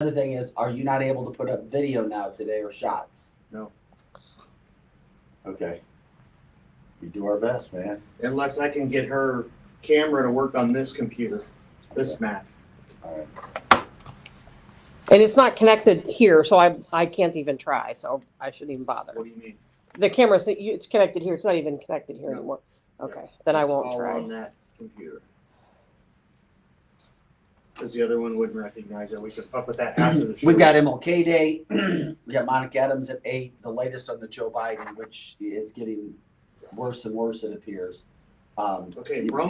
Other thing is, are you not able to put up video now today or shots? No. Okay. We do our best, man. Unless I can get her camera to work on this computer, this Okay. Mac. All right. And it's not connected here, so I can't even try. So I shouldn't even bother. What do you mean? The camera, it's connected here. It's not even connected here No. anymore. Okay, then I It's won't all try. on that computer. Because the other one wouldn't recognize it. We could fuck with that after the show. We've got MLK Day. We got Monica Adams at 8. The latest on the Joe Biden, which is getting worse and worse, it appears. Okay, bro.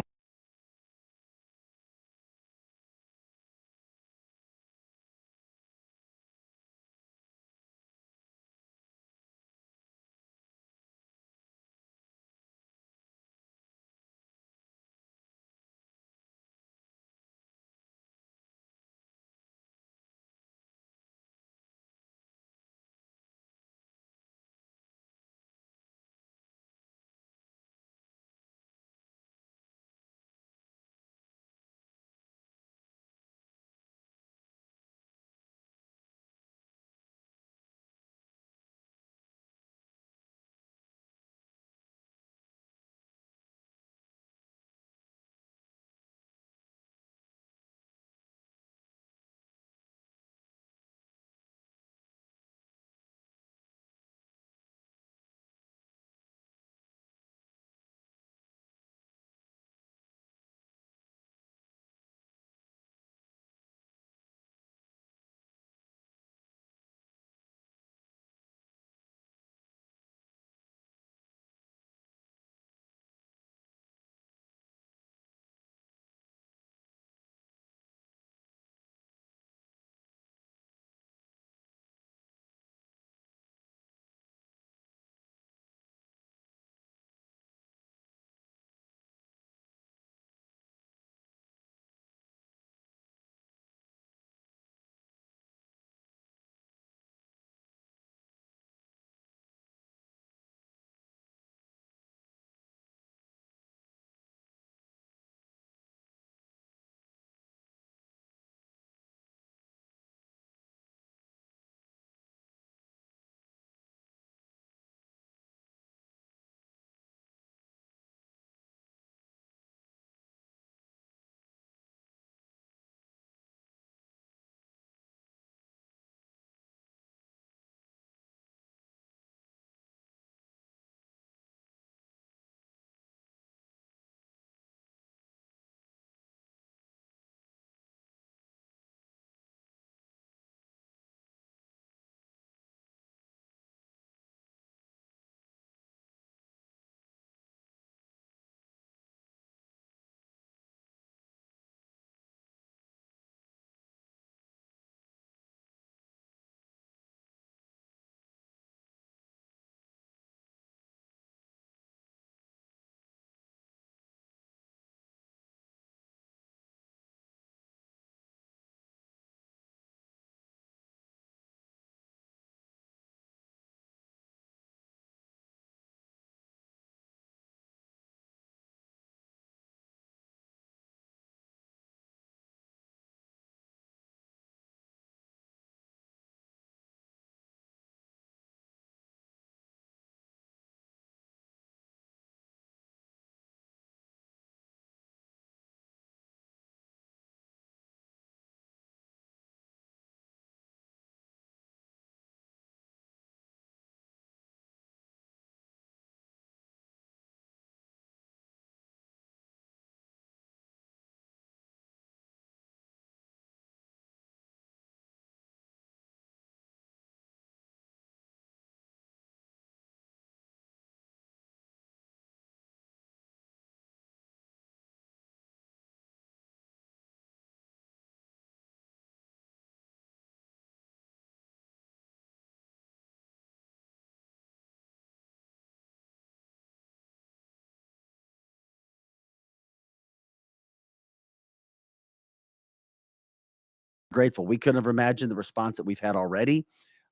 Grateful. We couldn't have imagined the response that we've had already.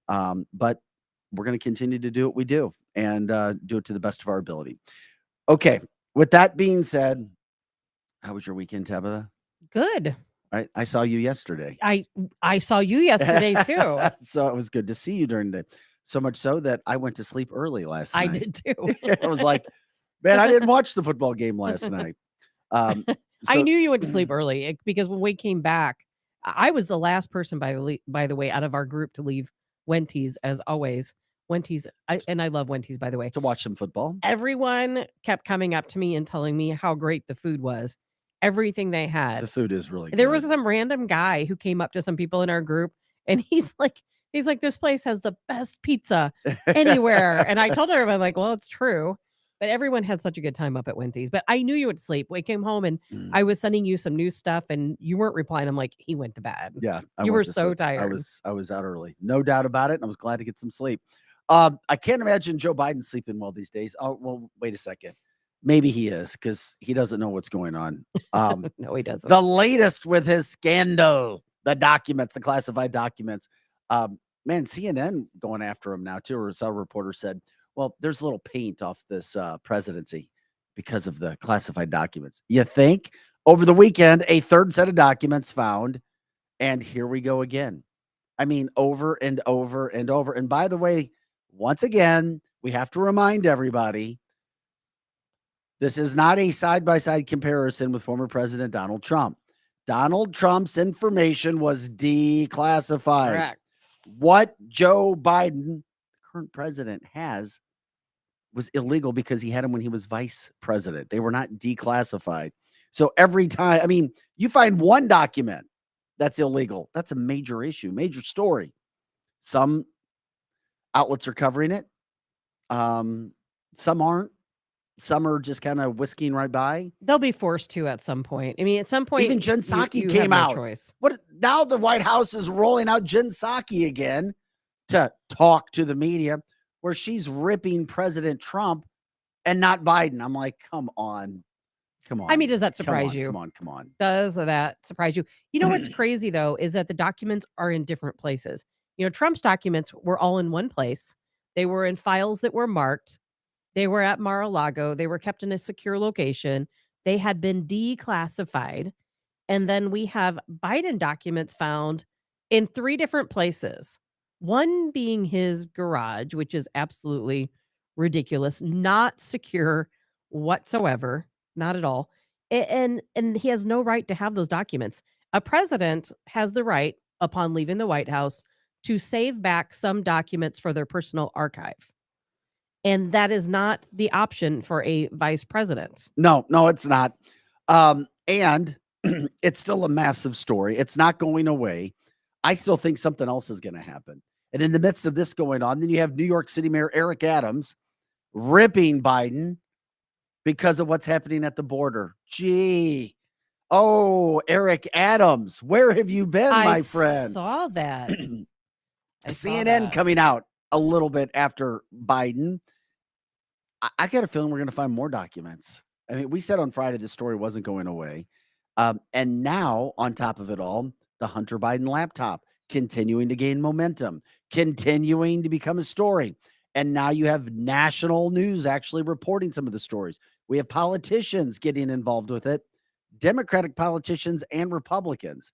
But we're going to continue to do what we do and do it to the best of our ability. Okay. With that being said, how was your weekend, Tabitha? Good. All right? I saw you yesterday. I saw you yesterday too. So it was good to see you during the day. So much so that I went to sleep early last I night. did too. I was like, man, I didn't watch the football game last night. Um, I so knew you went to sleep early because when we came back, I was the last person by the way out of our group to leave Wenty's as always. Wenty's and I love Wenty's by the way. to watch some football. Everyone kept coming up to me and telling me how great the food was. Everything they The had. food is really There good. was some random guy who came up to some people in our group and he's like, this place has the best pizza anywhere. And I told everyone, like, well, it's true. But everyone had such a good time up at Wendy's. But I knew you went to sleep. We came home and Mm. I was sending you some new stuff and you weren't replying. I'm like, he went to bed. Yeah, You were went to so sleep. tired. I was out early, no doubt about it, and I was glad to get some sleep. I can't imagine Joe Biden sleeping well these days. Oh well, wait a second. Maybe he is because he doesn't know what's going on. No, he doesn't. The latest with his scandal, the documents, the classified documents. Man, CNN going after him now too. Or some reporter said, "Well, there's a little paint off this presidency because of the classified documents." You think? Over the weekend, a third set of documents found, and here we go again. I mean, over and over and over. And by the way, once again, we have to remind everybody this is not a side by side comparison with former President Donald Trump. Donald Trump's information was declassified. Correct. What Joe Biden, current president, has was illegal because he had them when he was vice president. They were not declassified. So every time, I mean, you find one document that's illegal, that's a major issue, major story. Some outlets are covering it. Some aren't. Some are just kind of whisking right by. They'll be forced to at some point. I mean, at some point, Even Jen Psaki you came have no out. choice. What now? The White House is rolling out Jen Psaki again to talk to the media, where she's ripping President Trump and not Biden. I'm like, come on, come on. I mean, does that surprise you? Come on. Does that surprise you? You know what's crazy though is that the documents are in different places. You know, Trump's documents were all in one place. They were in files that were marked. They were at Mar-a-Lago. They were kept in a secure location. They had been declassified. And then we have Biden documents found in 3 different places. One being his garage, which is absolutely ridiculous, not secure whatsoever, not at all. And he has no right to have those documents. A president has the right upon leaving the White House to save back some documents for their personal archive. And that is not the option for a vice president. No, it's not. And it's still a massive story. It's not going away. I still think something else is going to happen. And in the midst of this going on, then you have New York City Mayor Eric Adams ripping Biden because of what's happening at the border. Gee. Oh, Eric Adams, where have you been, my friend? I saw that. CNN coming out a little bit after Biden. I got a feeling we're going to find more documents. I mean, we said on Friday this story wasn't going away. And now, on top of it all, the Hunter Biden laptop continuing to gain momentum, continuing to become a story. And now you have national news actually reporting some of the stories. We have politicians getting involved with it, Democratic politicians and Republicans.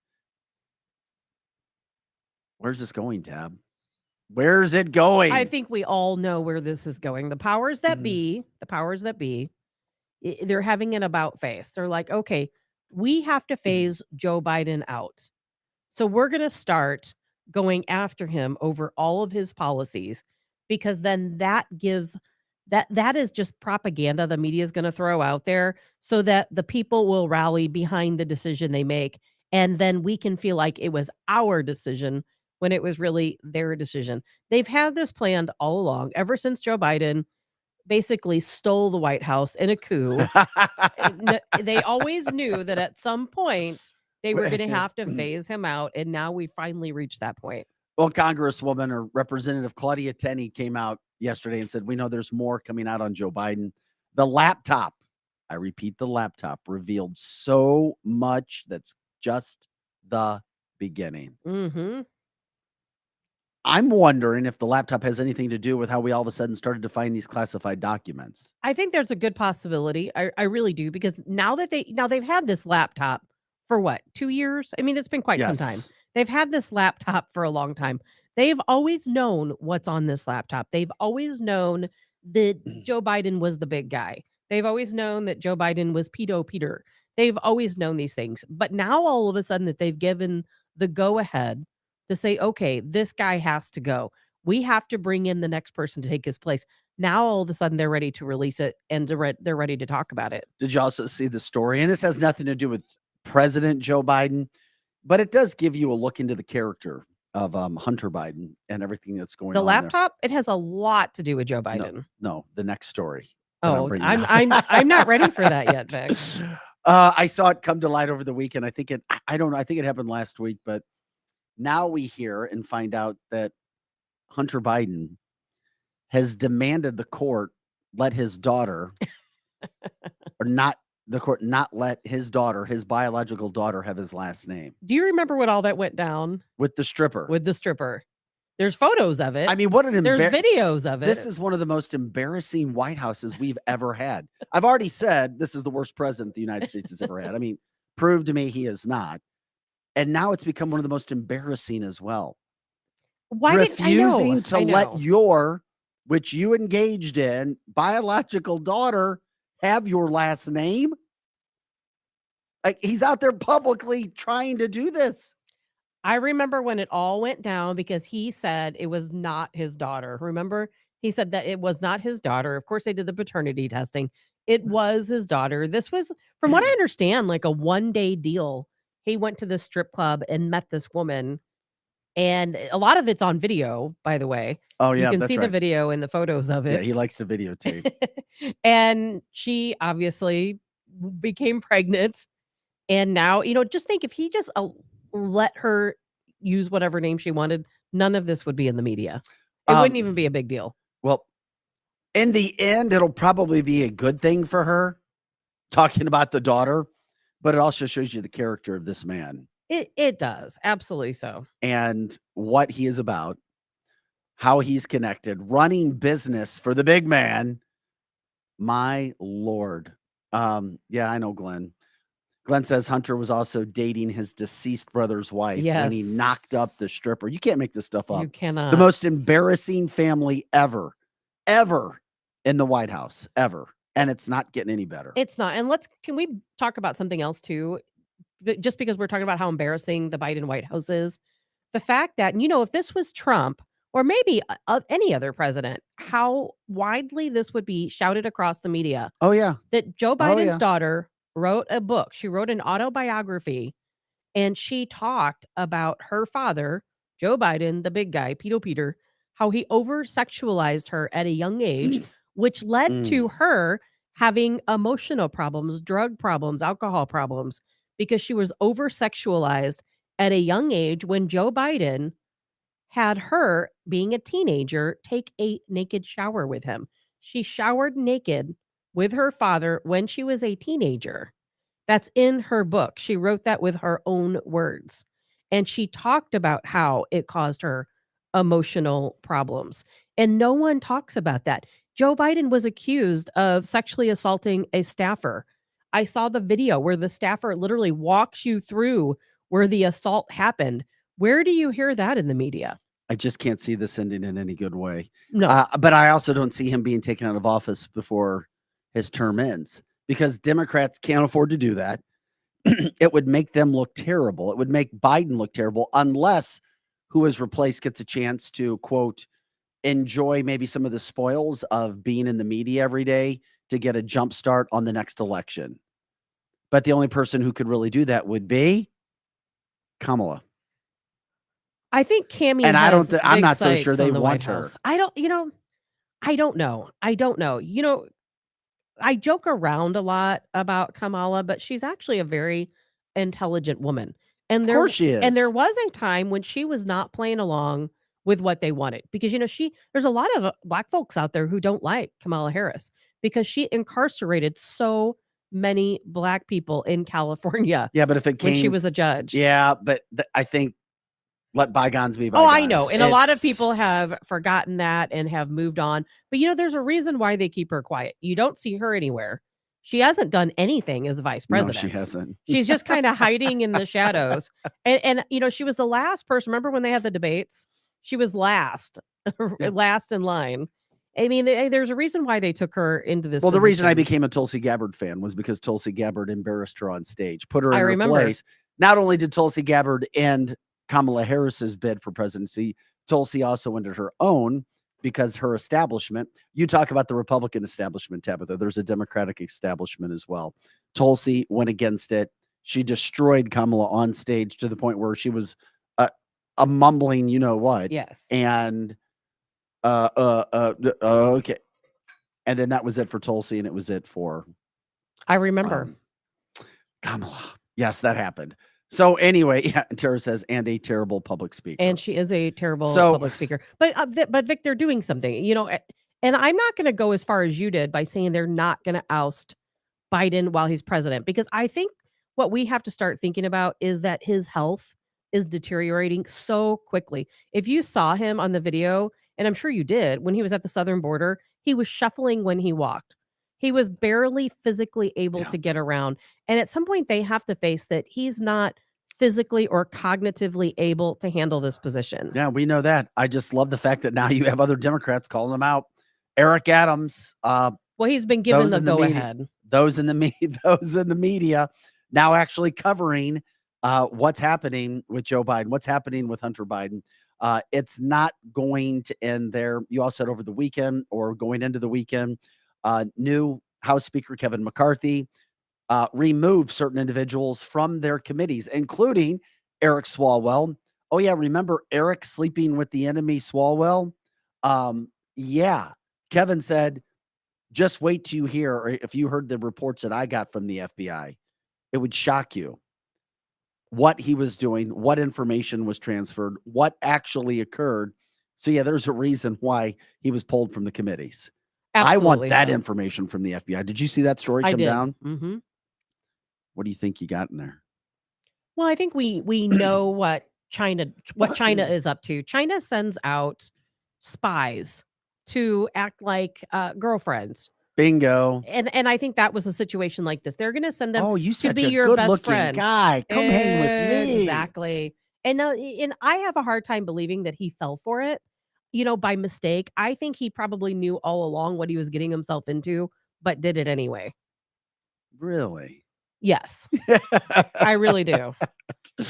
Where's this going, Tab? Where's it going? I think we all know where this is going. The powers that be, they're having an about face. They're like, okay, we have to phase Joe Biden out. So we're going to start going after him over all of his policies, because then that gives that is just propaganda the media is going to throw out there so that the people will rally behind the decision they make. And then we can feel like it was our decision when it was really their decision. They've had this planned all along, ever since Joe Biden basically stole the White House in a coup. They always knew that at some point they were going to have to phase him out. And now we finally reached that point. Well, Congresswoman or Representative Claudia Tenney came out yesterday and said, we know there's more coming out on Joe Biden. The laptop, I repeat, the laptop revealed so much that's just the beginning. Mm-hmm. I'm wondering if the laptop has anything to do with how we all of a sudden started to find these classified documents. I think there's a good possibility. I really do, because now they've had this laptop for what, 2 years? I mean, it's been quite some time. Yes. They've had this laptop for a long time. They've always known what's on this laptop. They've always known that Joe Biden was the big guy. They've always known that Joe Biden was pedo Peter. They've always known these things. But now all of a sudden that they've given the go ahead to say, okay, this guy has to go. We have to bring in the next person to take his place. Now all of a sudden they're ready to release it and they're ready to talk about it. Did you also see the story? And this has nothing to do with President Joe Biden, but it does give you a look into the character of Hunter Biden and everything that's going The on there. laptop, it has a lot to do with Joe Biden. No, the next story. that Oh, bringing I'm up. I'm not ready for that yet, Vic. I saw it come to light over the weekend. I think I don't know. I think it happened last week, but now we hear and find out that Hunter Biden has demanded the court let his daughter or not the court not let his daughter, his biological daughter, have his last name Do you remember when all that went down with the stripper. with the stripper? There's photos of it. I mean, what an There's embarrassment. videos of it. This is one of the most embarrassing White Houses we've ever had. I've already said this is the worst president the United States has ever had. I mean, prove to me he is not. And now it's become one of the most embarrassing as well. Why did I know? Refusing to I let know. your, which you engaged in, biological daughter have your last name. Like, he's out there publicly trying to do this. I remember when it all went down because he said it was not his daughter. Remember? He said that it was not his daughter. Of course, they did the paternity testing. It was his daughter. This was, from what I understand, like a one-day deal. He went to this strip club and met this woman. And a lot of it's on video, by the way. Oh, yeah, You can that's see the right. video and the photos of it. Yeah, he likes to videotape. And she obviously became pregnant. And now, just think if he just let her use whatever name she wanted, none of this would be in the media. It wouldn't even be a big deal. Well, in the end, it'll probably be a good thing for her, talking about the daughter, but it also shows you the character of this man It does. Absolutely so. and what he is about, how he's connected, running business for the big man. My Lord. Yeah, I know Glenn. Glenn says Hunter was also dating his deceased brother's wife when he knocked up the Yes. stripper. You can't make this stuff up. You cannot. The most embarrassing family ever in the White House, ever. And it's not getting any better. It's not. And can we talk about something else too? Just because we're talking about how embarrassing the Biden White House is. The fact that, if this was Trump or maybe any other president, how widely this would be shouted across the media Oh, yeah. that Joe Biden's yeah. daughter wrote a book. She wrote an autobiography and she talked about her father, Joe Biden, the big guy, Pedo Peter, how he over-sexualized her at a young age, which led to her having emotional problems, drug problems, alcohol problems, because she was over-sexualized at a young age when Joe Biden had her, being a teenager, take a naked shower with him. She showered naked with her father when she was a teenager. That's in her book. She wrote that with her own words. And she talked about how it caused her emotional problems. And no one talks about that. Joe Biden was accused of sexually assaulting a staffer. I saw the video where the staffer literally walks you through where the assault happened. Where do you hear that in the media? I just can't see this ending in any good way. No. But I also don't see him being taken out of office before his term ends because Democrats can't afford to do that. It would make them look terrible. It would make Biden look terrible unless who is replaced gets a chance to, quote, enjoy maybe some of the spoils of being in the media every day to get a jump start on the next election. But the only person who could really do that would be Kamala. I think Cammie And has I'm big not so sure sights they on the want White her. House. I don't know. I don't know. I joke around a lot about Kamala, but she's actually a very intelligent woman. And Of course she is. And there was a time when she was not playing along with what they wanted because there's a lot of black folks out there who don't like Kamala Harris because she incarcerated so many black people in California. Yeah, but if it came when she was a judge. Yeah, but I think let bygones be bygones. Oh, I know. And a lot of people have forgotten that and have moved on. But there's a reason why they keep her quiet. You don't see her anywhere. She hasn't done anything as vice No, president. she hasn't. She's just kind of hiding in the shadows. And she was the last person. Remember when they had the debates? She was last, Yeah. last in line. I mean, there's a reason why they took her into this Well, the reason I position. became a Tulsi Gabbard fan was because Tulsi Gabbard embarrassed her on stage, put her I in her remember. place. Not only did Tulsi Gabbard end Kamala Harris's bid for presidency, Tulsi also ended her own because her establishment, you talk about the Republican establishment, Tabitha, there's a Democratic establishment as well. Tulsi went against it. She destroyed Kamala on stage to the point where she was a mumbling, you know what? Yes. And okay. And then that was it for Tulsi, and it was it for I remember. Kamala. Yes, that happened. So anyway, yeah, and Tara says, and a terrible public speaker. And she is a terrible So- public speaker. But Vic, they're doing something, and I'm not going to go as far as you did by saying they're not going to oust Biden while he's president, because I think what we have to start thinking about is that his health is deteriorating so quickly. If you saw him on the video, and I'm sure you did, when he was at the southern border, he was shuffling when he walked. He was barely physically able Yeah. to get around. And at some point, they have to face that he's not physically or cognitively able to handle this position. Yeah, we know that. I just love the fact that now you have other Democrats calling him out. Eric Adams, Well, he's been given Those the in the media- go-ahead. those in the media now actually covering what's happening with Joe Biden, what's happening with Hunter Biden. It's not going to end there. You all said over the weekend or going into the weekend, new House Speaker Kevin McCarthy removed certain individuals from their committees, including Eric Swalwell. Oh yeah, remember Eric sleeping with the enemy Swalwell? Yeah, Kevin said, just wait till you hear, or if you heard the reports that I got from the FBI, it would shock you what he was doing, what information was transferred, what actually occurred. So yeah, there's a reason why he was pulled from the committees. I want Absolutely that so. information from the FBI. Did you see that story I come did. down? Mm-hmm. What do you think you got in there? Well, I think we know what China is up to. China sends out spies to act like girlfriends. Bingo. And I think that was a situation like this. They're going to send them Oh, you to such be a your good best looking friend. guy. Come hang with me. Exactly. And I have a hard time believing that he fell for it, by mistake. I think he probably knew all along what he was getting himself into, but did it anyway. Really? Yes, I really do.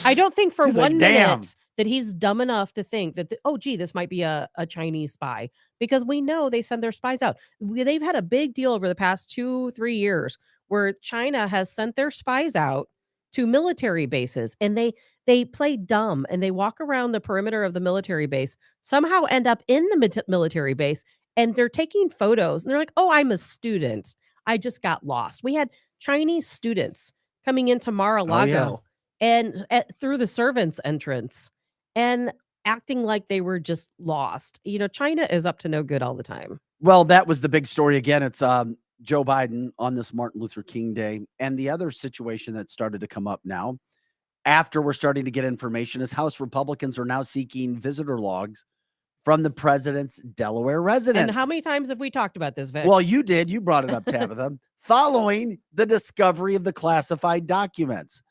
I don't think for He's like, one "Damn." minute that he's dumb enough to think that, oh, gee, this might be a Chinese spy, because we know they send their spies out. They've had a big deal over the past 2-3 years where China has sent their spies out to military bases, and they play dumb and they walk around the perimeter of the military base, somehow end up in the military base, and they're taking photos and they're like, oh, I'm a student. I just got lost. We had Chinese students coming into Mar-a-Lago and through the servants entrance and acting like they were just lost. China is up to no good all the time. Well, that was the big story again. It's Joe Biden on this Martin Luther King Day. And the other situation that started to come up now, after we're starting to get information, is House Republicans are now seeking visitor logs from the president's Delaware residence. And how many times have we talked about this, Vic? Well, you did. You brought it up, Tabitha. Following the discovery of the classified documents.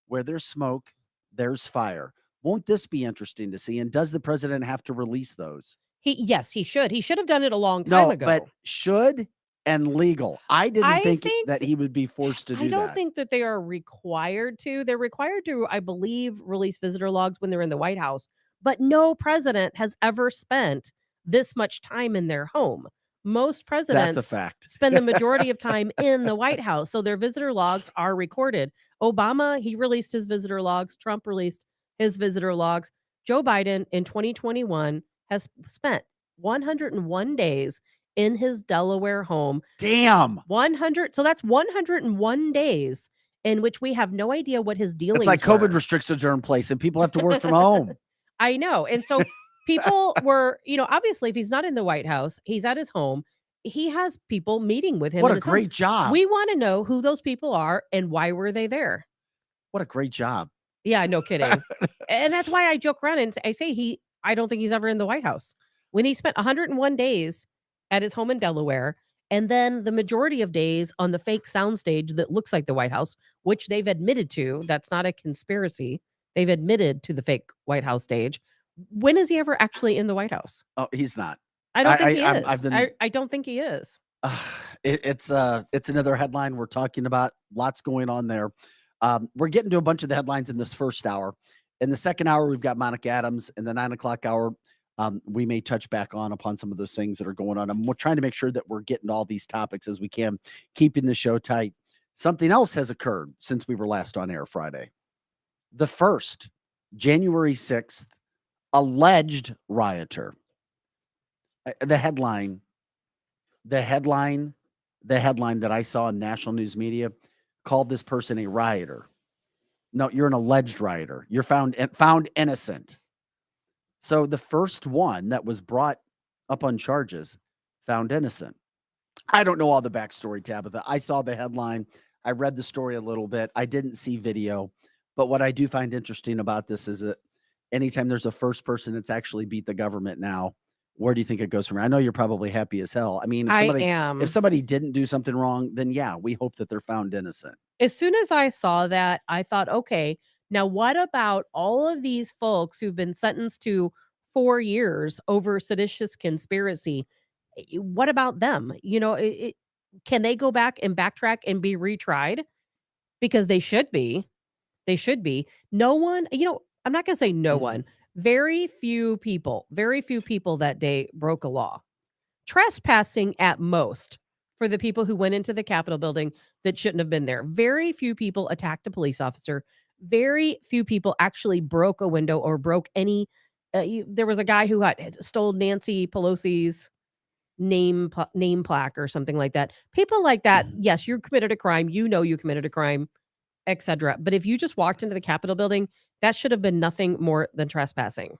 Where there's smoke, there's fire. Won't this be interesting to see? And does the president have to release those? Yes, he should. He should have done it a long time ago. But should and legal. I didn't think that he would be forced to do that. I don't think that they are required to. They're required to, I believe, release visitor logs when they're in the White House. But no president has ever spent this much time in their home. Most presidents That's a fact. spend the majority of time in the White House, so their visitor logs are recorded. Obama, he released his visitor logs. Trump released his visitor logs. Joe Biden in 2021 has spent 101 days in his Delaware home. Damn. 100. So that's 101 days in which we have no idea what his dealings It's like COVID were. restrictions are in place and people have to work from home. I know. And so people were, obviously, if he's not in the White House, he's at his home. He has people meeting with him. What in a his home. great job. We want to know who those people are and why were they there. What a great job. Yeah, no kidding. And that's why I joke around and I say I don't think he's ever in the White House. When he spent 101 days at his home in Delaware And then the majority of days on the fake soundstage that looks like the White House, which they've admitted to, that's not a conspiracy. They've admitted to the fake White House stage. When is he ever actually in the White House? Oh, he's not. I don't think he I've is. been I don't think he is. it's another headline we're talking about. Lots going on there. We're getting to a bunch of the headlines in this first hour. In the second hour, we've got Monica Adams. In the 9 o'clock hour, we may touch back upon some of those things that are going on. And we're trying to make sure that we're getting to all these topics as we can, keeping the show tight. Something else has occurred since we were last on air Friday. The first, January 6th, alleged rioter. The headline that I saw in national news media called this person a rioter. No, you're an alleged rioter. You're found innocent. So the first one that was brought up on charges, found innocent. I don't know all the backstory, Tabitha. I saw the headline. I read the story a little bit. I didn't see video. But what I do find interesting about this is that anytime there's a first person that's actually beat the government now, where do you think it goes from here? I know you're probably happy as hell. I mean, I if am. somebody didn't do something wrong, then yeah, we hope that they're found innocent. As soon as I saw that, I thought, okay, now what about all of these folks who've been sentenced to 4 years over seditious conspiracy? What about them? Can they go back and backtrack and be retried? Because they should be. They should be. No one, I'm not going to say no one. Very few people that day broke a law. Trespassing at most for the people who went into the Capitol building that shouldn't have been there. Very few people attacked a police officer. Very few people actually broke a window or broke any. There was a guy who stole Nancy Pelosi's name plaque or something like that. People like that, yes, you committed a crime. You committed a crime, etc. But if you just walked into the Capitol building, that should have been nothing more than trespassing.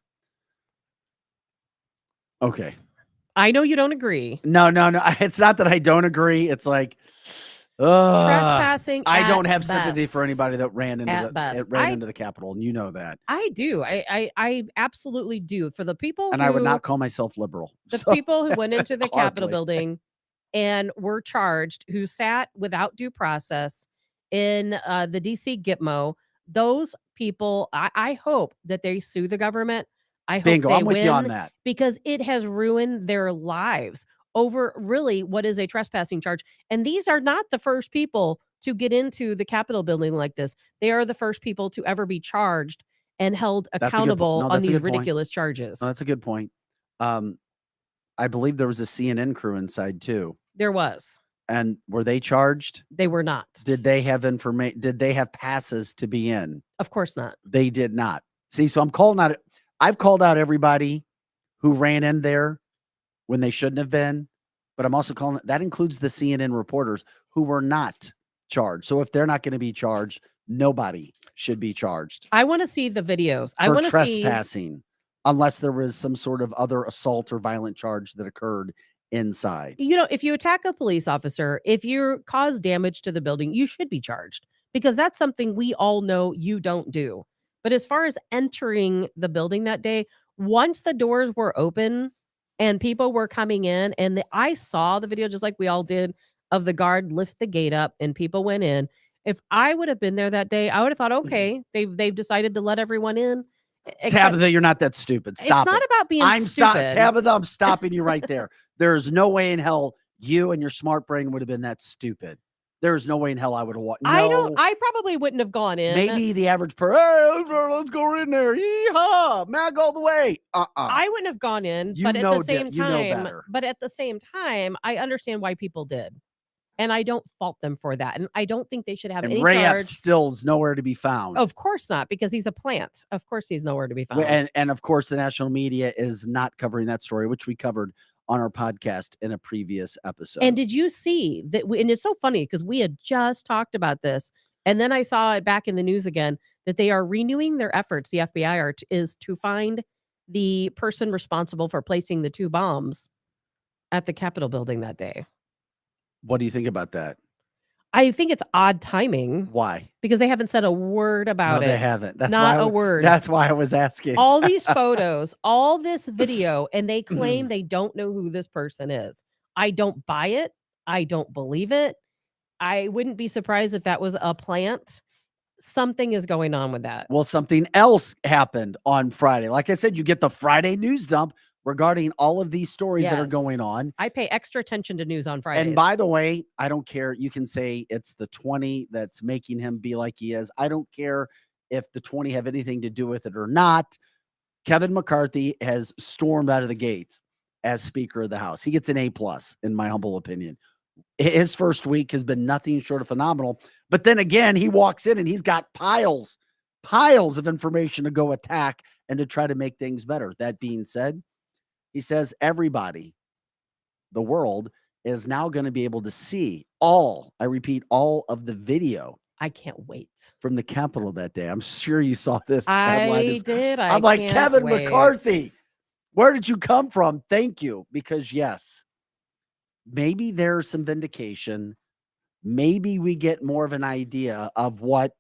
Okay. I know you don't agree. No. It's not that I don't agree. It's like, trespassing. I don't have sympathy for anybody that ran into the Capitol, and you know that. I do. I absolutely do. For the people, and I would not call myself liberal. The people who went into the Capitol building and were charged, who sat without due process in the DC Gitmo, those people, I hope that they sue the government. I hope Bingo, they I'm with win, you on that. because it has ruined their lives over really what is a trespassing charge. And these are not the first people to get into the Capitol building like this. They are the first people to ever be charged and held accountable on these ridiculous charges. No, that's a good point. I believe there was a CNN crew inside too. There was. And were they charged? They were not. Did they have information? Did they have passes to be in? Of course not. They did not. See, so I've called out everybody who ran in there when they shouldn't have been, but I'm also calling that includes the CNN reporters who were not charged. So if they're not going to be charged, nobody should be charged. I want to see the videos. I for want to trespassing, unless there was some sort of other assault or violent charge that occurred inside. If you attack a police officer, if you cause damage to the building, you should be charged, because that's something we all know you don't do. But as far as entering the building that day, once the doors were open and people were coming in, and I saw the video just like we all did of the guard lift the gate up and people went in. If I would have been there that day, I would have thought, okay, they've decided to let everyone in. Tabitha, you're not that stupid. Stop. It's not about being stupid. Tabitha, I'm stopping you right there. There's no way in hell you and your smart brain would have been that stupid. There's no way in hell I would have walked. No. I probably wouldn't have gone in. Maybe the average person, hey, let's go in there. Yeehaw, mag all the way. I wouldn't have gone in, but at the same time, I understand why people did. And I don't fault them for that. And I don't think they should have any Ray charge. Still's nowhere to be found. Of course not, because he's a plant. Of course he's nowhere to be found. And of course, the national media is not covering that story, which we covered on our podcast in a previous episode. And did you see that? And it's so funny because we had just talked about this. And then I saw it back in the news again, that they are renewing their efforts. The FBI is to find the person responsible for placing the 2 bombs at the Capitol building that day. What do you think about that? I think it's odd timing. Why? Because they haven't said a word about it. No, they haven't. That's not a word. That's why I was asking. All these photos, all this video, and they claim they don't know who this person is. I don't buy it. I don't believe it. I wouldn't be surprised if that was a plant. Something is going on with that. Well, something else happened on Friday. Like I said, you get the Friday news dump regarding all of these stories that are going on. I pay extra attention to news on Fridays. And by the way, I don't care. You can say it's the 20 that's making him be like he is. I don't care if the 20 have anything to do with it or not. Kevin McCarthy has stormed out of the gates as Speaker of the House. He gets an A+, in my humble opinion. His first week has been nothing short of phenomenal. But then again, he walks in and he's got piles of information to go attack and to try to make things better. That being said, he says everybody, the world, is now going to be able to see all, I repeat, all of the video I can't wait. from the Capitol that day. I'm sure you saw this headline. I did. I'm like, can't Kevin wait. McCarthy, where did you come from? Thank you. Because yes, maybe there's some vindication. Maybe we get more of an idea of what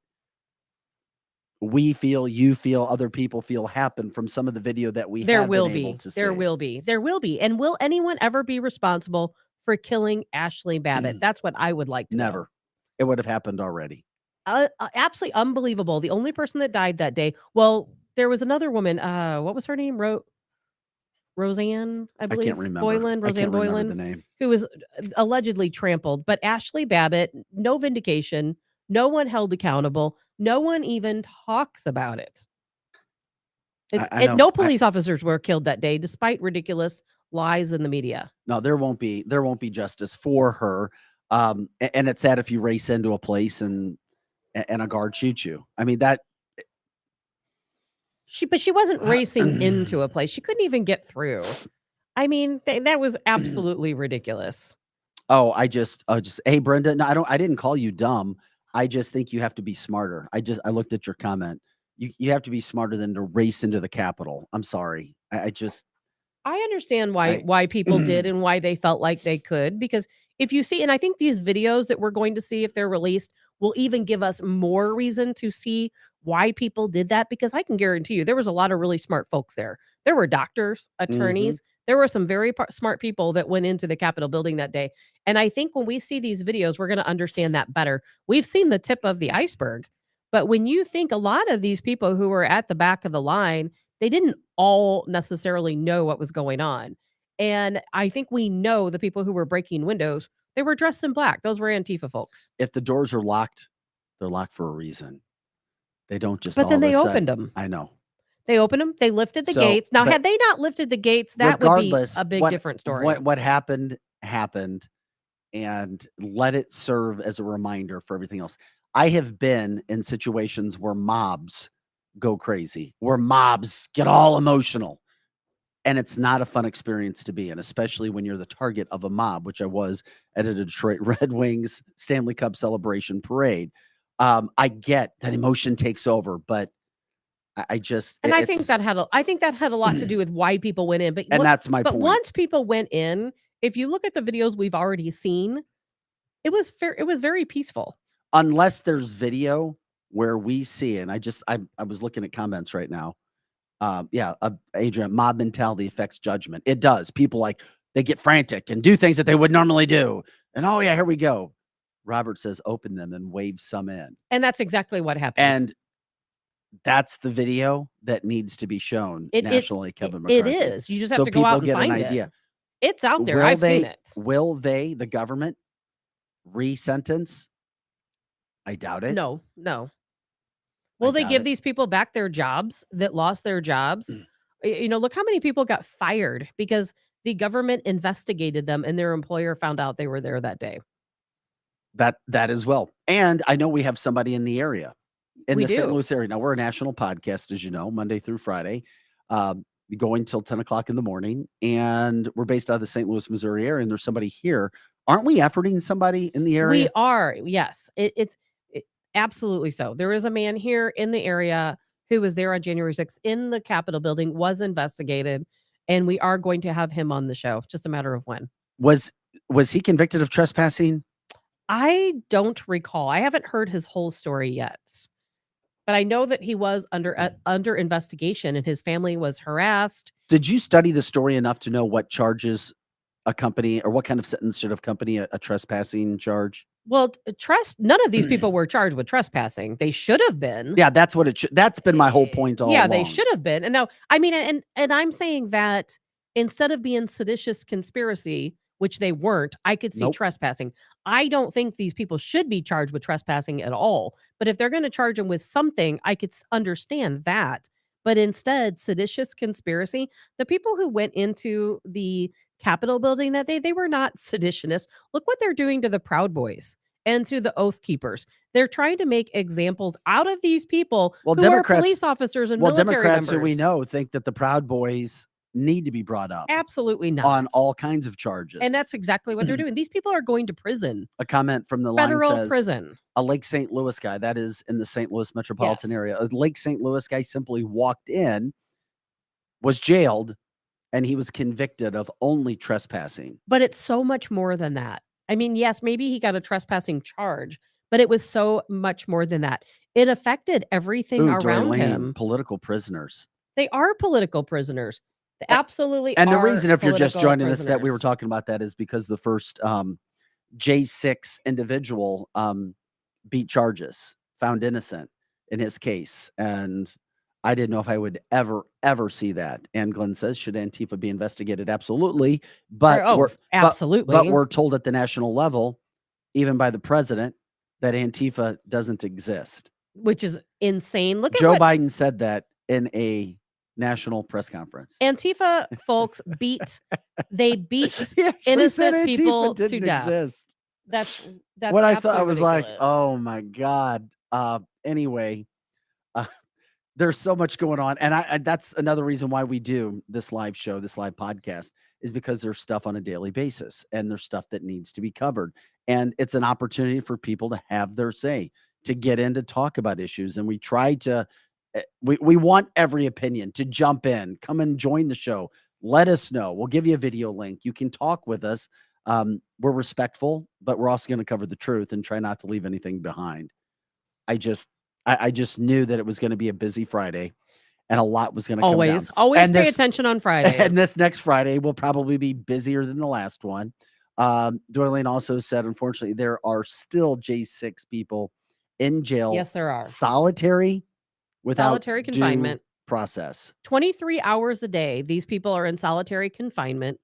we feel, you feel, other people feel happen from some of the video that we There have will been able be. to see. There will be. There will be. And will anyone ever be responsible for killing Ashley Babbitt? That's what I would like to know. Never. It would have happened already. Absolutely unbelievable. The only person that died that day. Well, there was another woman. What was her name? Roseanne, I believe. I can't remember. Boylan, I Roseanne can't remember Boylan, the name. who was allegedly trampled. But Ashley Babbitt, no vindication. No one held accountable. No one even talks about it. I know. No police officers were killed that day, despite ridiculous lies in the media. No, there won't be justice for her. And it's sad if you race into a place and a guard shoots you. I mean, that But she wasn't racing into a place. She couldn't even get through. I mean, that was absolutely ridiculous. Oh, hey, Brenda, no, I didn't call you dumb. I just think you have to be smarter. I looked at your comment. You have to be smarter than to race into the Capitol. I'm sorry. I understand why people did and why they felt like they could, because if you see, and I think these videos that we're going to see, if they're released, will even give us more reason to see why people did that, because I can guarantee you there was a lot of really smart folks there. There were doctors, attorneys. There were some very smart people that went into the Capitol building that day. And I think when we see these videos, we're going to understand that better. We've seen the tip of the iceberg. But when you think a lot of these people who were at the back of the line, they didn't all necessarily know what was going on. And I think we know the people who were breaking windows, they were dressed in black. Those were Antifa folks. If the doors are locked, they're locked for a reason. They don't just. But then they opened them. I know. They opened them. They lifted the gates. Now, had they not lifted the gates, that would be a big different story. What happened, and let it serve as a reminder for everything else. I have been in situations where mobs go crazy, where mobs get all emotional. And it's not a fun experience to be in, especially when you're the target of a mob, which I was at a Detroit Red Wings Stanley Cup celebration parade. I get that emotion takes over, but I think that had a lot to do with why people went in. But that's my point. But once people went in, if you look at the videos we've already seen, it was very peaceful. Unless there's video where we see, and I was looking at comments right now. Adrian, mob mentality affects judgment. It does. People they get frantic and do things that they would normally do. And oh yeah, here we go. Robert says, open them and wave some in. And that's exactly what happens. And that's the video that needs to be shown nationally, Kevin McCarthy. It is. You just have to go out and find it. Idea. It's out there. I've seen it. Will the government, re-sentence? I doubt it. No. Will they give these people back their jobs that lost their jobs? Look how many people got fired because the government investigated them and their employer found out they were there that day. That as well. And I know we have somebody in the area, in the St. Louis area. Now, we're a national podcast, as you know, Monday through Friday, going till 10 o'clock in the morning. And we're based out of the St. Louis, Missouri area. And there's somebody here. Aren't we efforting somebody in the area? We are. Yes. It's absolutely so. There is a man here in the area who was there on January 6th in the Capitol building, was investigated, and we are going to have him on the show. Just a matter of when. Was he convicted of trespassing? I don't recall. I haven't heard his whole story yet, but I know that he was under investigation and his family was harassed. Did you study the story enough to know what charges a company, or what kind of sentence should accompany a trespassing charge? Well, none of these people were charged with trespassing. They should have been. Yeah, that's what it should. That's been my whole point all Yeah, along. they should have been. And now, I mean, and I'm saying that instead of being seditious conspiracy, which they weren't, I could see Nope. trespassing. I don't think these people should be charged with trespassing at all. But if they're going to charge them with something, I could understand that. But instead, seditious conspiracy, the people who went into the Capitol building that day, they were not seditionists. Look what they're doing to the Proud Boys and to the Oath Keepers. They're trying to make examples out of these people Well, who are police officers and military Democrats members. who we know think that the Proud Boys need to be brought up Absolutely not. on all kinds of charges. And that's exactly what they're doing. These people are going to prison. A comment from the line Federal says, prison. a Lake St. Louis guy, that is in the St. Louis metropolitan Yes. area, a Lake St. Louis guy simply walked in, was jailed, and he was convicted of only trespassing. But it's so much more than that. I mean, yes, maybe he got a trespassing charge, but it was so much more than that. It affected everything Ooh, Dory around Lane, him. political prisoners. They are political prisoners. They absolutely And the are reason, if you're just political joining us, that we were prisoners. talking about that is because the first J6 individual beat charges, found innocent in his case. And I didn't know if I would ever see that. And Glenn says, should Antifa be investigated? Absolutely. But Absolutely. but we're told at the national level, even by the president, that Antifa doesn't exist. Which is insane. Look at Joe what Biden said that in a national press conference. Antifa folks beat. They beat He actually said innocent Antifa people to didn't death. exist. That's When I saw, I absolutely was like, ridiculous. oh my God. Anyway, there's so much going on. And that's another reason why we do this live show, this live podcast, is because there's stuff on a daily basis and there's stuff that needs to be covered. And it's an opportunity for people to have their say, to get in, to talk about issues. And we try to, we want every opinion to jump in, come and join the show. Let us know. We'll give you a video link. You can talk with us. We're respectful, but we're also going to cover the truth and try not to leave anything behind. I just knew that it was going to be a busy Friday and a lot was going to come down. Always And pay attention on Fridays. And this next Friday will probably be busier than the last one. Dorleen also said, unfortunately, there are still J6 people in jail. Yes, there are. Solitary, without Solitary confinement. due process. 23 hours a day. These people are in solitary confinement.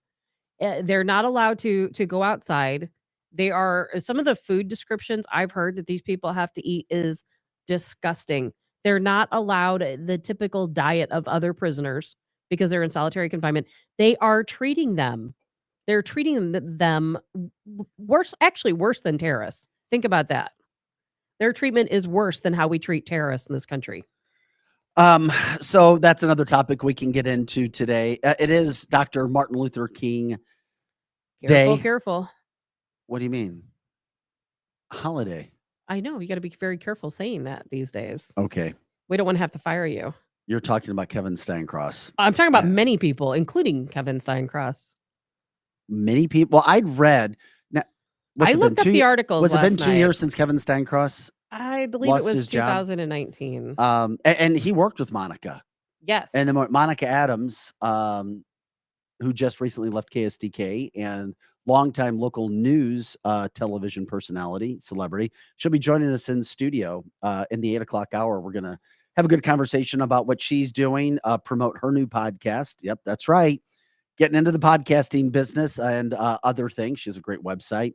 They're not allowed to go outside. They are, some of the food descriptions I've heard that these people have to eat is disgusting. They're not allowed the typical diet of other prisoners because they're in solitary confinement. They are treating them. They're treating them worse, actually worse than terrorists. Think about that. Their treatment is worse than how we treat terrorists in this country. So that's another topic we can get into today. It is Dr. Martin Luther King Careful, Day. careful. What do you mean? Holiday. I know. You got to be very careful saying that these days. Okay. We don't want to have to fire you. You're talking about Kevin Steincross. I'm talking about Yeah. many people, including Kevin Steincross. Many people. Well, I'd read. Now, I looked up the articles. Was it been last 2 night. years since Kevin Steincross? I believe lost it was his job? 2019. And he worked with Monica. Yes. And then Monica Adams, who just recently left KSDK and longtime local news television personality, celebrity, she'll be joining us in studio in the 8 o'clock hour. We're going to have a good conversation about what she's doing, promote her new podcast. Yep, that's right. Getting into the podcasting business and other things. She has a great website.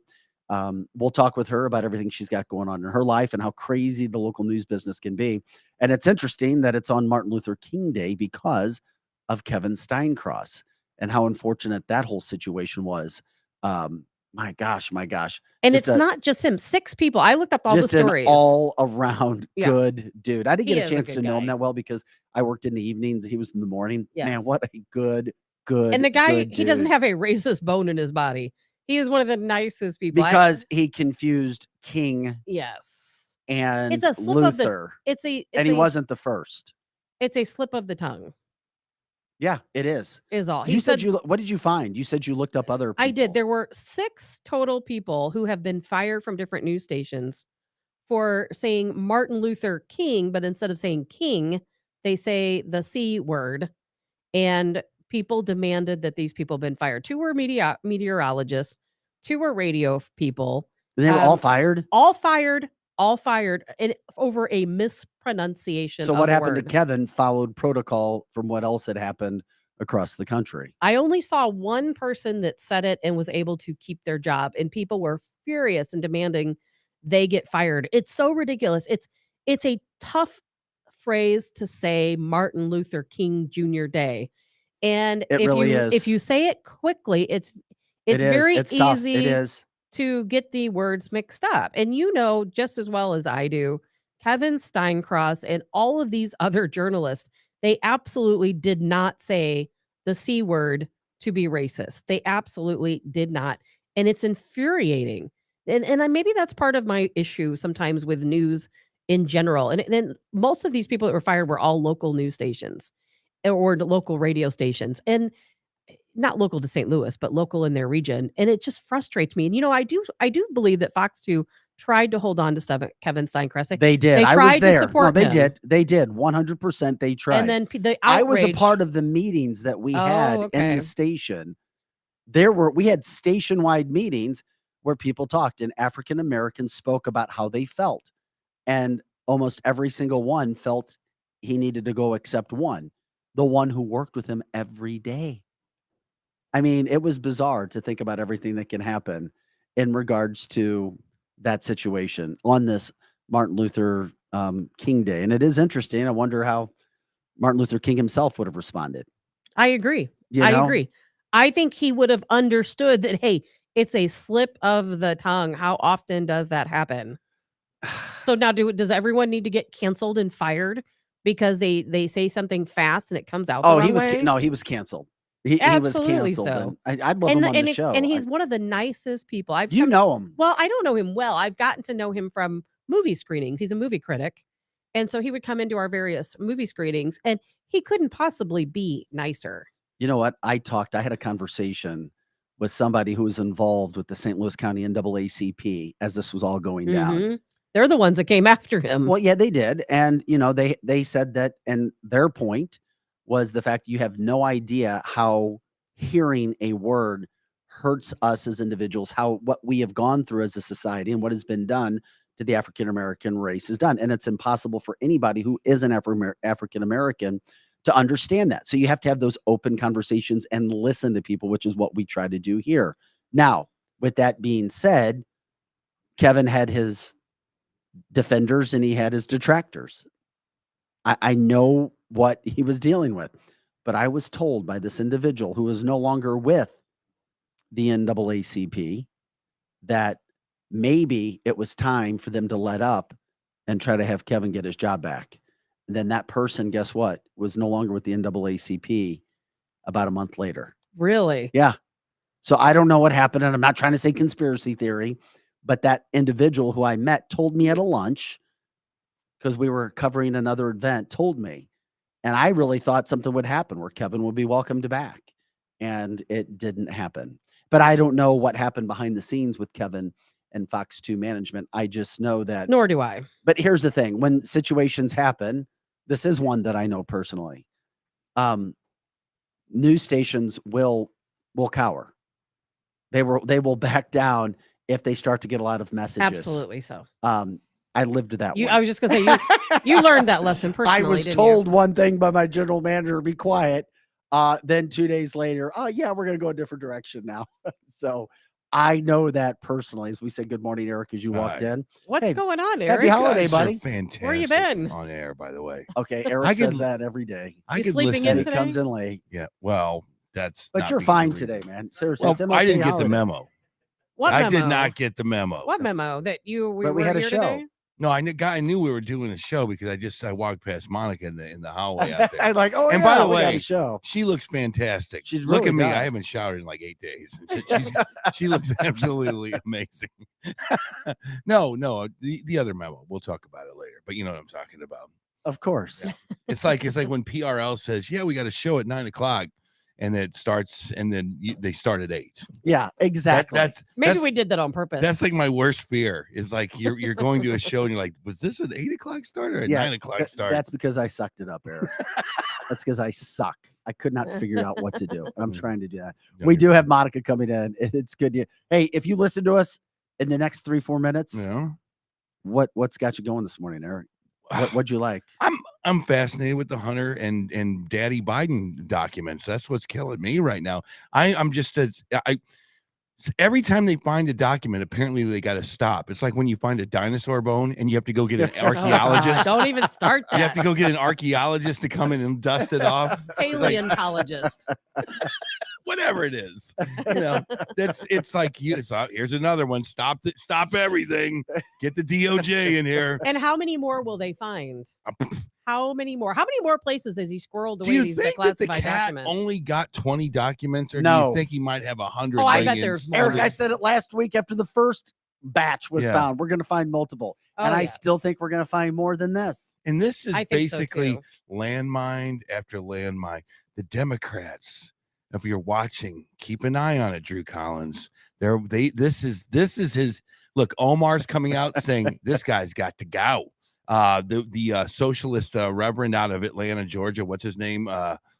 We'll talk with her about everything she's got going on in her life and how crazy the local news business can be. And it's interesting that it's on Martin Luther King Day because of Kevin Steincross and how unfortunate that whole situation was. My gosh. And Just it's not just him. 6 people. I looked up all the just an stories. all around Yeah. good dude. I didn't He get a is a chance to good know him guy. that well because I worked in the evenings. He was in the morning. Man, Yes. what a good And the guy, good he doesn't dude. have a racist bone in his body. He is one of the nicest people. Because he confused King Yes. and It's a slip of the- Luther. It's And he wasn't the first. It's a slip of the tongue. Yeah, it is. Is all. You said what did you find? You said you looked up other people. I did. There were 6 total people who have been fired from different news stations for saying Martin Luther King, but instead of saying King, they say the C word. And people demanded that these people been fired. 2 were meteorologists, 2 were radio people. They were all fired. All fired, and over a mispronunciation So of what a happened to word. Kevin followed protocol from what else had happened across the country. I only saw one person that said it and was able to keep their job, and people were furious and demanding they get fired. It's so ridiculous. It's a tough phrase to say Martin Luther King Jr. Day. And It really is. if you say it quickly, it's It is. very It's tough. It easy is. to get the words mixed up. And you know just as well as I do, Kevin Steincross and all of these other journalists, they absolutely did not say the C word to be racist. They absolutely did not. And it's infuriating. And maybe that's part of my issue sometimes with news in general. And then most of these people that were fired were all local news stations or local radio stations. And not local to St. Louis, but local in their region. And it just frustrates me. And I do believe that Fox 2 tried to hold on to Kevin Steincross. They did. They I was tried to there. support they him. did. They did. 100%. They tried. And then the I was a outrage- part of the meetings that we had in okay. the station. We had station-wide meetings where people talked and African Americans spoke about how they felt. And almost every single one felt he needed to go except one, the one who worked with him every day. I mean, it was bizarre to think about everything that can happen in regards to that situation on this Martin Luther King Day. And it is interesting. I wonder how Martin Luther King himself would have responded. I agree. You I know? agree. I think he would have understood that, hey, it's a slip of the tongue. How often does that happen? So now does everyone need to get canceled and fired because they say something fast and it comes out the wrong way? No, he was canceled. He was Absolutely canceled. so. And I'd love him on the show. And he's one of the nicest people. You know him. Well, I don't know him well. I've gotten to know him from movie screenings. He's a movie critic. And so he would come into our various movie screenings and he couldn't possibly be nicer. You know what? I had a conversation with somebody who was involved with the St. Louis County NAACP as this was all going down. Mhm. They're the ones that came after him. Well, yeah, they did. And, they said that, and their point was the fact you have no idea how hearing a word hurts us as individuals, what we have gone through as a society and what has been done to the African-American race is done. And it's impossible for anybody who is an African-American to understand that. So you have to have those open conversations and listen to people, which is what we try to do here. Now, with that being said, Kevin had his defenders and he had his detractors. I know what he was dealing with, but I was told by this individual who is no longer with the NAACP that maybe it was time for them to let up and try to have Kevin get his job back. And then that person, guess what, was no longer with the NAACP about a month later. Really? Yeah. So I don't know what happened, and I'm not trying to say conspiracy theory, but that individual who I met told me at a lunch, because we were covering another event, told me. And I really thought something would happen where Kevin would be welcomed back. And it didn't happen. But I don't know what happened behind the scenes with Kevin and Fox 2 management. I just know that. Nor do I. But here's the thing. When situations happen, this is one that I know personally. News stations will cower. They will back down if they start to get a lot of messages. Absolutely so. I lived that one. I was just going to say, you learned that lesson personally. I was told one thing by my general manager, be quiet. Then 2 days later, oh yeah, we're going to go a different direction now. So I know that personally. As we said, good morning, Eric, as you walked in. What's going on, Eric? Happy holiday, Guys are buddy. fantastic. Where you been? On air, by the way. Okay, Eric says that every day. I You could sleeping listen. in He today? comes in late. Yeah, well, that's. But not you're being fine rude. today, man. Seriously, Well, it's MLK I didn't get the holiday. memo. What I memo? did not get the memo. What memo? That we But we were had a here show. today? No, I knew we were doing a show because I walked past Monica in the hallway out there. I'm like, oh, And yeah, by the we got way, a show. She looks fantastic. She Look really at me. I does. haven't showered in like 8 days. She looks absolutely amazing. No, the other memo. We'll talk about it later. But you know what I'm talking about. Of course. Yeah. It's like when PRL says, "Yeah, we got a show at 9:00," and it starts, and then they start at 8. Yeah, exactly. Maybe we did that on purpose. That's like my worst fear. Is like you're going to a show and you're like, was this an 8:00 start or a 9:00 start? That's because I sucked it up, Eric. That's because I suck. I could not figure out what to do. And I'm trying to do that. No, We you're do fine. have Monica coming in. It's good. Hey, if you listen to us in the next 3-4 minutes, Yeah. what's got you going this morning, Eric? What'd you like? I'm fascinated with the Hunter and Daddy Biden documents. That's what's killing me right now. I'm just every time they find a document, apparently they got to stop. It's like when you find a dinosaur bone and you have to go get an Oh, God, archaeologist. don't even start You have that. to go get an archaeologist to come in and dust it off. It's like, Paleontologist. whatever it is, it's like here's another one. Stop everything. Get the DOJ in here. And how many more will they find? How many more? How many more places has he squirreled Do away you these think that the declassified cat documents? only got 20 documents, or do No. you think he might have 100? Oh, I bet laying there's in more. Eric, I storage? said it last week after the first batch was Yeah. found. We're going to find multiple. And I yes. still think we're going to find more than this. And this is I think so, basically too. landmine after landmine. The Democrats, if you're watching, keep an eye on it, Drew Collins. This is his look. Omar's coming out saying this guy's got to go. The socialist reverend out of Atlanta, Georgia, what's his name?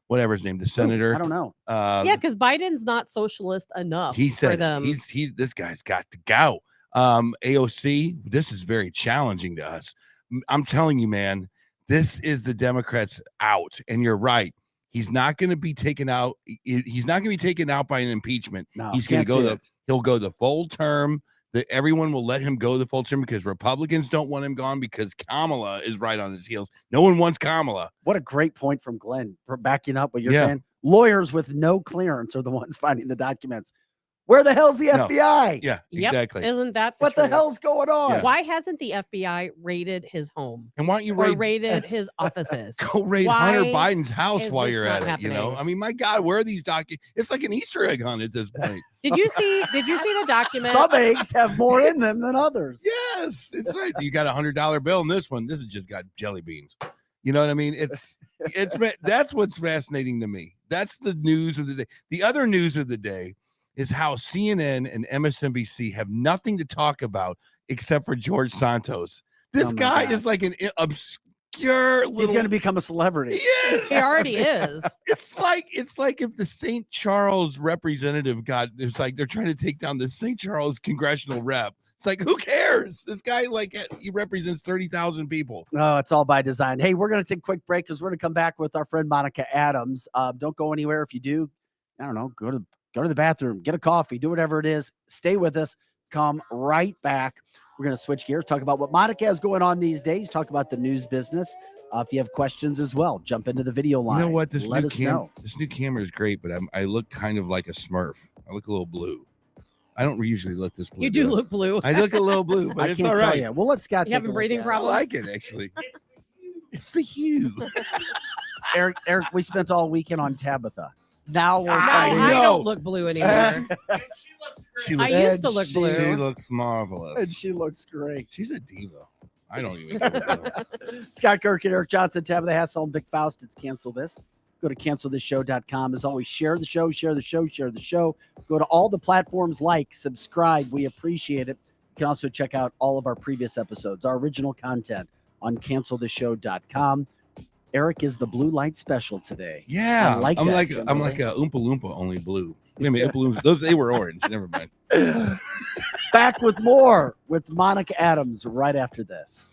Whatever his name, the senator. I don't know. Yeah, because Biden's not socialist enough He for said them. he's this guy's got to go. AOC, this is very challenging to us. I'm telling you, man, this is the Democrats out, and you're right. He's not going to be taken out. He's not going to be taken out by an impeachment. No, He's going to can't go see it. he'll go the full term. That everyone will let him go the full term because Republicans don't want him gone because Kamala is right on his heels. No one wants Kamala. What a great point from Glenn for backing up what you're Yeah. saying. Lawyers with no clearance are the ones finding the documents. Where the hell's the No. FBI? Yeah, Yep. exactly. Isn't that What the truth? hell's going on? Yeah. Why hasn't the FBI raided his home And why don't you or raid raided his offices? go raid Hunter Why Biden's house is while this you're not at it? You know, happening? I mean, my God, where are these documents? It's like an Easter egg hunt at this point. Did you see the document? Some eggs have more in them than others. Yes, it's right. You got $100 bill in this one. This has just got jelly beans. You know what I mean? That's what's fascinating to me. That's the news of the day. The other news of the day is how CNN and MSNBC have nothing to talk about except for George Santos. This Oh my guy God. is like an obscure little. He's going to become a celebrity. He already is. It's like if the St. Charles representative it's like they're trying to take down the St. Charles congressional rep. It's like, who cares? This guy, like, he represents 30,000 people. Oh, it's all by design. Hey, we're going to take a quick break because we're going to come back with our friend Monica Adams. Don't go anywhere. If you do, I don't know, go to the bathroom, get a coffee, do whatever it is. Stay with us. Come right back. We're going to switch gears, talk about what Monica has going on these days, talk about the news business. If you have questions as well, jump into the video line. You know what? This Let new us know. This new camera is great, but I look kind of like a Smurf. I look a little blue. I don't usually look this blue. You do look blue. I look a little blue, but I it's can't all tell right. you. Well, let's Scott. You having breathing I problems? like it actually. It's the hue. Eric, we spent all weekend on Tabitha. Now we're Now fighting. I know. don't look blue anymore. She I looks, used to look she- blue. she looks and marvelous. she looks great. She's a diva. I don't even care about her. Scott Kirk and Eric Johnson, Tabitha Hassel, and Vic Faust. It's Cancel This. Go to cancelthisshow.com. As always, share the show, share the show, share the show. Go to all the platforms, like, subscribe. We appreciate it. You can also check out all of our previous episodes, our original content on cancelthisshow.com. Eric is the blue light special today. Yeah, I like I'm that, like Kimberly. I'm like a Oompa Loompa, only blue. Wait a minute, Oompa Loompas, they were orange. Never mind. Back with more with Monica Adams right after this.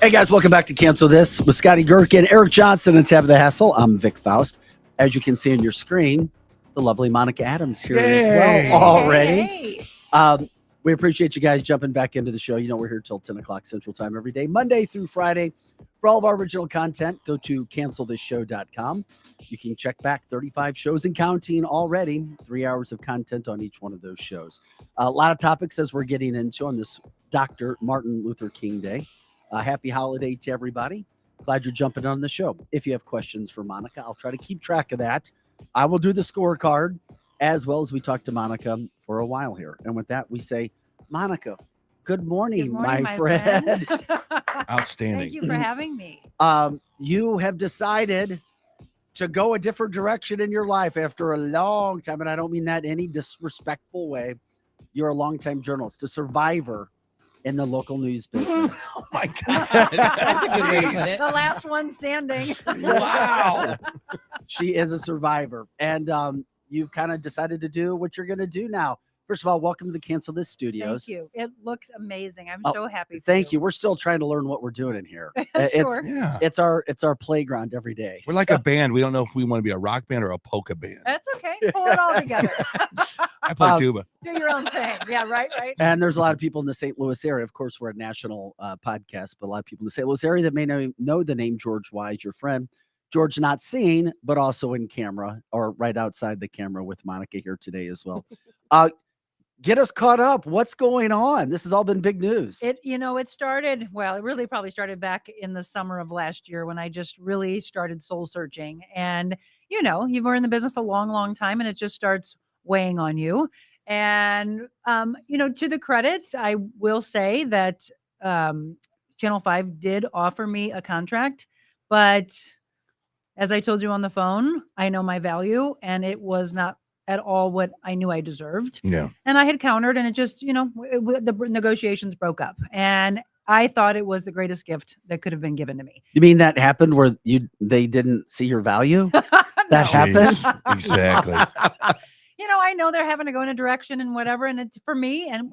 Hey guys, welcome back to Cancel This with Scotty Gherkin, Eric Johnson, and Tab the Hassle. I'm Vic Faust. As you can see on your screen, the lovely Monica Adams here as well already. Hey. We appreciate you guys jumping back into the show. You know, we're here till 10 o'clock Central Time every day, Monday through Friday. For all of our original content, go to cancelthisshow.com. You can check back 35 shows and counting already, 3 hours of content on each one of those shows. A lot of topics as we're getting into on this Dr. Martin Luther King Day. Happy holiday to everybody. Glad you're jumping on the show. If you have questions for Monica, I'll try to keep track of that. I will do the scorecard as well as we talk to Monica for a while here. And with that, we say, Monica, good morning, my friend. Outstanding. Thank you for having me. You have decided to go a different direction in your life after a long time, and I don't mean that in any disrespectful way. You're a longtime journalist, a survivor in the local news business. Oh my God. That's a good way to put it. The last one standing. Wow. She is a survivor. And you've kind of decided to do what you're going to do now. First of all, welcome to the Cancel This Studios. Thank you. It looks amazing. I'm so happy. Thank you. We're still trying to learn what we're doing in here. Sure. Yeah. It's our playground every day. We're like a band. We don't know if we want to be a rock band or a polka band. That's okay. Pull it all together. I play tuba. Do your own thing. Yeah, right. And there's a lot of people in the St. Louis area. Of course, we're a national podcast, but a lot of people in the St. Louis area that may know the name George Wise, your friend. George not seen, but also in camera or right outside the camera with Monica here today as well. Get us caught up. What's going on? This has all been big news. It started, well, it really probably started back in the summer of last year when I just really started soul searching. And, you've been in the business a long, long time and it just starts weighing on you. And, to the credit, I will say that Channel 5 did offer me a contract, but as I told you on the phone, I know my value and it was not at all what I knew I deserved. Yeah. And I had countered and it just, the negotiations broke up and I thought it was the greatest gift that could have been given to me. You mean that happened where they didn't see your value? That happened? Jeez, exactly. I know they're having to go in a direction and whatever. And it's for me. And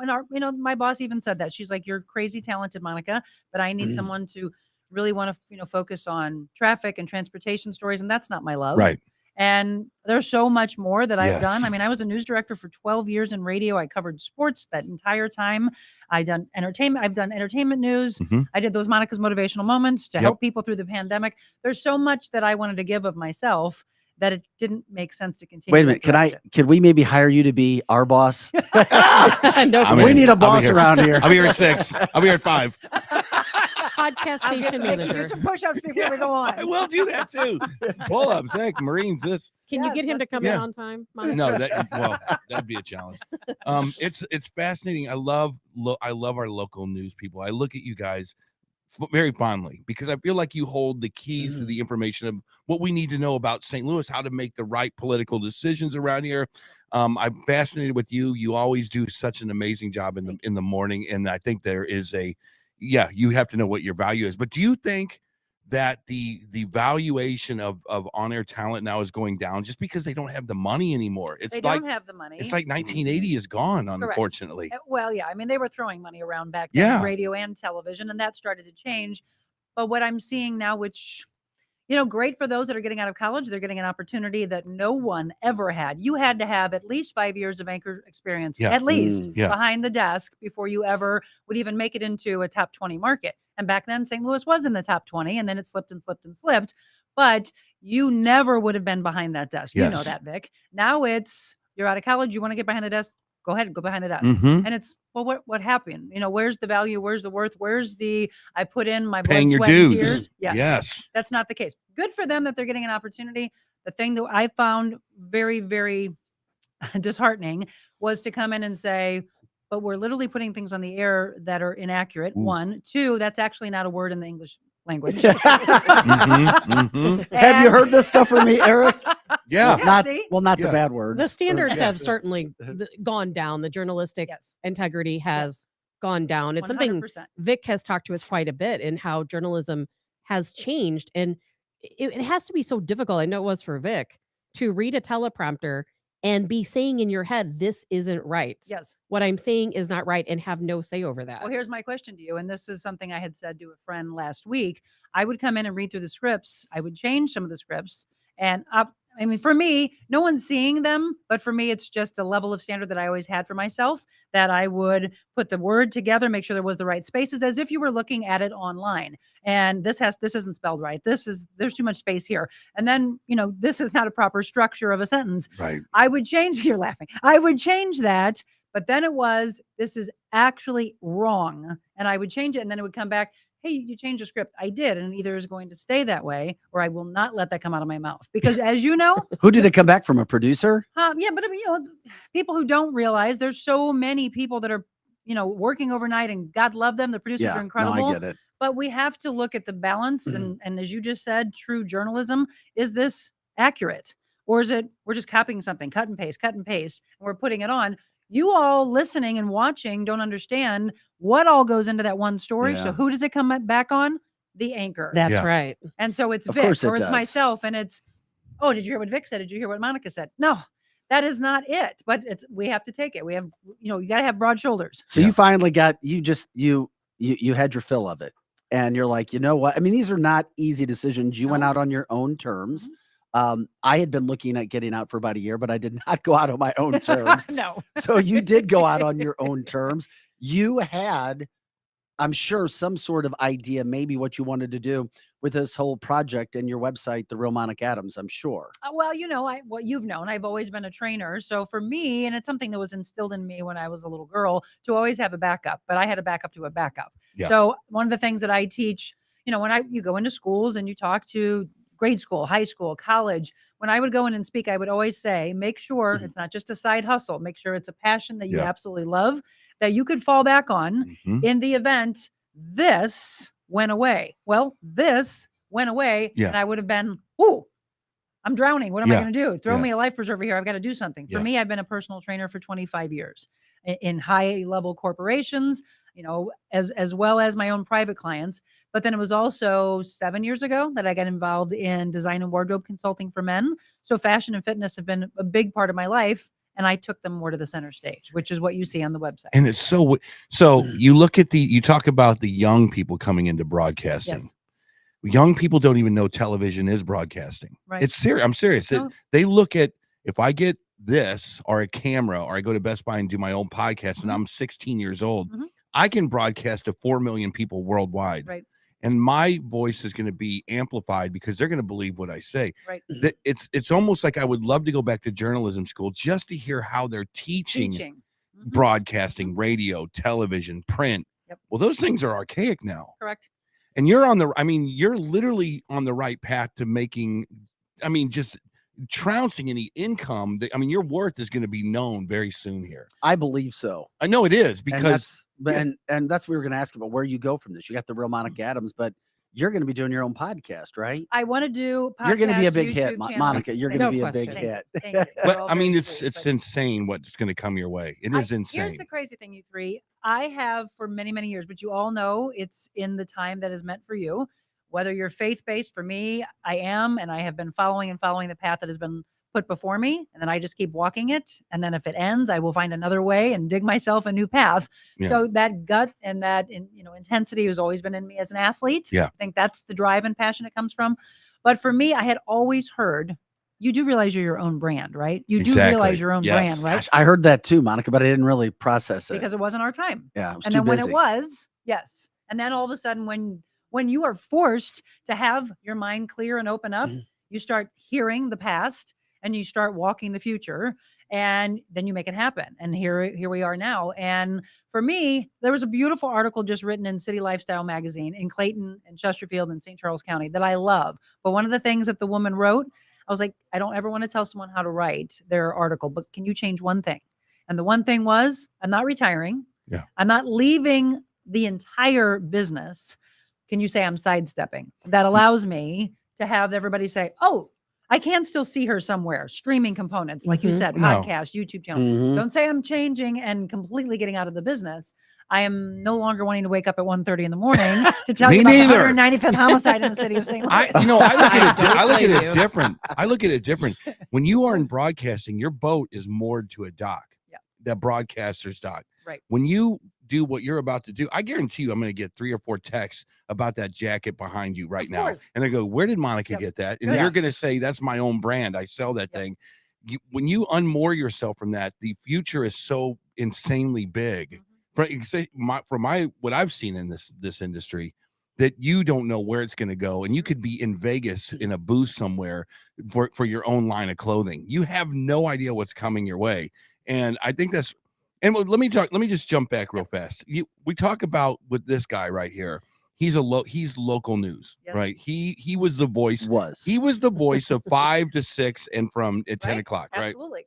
my boss even said that. She's like, you're crazy talented, Monica, but I need someone to really want to, focus on traffic and transportation stories. And that's not my love. Right. And there's so much more that I've done. Yes. I mean, I was a news director for 12 years in radio. I covered sports that entire time. I've done entertainment news. Mhm. I did those Monica's motivational moments to help people through the pandemic. There's so much that I wanted to give of myself that it didn't make sense to continue. Wait a minute. Can we maybe hire you to be our boss? No, We need a boss around here. I'll be here at 6. I'll be here at 5. podcast I'll station do manager. some push-ups before we go on. I will do that too. Pull-ups, heck, Marines, this. Can you Yes, get him to let's come do in that. on time? Monica? No, that'd be a challenge. It's fascinating. I love our local news people. I look at you guys very fondly because I feel like you hold the keys to the information of what we need to know about St. Louis, how to make the right political decisions around here. I'm fascinated with you. You always do such an amazing job in the morning, and I think there is you have to know what your value is. But do you think that the valuation of on-air talent now is going down just because they don't have the money anymore? They don't have the money. It's like 1980 is gone, unfortunately. Well, yeah. I mean, they were throwing money around back then, in radio and television, and that started to change. But what I'm seeing now, which, great for those that are getting out of college, they're getting an opportunity that no one ever had. You had to have at least 5 years of anchor experience, at least behind the desk before you ever would even make it into a top 20 market. And back then, St. Louis was in the top 20, and then it slipped and slipped and slipped. But you never would have been behind that desk. Yes. You know that, Vic. Now you're out of college, you want to get behind the desk, go ahead and go behind the desk. Mhm. And it's, well, what happened? Where's the value? Where's the worth? Where's I put in my blood, Paying your sweat, and dues. tears? Yes. That's not the case. Good for them that they're getting an opportunity. The thing that I found very, very disheartening was to come in and say, but we're literally putting things on the air that are inaccurate. Ooh. 1, 2, that's actually not a word in the English language. Have you heard this stuff from me, Eric? Yeah. Not see? the bad words. The standards Or- have certainly gone down. The journalistic integrity has gone down. It's something 100%. Vic has talked to us quite a bit in how journalism has changed. And it has to be so difficult. I know it was for Vic to read a teleprompter and be saying in your head, this isn't right. Yes. What I'm saying is not right, and have no say over that. Well, here's my question to you. And this is something I had said to a friend last week. I would come in and read through the scripts. I would change some of the scripts. And I mean, for me, no one's seeing them, but for me, it's just a level of standard that I always had for myself, that I would put the word together, make sure there was the right spaces, as if you were looking at it online. And this isn't spelled right. There's too much space here. And then, this is not a proper structure of a sentence. Right. I would change, you're laughing. I would change that. But then this is actually wrong. And I would change it. And then it would come back, hey, you changed the script. I did. And either is going to stay that way, or I will not let that come out of my mouth. Because as you know, Who did it come back from? A producer? yeah, but I mean, people who don't realize there's so many people that are, working overnight, and God love them. The producers are incredible. No, I get it. But we have to look at the balance. And as you just said, true journalism, is this accurate? Or is it, we're just copying something, cut and paste, and we're putting it on? You all listening and watching don't understand what all goes into that one story. Yeah. So who does it come back on? The anchor. That's Yeah. right. And so it's Of Vic, course it or it's does. myself, and it's, oh, did you hear what Vic said? Did you hear what Monica said? No, that is not it. But we have to take it. We have, you got to have broad shoulders. So you finally got, you had your fill of it, and you're like, you know what? I mean, these are not easy decisions. You went No. out on your own terms. I had been looking at getting out for about a year, but I did not go out on my own terms. No. So you did go out on your own terms. You had, I'm sure, some sort of idea, maybe what you wanted to do with this whole project and your website, The Real Monica Adams, I'm sure. Well, what you've known, I've always been a trainer. So for me, and it's something that was instilled in me when I was a little girl, to always have a backup, but I had a backup to a backup. Yeah. So one of the things that I teach, when you go into schools and you talk to grade school, high school, college, when I would go in and speak, I would always say, make sure it's not just a side hustle. Make sure it's a passion that you Yeah. absolutely love, that you could fall back on Mhm. in the event this went away. Well, this went away, Yeah. and I would have been, ooh, I'm drowning. What am I Yeah. going to do? Throw Yeah. me a life preserver here. I've got to do something. For Yeah. me, I've been a personal trainer for 25 years in high level corporations, as well as my own private clients. But then it was also 7 years ago that I got involved in design and wardrobe consulting for men. So fashion and fitness have been a big part of my life. And I took them more to the center stage, which is what you see on the website. And it's so you look at you talk about the young people coming into broadcasting. Yes. Young people don't even know television is broadcasting. Right. It's serious. I'm serious. No. They look at, if I get this or a camera, or I go to Best Buy and do my own podcast, and I'm 16 years old, Mhm. I can broadcast to 4 million people worldwide. Right. And my voice is going to be amplified because they're going to believe what I say. Right. It's almost like I would love to go back to journalism school just to hear how they're teaching. Mhm. Broadcasting, radio, television, print. Yep. Well, those things are archaic now. Correct. And you're literally on the right path to making, just trouncing any income. Your worth is going to be known very soon here. I believe so. I know it is, And because that's what we were going to ask about, where you go from this. You got The Real Monica Adams, but you're going to be doing your own podcast, right? I want to do podcast, You're going to be a big hit, YouTube channel. Monica. You're going to No be a question. big hit. Thank you. but Well, I mean, very it's sweet, it's but- insane what's going to come your way. It is insane. Here's the crazy thing, you three. I have for many, many years, but you all know it's in the time that is meant for you. Whether you're faith-based, for me, I am, and I have been following the path that has been put before me, and then I just keep walking it. And then if it ends, I will find another way and dig myself a new path. Yeah. So that gut and that intensity has always been in me as an athlete. Yeah. I think that's the drive and passion it comes from. But for me, I had always heard, you do realize you're your own brand, right? You do Exactly. realize your own Yes. brand, right? Gosh, I heard that too, Monica, but I didn't really process it. Because it wasn't our time. Yeah, I was And too then when busy. it was, yes. And then all of a sudden, when you are forced to have your mind clear and open up, you start hearing the past and you start walking the future, and then you make it happen. And here we are now. And for me, there was a beautiful article just written in City Lifestyle magazine in Clayton and Chesterfield and St. Charles County that I love. But one of the things that the woman wrote, I was like, I don't ever want to tell someone how to write their article, but can you change one thing? And the one thing was, I'm not retiring. Yeah. I'm not leaving the entire business. Can you say I'm sidestepping? That allows me to have everybody say, oh, I can still see her somewhere. Streaming components, like you Mhm. said, No. podcast, YouTube channel. Mhm. Don't say I'm changing and completely getting out of the business. I am no longer wanting to wake up at 1:30 in the morning to tell Me you about neither. the 195th homicide in the city of St. Louis. I look at it. I look at blame it you. different. I look at it different. When you are in broadcasting, your boat is moored to a dock. Yeah. That broadcaster's dock. Right. When you do what you're about to do, I guarantee you, I'm going to get 3 or 4 texts about that jacket behind you right Of now, course. and they go, "Where did Monica Yep. get that?" And Good. you're going to Yes. say, "That's my own brand. I sell that Yep. thing." When you unmoor yourself from that, the future is so insanely big. From what I've seen in this industry, that you don't know where it's going to go, and you could be in Vegas in a booth somewhere for your own line of clothing. You have no idea what's coming your way, and I think that's. And let me just jump back real fast. We talk about with this guy right here. He's local news, Yes. right? He was the voice. Was. He was the voice of 5 to 6 and from at 10 Right? o'clock, right? Absolutely.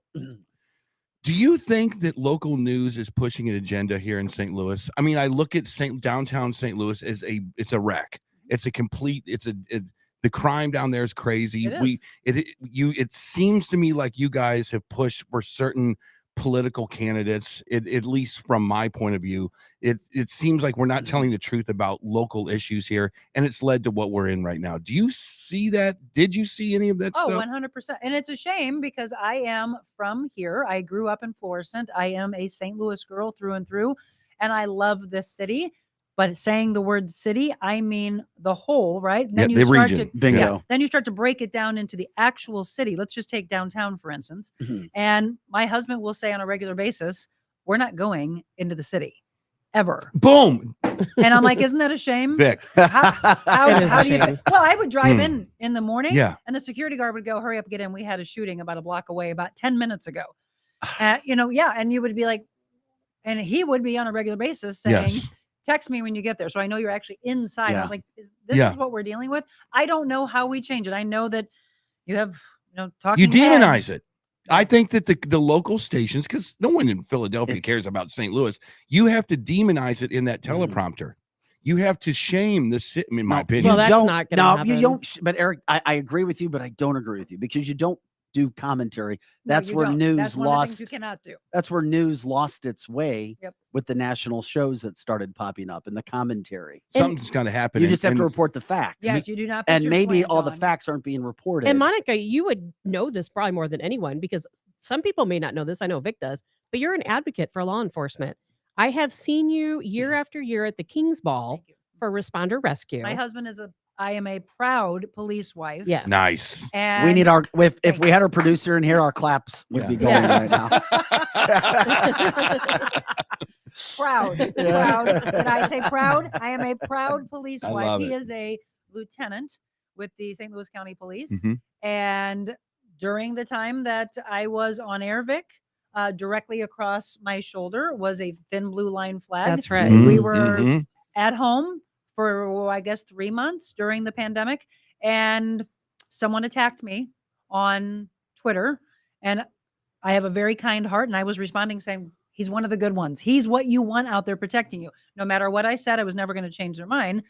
Do you think that local news is pushing an agenda here in St. Louis? I mean, I look at downtown St. Louis as it's a wreck. It's a complete. The crime down there is crazy. It is. It seems to me like you guys have pushed for certain political candidates, at least from my point of view. It seems like we're not telling the truth about local issues here, and it's led to what we're in right now. Do you see that? Did you see any of that Oh, stuff? 100%. And it's a shame because I am from here. I grew up in Florissant. I am a St. Louis girl through and through, and I love this city. But saying the word city, I mean the whole, right? And then Yeah, you the start region. to Bingo. then you start to break it down into the actual city. Let's just take downtown, for instance. Mhm. And my husband will say on a regular basis, we're not going into the city ever. Boom, And I'm like, isn't that a shame? Vic. How It is a do you? shame. Well, I would drive Mm. in the morning, Yeah. and the security guard would go, "Hurry up, get in. We had a shooting about a block away about 10 minutes ago." And you would be like, and he would be on a regular basis saying, Yes. "Text me when you get there, so I know you're actually inside." I Yeah. was like, "This Yeah. is what we're dealing with." I don't know how we change it. I know that you have, talking. You demonize heads. it. I think that the local stations, because no one in Philadelphia cares about St. Louis, you have to demonize it in that teleprompter. You have to shame the city, in my opinion. Well, that's don't, not gonna no, happen. you don't. But Eric, I agree with you, but I don't agree with you because you don't do commentary. No, That's you where don't. news That's one of the things lost. you cannot do. That's where news lost its way Yep. with the national shows that started popping up and the commentary. Something's got to happen. You just have to report the facts. Yes, you do not. Put And your maybe slant all the on. facts aren't being reported. And Monica, you would know this probably more than anyone because some people may not know this. I know Vic does, but you're an advocate for law enforcement. I have seen you year after year at the King's Ball Thank you. for responder rescue. My husband I am a proud police wife. Yes. Nice. And we need our if Thank we had our producer in here, our claps would be going Yes. right now. proud. Did I say proud? I am a proud police I wife. love He it. is a lieutenant with the St. Louis County Police. Mhm. And during the time that I was on air, Vic, directly across my shoulder was a thin blue line flag. That's right. We Mhm. were Mhm. at home for, I guess, 3 months during the pandemic. And someone attacked me on Twitter. And I have a very kind heart. And I was responding saying, he's one of the good ones. He's what you want out there protecting you. No matter what I said, I was never going to change their mind.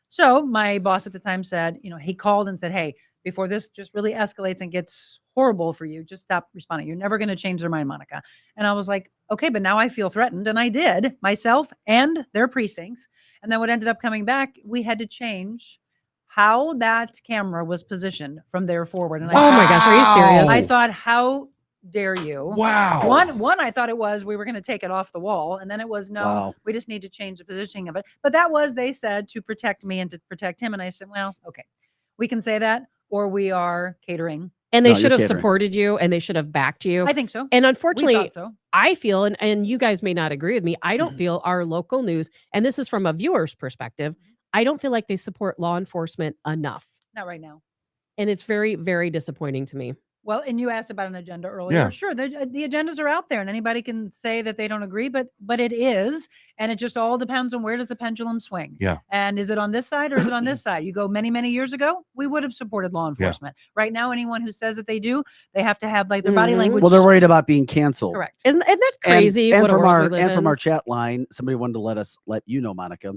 So my boss at the time said, he called and said, hey, before this just really escalates and gets horrible for you, just stop responding. You're never going to change their mind, Monica. And I was like, okay, but now I feel threatened. And I did, myself and their precincts. And then what ended up coming back, we had to change how that camera was positioned from there forward. And Oh my gosh, are you serious? I thought, how dare you? Wow. One, I thought it was we were going to take it off the wall, and then it was no, Wow. we just need to change the positioning of it. But that was, they said, to protect me and to protect him, and I said, well, okay, we can say that, or we are catering. And they No, should you're have catering. supported you and they should have backed you. I think so. And We unfortunately, thought so. I feel, and you guys may not agree with me, I don't feel our local news, and this is from a viewer's perspective, I don't feel like they support law enforcement enough. Not right now. And it's very, very disappointing to me. Well, and you asked about an agenda earlier. Yeah. Sure, the agendas are out there, and anybody can say that they don't agree, but it is, and it just all depends on where does the pendulum swing. Yeah. And is it on this side or is it on this side? You go many, many years ago, we would have supported law enforcement. Right now, anyone who says that they do, they have to have like their body Mhm. language. Well, they're worried about being canceled. Correct. Isn't that And- crazy? And, what a from world we our live from in? our chat line, somebody wanted to let you know, Monica,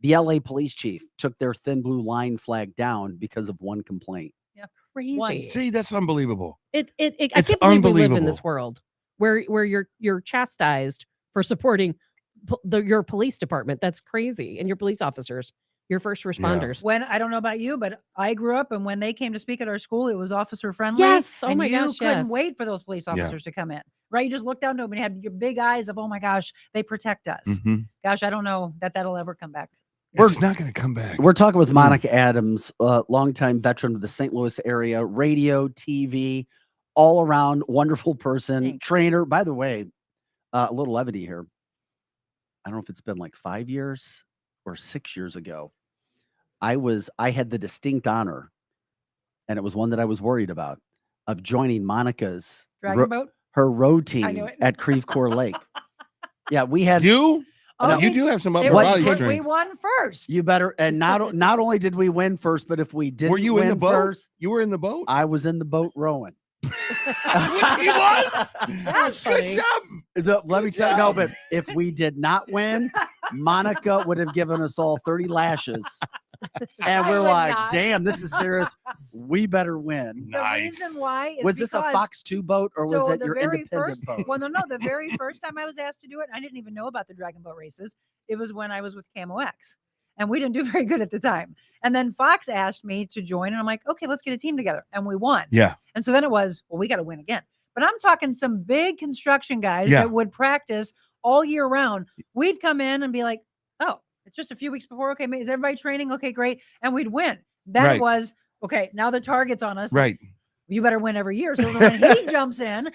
the LA police chief took their thin blue line flag down because of one complaint. Crazy. See, that's unbelievable. I It's can't believe we live in unbelievable. this world where you're chastised for supporting your police department. That's crazy. And your police officers, your first responders. When I don't know about you, but I grew up, and when they came to speak at our school, it was officer friendly. Yes. Oh and my you gosh. couldn't Yes. wait for those police officers to come in, right? You just looked down to them and had your big eyes of, oh my gosh, they protect us. Mhm. Gosh, I don't know that that'll ever come back. It's not going to come back. We're talking with Monica Adams, longtime veteran of the St. Louis area, radio, TV, all around wonderful person, Thanks. trainer. By the way, a little levity here. I don't know if it's been like 5 years or 6 years ago. I had the distinct honor, and it was one that I was worried about, of joining Monica's Dragon boat? her road I knew team it. at Creve Coeur Lake. Yeah, we had You? Oh, You do have some upper What- body we strength. won first. you better, and not only did we win first, but if we didn't Were you win in the boat? first, You were in the boat? I was in the boat rowing. He was? That's Good funny. job. Let me tell you, no, but if we did not win, Monica would have given us all 30 lashes. And I we're would like, not. damn, this is serious. We better win. The reason why is Was this a because- Fox 2 boat or was So it the your very independent first, boat? Well, no, the very first time I was asked to do it, I didn't even know about the Dragon Boat races. It was when I was with Camo X, and we didn't do very good at the time. And then Fox asked me to join, and I'm like, okay, let's get a team together, and we won. Yeah. And so then it was, well, we got to win again. But I'm talking some big construction guys Yeah. that would practice all year round. We'd come in and be like, oh, it's just a few weeks before. Okay, is everybody training? Okay, great. And we'd win. Then Right. it was, okay, now the target's on us. Right. You better win every year. So when he jumps in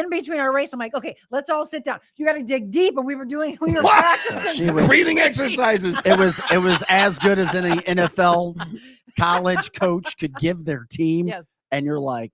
between our race, I'm like, okay, let's all sit down. You got to dig deep. And we were practicing. She was- Breathing exercises. It was as good as any NFL college coach could give their team. Yes. And you're like,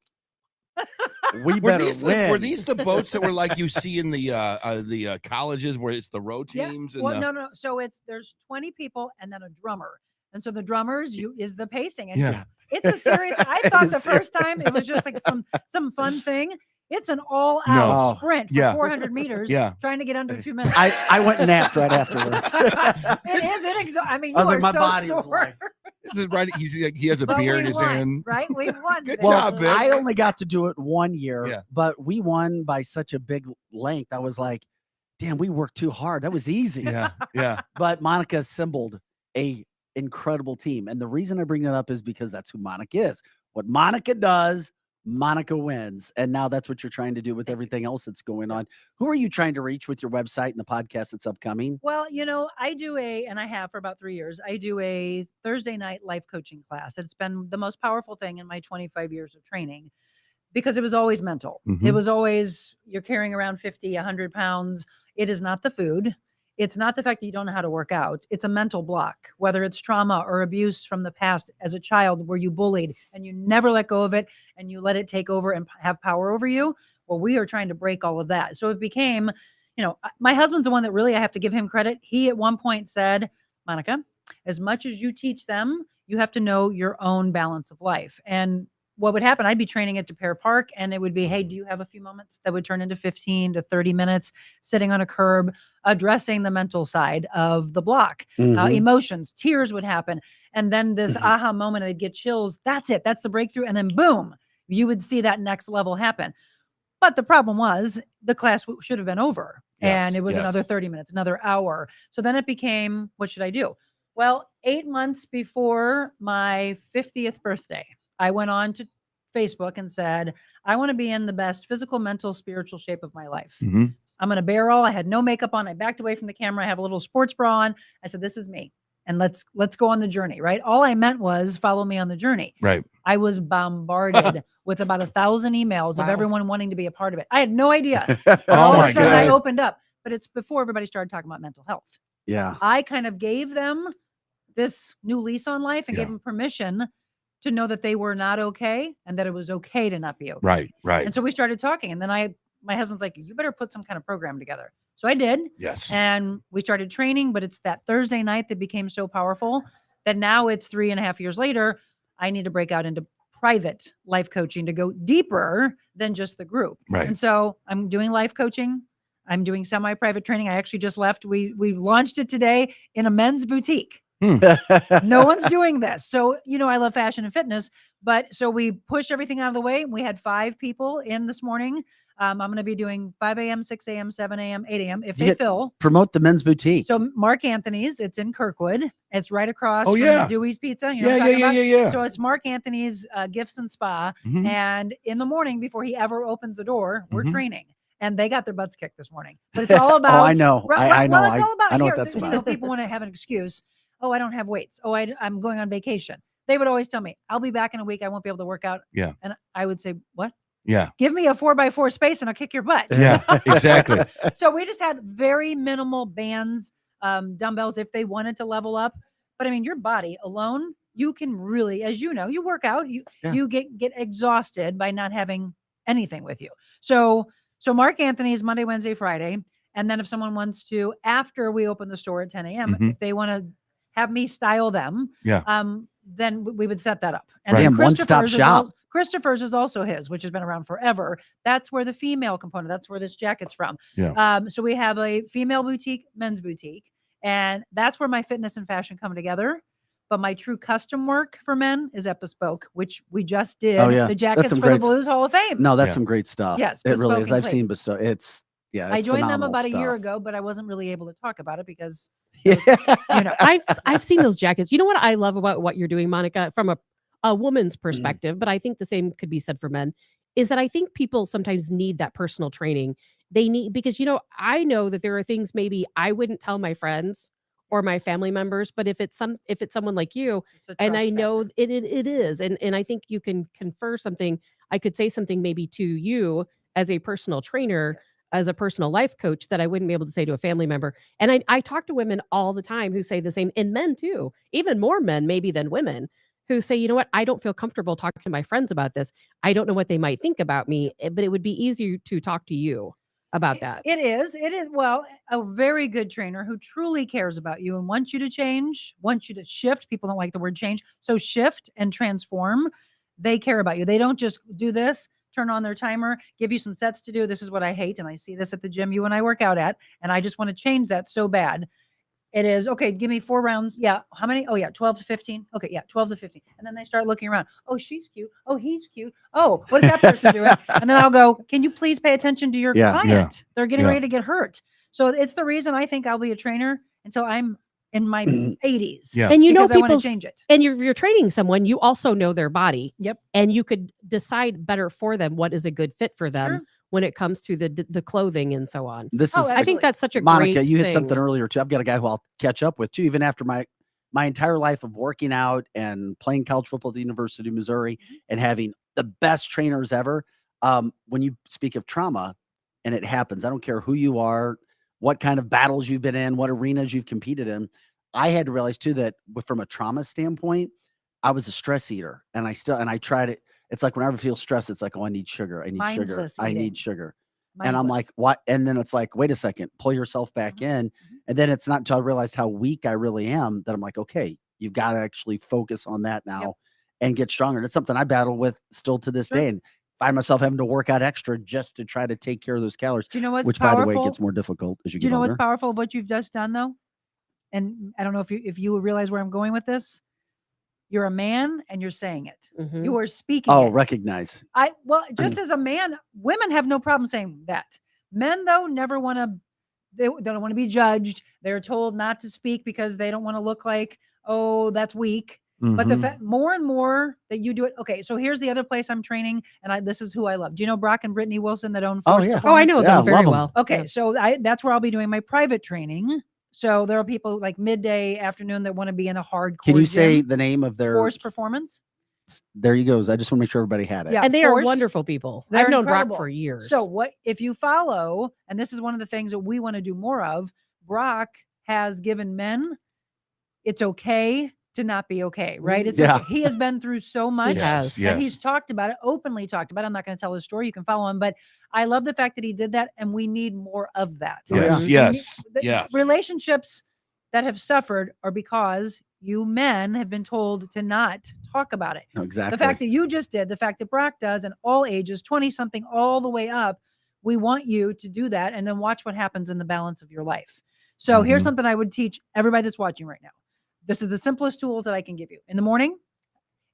we Were better these, win. were these the boats that were like you see in the colleges where it's the row Yeah. teams? And Well, the, no. So there's 20 people and then a drummer. And so the drummers is the pacing. And Yeah. it's a serious, I It thought is the first time it was just like some fun thing. It's an all No. out sprint for Yeah. 400 meters Yeah. trying to get under 2 minutes. I went and napped right afterwards. It is. I mean, I was you like, are my so body was sore. like- This is right. He has a But beer we in his won, hand. right? We won. Good today. job, Vic. I only got to do it 1 year, Yeah. but we won by such a big length. I was like, damn, we worked too hard. That was easy. Yeah. Yeah. But Monica assembled a incredible team. And the reason I bring that up is because that's who Monica is. What Monica does, Monica wins. And now that's what you're trying to do with everything else that's going on. Who are you trying to reach with your website and the podcast that's upcoming? Well, I do and I have for about 3 years, I do a Thursday night life coaching class. It's been the most powerful thing in my 25 years of training because it was always mental. It Mhm. was always, you're carrying around 50, 100 pounds. It is not the food. It's not the fact that you don't know how to work out. It's a mental block, whether it's trauma or abuse from the past as a child where you bullied and you never let go of it and you let it take over and have power over you. Well, we are trying to break all of that. So it became, my husband's the one that really, I have to give him credit. He at one point said, Monica, as much as you teach them, you have to know your own balance of life. And what would happen, I'd be training at DePere Park and it would be, hey, do you have a few moments? That would turn into 15 to 30 minutes sitting on a curb, addressing the mental side of the block, emotions, tears would happen. And then this aha moment, I'd get chills. That's it. That's the breakthrough. And then boom, you would see that next level happen. But the problem was the class should have been over and Yes, it was another 30 minutes, another hour. So then it became, what should I do? Well, 8 months before my 50th birthday, I went on to Facebook and said, I want to be in the best physical, mental, spiritual shape of my life. Mhm. I'm going to barrel. I had no makeup on. I backed away from the camera. I have a little sports bra on. I said, this is me. And let's go on the journey, right? All I meant was follow me on the journey. Right. I was bombarded with about 1,000 emails of Wow. everyone wanting to be a part of it. I had no idea. Oh All of my a sudden I God. opened up, but it's before everybody started talking about mental health. Yeah. I kind of gave them this new lease on life and Yeah. gave them permission to know that they were not okay and that it was okay to not be okay. Right. Right. And so we started talking, and then my husband's like, you better put some kind of program together. So I did. Yes. And we started training, but it's that Thursday night that became so powerful that now it's 3.5 years later. I need to break out into private life coaching to go deeper than just the group. Right. And so I'm doing life coaching. I'm doing semi-private training. I actually just left. We launched it today in a men's boutique. No one's doing this. So, I love fashion and fitness, but so we pushed everything out of the way. We had 5 people in this morning. I'm going to be doing 5 a.m., 6 a.m., 7 a.m., 8 a.m. if You they get- fill. Promote the men's boutique. So Mark Anthony's, it's in Kirkwood. It's right across Oh, from yeah. Dewey's Pizza. You know Yeah, what I'm yeah, talking yeah, about? yeah. So it's Mark Anthony's Gifts and Spa. Mhm. And in the morning, before he ever opens the door, we're Mhm. training. And they got their butts kicked this morning. But it's all about. I know. I know. Well, it's all about. I know what here, that's you know, about. people want to have an excuse. Oh, I don't have weights. Oh, I'm going on vacation. They would always tell me, I'll be back in a week. I won't be able to work out. Yeah. And I would say, what? Yeah. Give me a 4x4 space and I'll kick your butt. Yeah, exactly. So we just had very minimal bands, dumbbells if they wanted to level up. But I mean, your body alone, you can really, as you know, you work out, you get exhausted by not having anything with you. So Mark Anthony's Monday, Wednesday, Friday. And then if someone wants to, after we open the store at 10 a.m., Mhm. if they want to have me style them, then we would set that up. And Right. then Damn, one-stop Christopher's shop. Christopher's is also his, which has been around forever. That's where the female component, that's where this jacket's from. Yeah. So we have a female boutique, men's boutique, and that's where my fitness and fashion come together. But my true custom work for men is at Bespoke, which we just did. Oh, yeah. The That's jackets some for the great Blues Hall of Fame. No, that's Yeah. some great stuff. Yes, It really bespoke is. and I've clean. seen bestow. It's I joined them phenomenal about a year stuff. ago, but I wasn't really able to talk about it because Yeah. you know. I've seen those jackets. You know what I love about what you're doing, Monica, from a woman's Mm-hmm. perspective, but I think the same could be said for men, is that I think people sometimes need that personal training. They need, because I know that there are things maybe I wouldn't tell my friends or my family members, but if it's someone like you, It's a and trust I know factor. it is, and I think you can confer something. I could say something maybe to you as a personal trainer, Yes. as a personal life coach, that I wouldn't be able to say to a family member. And I talk to women all the time who say the same, and men too, even more men maybe than women, who say, you know what, I don't feel comfortable talking to my friends about this. I don't know what they might think about me, but it would be easier to talk to you about that. It is. Well, a very good trainer who truly cares about you and wants you to change, wants you to shift. People don't like the word change. So shift and transform. They care about you. They don't just do this, turn on their timer, give you some sets to do. This is what I hate. And I see this at the gym you and I work out at. And I just want to change that so bad. It is, okay, give me 4 rounds. Yeah. How many? Oh, yeah, 12 to 15. Okay, yeah, 12 to 15. And then they start looking around. Oh, she's cute. Oh, he's cute. Oh, what is that person doing? And then I'll go, can you please pay attention to your Yeah. client? They're getting Yeah. ready to get hurt. So it's the reason I think I'll be a trainer until I'm in my 80s. Yeah. And Because I want to people's change it. and you're training someone, you also know their body. Yep. And you could decide better for them what is a good fit for them Sure. when it comes to the clothing and so on. This Oh, is I think that's such a Monica, great you hit thing. something earlier too. I've got a guy who I'll catch up with too, even after my entire life of working out and playing college football at the University of Missouri and having the best trainers ever. When you speak of trauma and it happens, I don't care who you are, what kind of battles you've been in, what arenas you've competed in. I had to realize too that from a trauma standpoint, I was a stress eater, and I tried it. It's like whenever I feel stressed, it's like, oh, I need sugar. I need sugar. Mindless I eating. need sugar. And I'm Mindless. like, what? And then it's like, wait a second, pull yourself back in. And then it's not until I realized how weak I really am that I'm like, okay, you've got to actually focus on that now and get stronger. And it's something I battle with still to this Sure. day, and find myself having to work out extra just to try to take care of those calories, Do you know what's which, powerful? by the way, gets more difficult as you Do you get know older. what's powerful of what you've just done though? And I don't know if you realize where I'm going with this. You're a man and you're saying it. Mhm. You are speaking Oh, it. recognize. Just as a man, women have no problem saying that. Men though never want to. They don't want to be judged. They're told not to speak because they don't want to look like, oh, that's weak. But the Mhm. more and more that you do it, okay. So here's the other place I'm training, and this is who I love. Do you know Brock and Brittany Wilson that own Oh, Force yeah. Oh, I Performance? know Yeah, them very love 'em. well. Okay, Yeah. so that's where I'll be doing my private training. So there are people like midday, afternoon that want to be in a hardcore. Can you say gym. the name of their? Force Performance? There you go. I just want to make sure everybody had it. Yeah. And they are Force. wonderful people. They're I've known incredible. Brock for years. So what if you follow? And this is one of the things that we want to do more of. Brock has given men. It's okay to not be okay, right? It's Yeah. okay. He has been through so much. has. And he's talked about it, openly talked about it. I'm not going to tell his story. You can follow him, but I love the fact that he did that, and we need more of that. Yes, We yes, need- the yes. Relationships that have suffered are because you men have been told to not talk about it. No, exactly. The fact that you just did, the fact that Brock does, and all ages, 20 something all the way up, we want you to do that and then watch what happens in the balance of your life. So here's Mhm. something I would teach everybody that's watching right now. This is the simplest tools that I can give you. In the morning,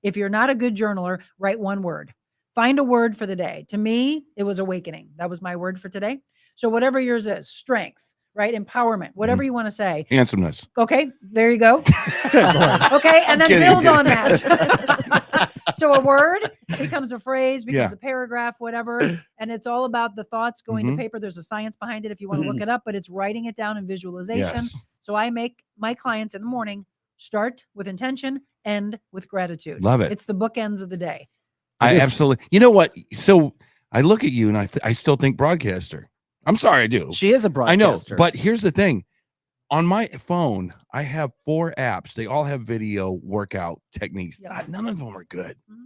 if you're not a good journaler, write one word. find a word for the day. To me, it was awakening. That was my word for today. So whatever yours is, strength, right? Empowerment, whatever you want to say. Handsomeness. Okay, there you go. Good Lord. Okay, and then kidding, build kidding. on that. So a word becomes a phrase, becomes Yeah. a paragraph, whatever. And it's all about the thoughts going Mhm. to paper. There's a science behind it if you want to look it up, but it's writing it down in visualization. Yes. So I make my clients in the morning start with intention, end with gratitude. Love it. It's the bookends of the day. I It is- absolutely. You know what? So I look at you and I still think broadcaster. I'm sorry, I do. She is a I know, broadcaster. but here's the thing. On my phone, I have 4 apps. They all have video workout techniques. Yeah. None of them are good. Mhm.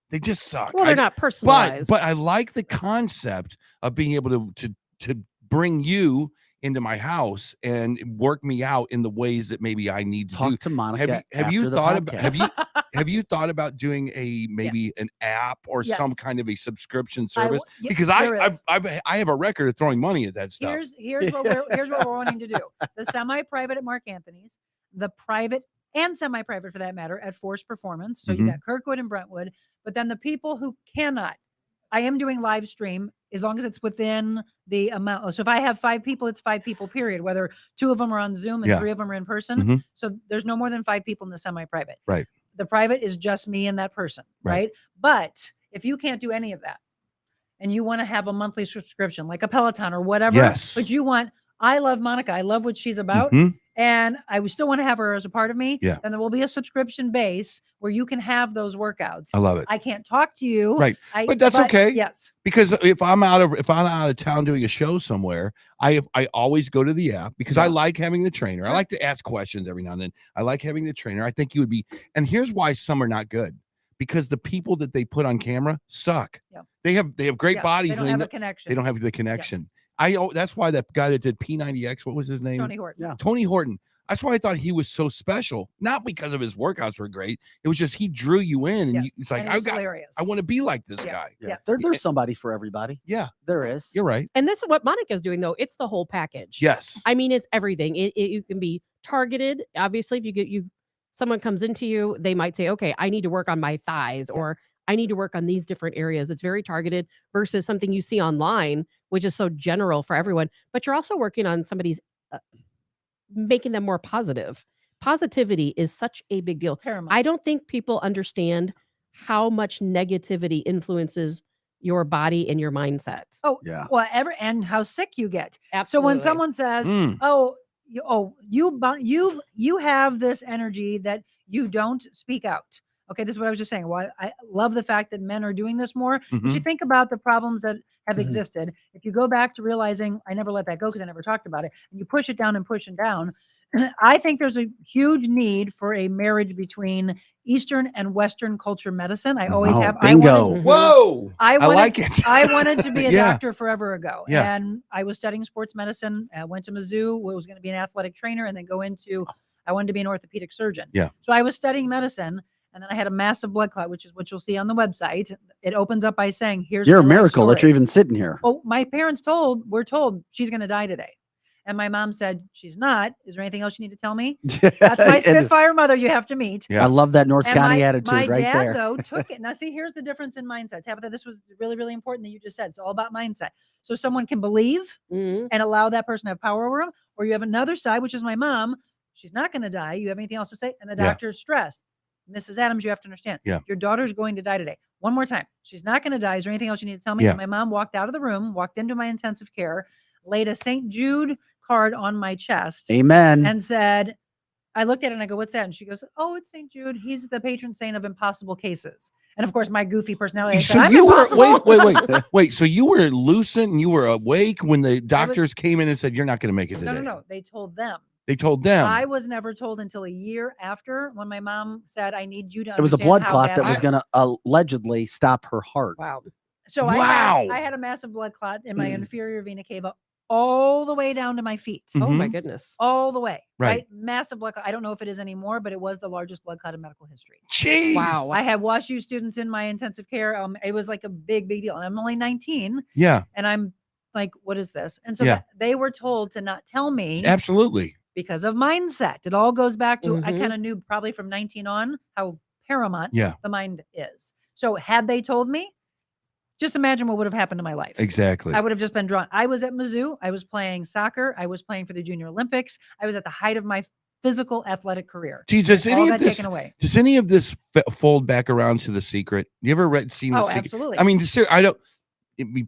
They just suck. Well, they're not personalized. But I like the concept of being able to bring you into my house and work me out in the ways that maybe I need to do. talk to Monica. Have you after the thought about podcast. have you thought about doing maybe an app or some Yes. kind of a subscription I service? w- yeah, Because there is. I have a record of throwing money at that stuff. Here's what we're wanting to do. The semi-private at Mark Anthony's, the private and semi-private for that matter at Force Performance. So you got Kirkwood and Brentwood, but then the people who cannot, I am doing live stream as long as it's within the amount. So if I have 5 people, it's 5 people, period. Whether 2 of them are on Zoom and Yeah. 3 of them are in person. Mhm. So there's no more than 5 people in the semi-private. Right. The private is just me and that person. Right. Right. But if you can't do any of that and you want to have a monthly subscription like a Peloton or whatever, Yes. but you want, I love Monica. I love what she's about. Mhm. And I would still want to have her as a part of me. Yeah. Then there will be a subscription base where you can have those workouts. I love it. I can't talk to you. Right. But that's okay. Yes. Because if I'm out of town doing a show somewhere, I always go to the app because I Yeah. like having the trainer. I Sure. like to ask questions every now and then. I like having the trainer. I think you would be. And here's why some are not good. Because the people that they put on camera suck. Yeah. They have great Yes. bodies. They don't and have they, a connection. they don't have the connection. That's why that guy that did P90X, what was his name? Tony Horton. Yeah. Tony Horton. That's why I thought he was so special. Not because of his workouts were great. It was just he drew you in, and Yes. it's like And it was hilarious. I want to be like this Yes. guy. Yeah. Yes. There's somebody for everybody. Yeah, There is. you're right. And this is what Monica's doing, though. It's the whole package. Yes. I mean, it's everything. You can be targeted. Obviously, if someone comes into you, they might say, okay, I need to work on my thighs or I need to work on these different areas. It's very targeted versus something you see online, which is so general for everyone. But you're also working on somebody's making them more positive. Positivity is such a big deal. Paramount. I don't think people understand how much negativity influences your body and your mindset. Oh, Yeah. whatever. And how sick you get. Absolutely. So when someone says, Mm. you have this energy that you don't speak out. Okay, this is what I was just saying. Well, I love the fact that men are doing this more. But you Mhm. think about the problems that have Mhm. existed. If you go back to realizing I never let that go because I never talked about it, and you push it down and push it down, I think there's a huge need for a marriage between Eastern and Western culture medicine. I always Oh, have. bingo. Whoa. I wanted, like it. I wanted to be a Yeah. doctor forever ago. Yeah. And I was studying sports medicine. I went to Mizzou, was going to be an athletic trainer, and then I wanted to be an orthopedic surgeon. Yeah. So I was studying medicine, and then I had a massive blood clot, which is what you'll see on the website. It opens up by saying, here's You're a my life miracle that story. you're even sitting here. Oh, my parents were told she's going to die today. And my mom said, she's not. Is there anything else you need to tell me? That's my And Spitfire mother you have to meet. Yeah. I love that North And County my attitude right dad, there. though, took it. Now, see, here's the difference in mindset. Tabitha, this was really, really important that you just said. It's all about mindset. So someone can believe Mhm. and allow that person to have power over them, or you have another side, which is my mom. She's not going to die. You have anything else to say? And the Yeah. doctor's stressed. Mrs. Adams, you have to understand. Yeah. Your daughter's going to die today. One more time. She's not going to die. Is there anything else you need to tell me? Yeah. And my mom walked out of the room, walked into my intensive care, laid a St. Jude card on my chest, Amen. and said, I looked at it and I go, what's that? And she goes, oh, it's St. Jude. He's the patron saint of impossible cases. And of course, my goofy personality. I said, So I'm you were impossible. wait. So you were lucid and you were awake when the doctors came in and said you're not going to make it today. No. They told them. They told them. I was never told until a year after when my mom said, I need you to It was a understand blood how clot bad that this was is." going to allegedly stop her heart. Wow. So Wow. I had a massive blood clot in my inferior vena cava all the way down to my feet. Oh my Mhm. goodness. All the way. Right. Massive blood clot. I don't know if it is anymore, but it was the largest blood clot in medical history. Jeez. Wow. I had WashU students in my intensive care. It was like a big deal. And I'm only 19 Yeah, and I'm like, what is this? And so Yeah. they were told to not tell me absolutely. because of mindset. It all goes back to, I Mhm. kind of knew probably from 19 on how paramount Yeah. the mind is. So had they told me, just imagine what would have happened to my life. Exactly. I would have just been drawn. I was at Mizzou. I was playing soccer. I was playing for the Junior Olympics. I was at the height of my physical athletic career. Gee, does All any got of this taken away. does any of this fold back around to The Secret? You ever seen The Oh, Secret? absolutely. I mean, I don't.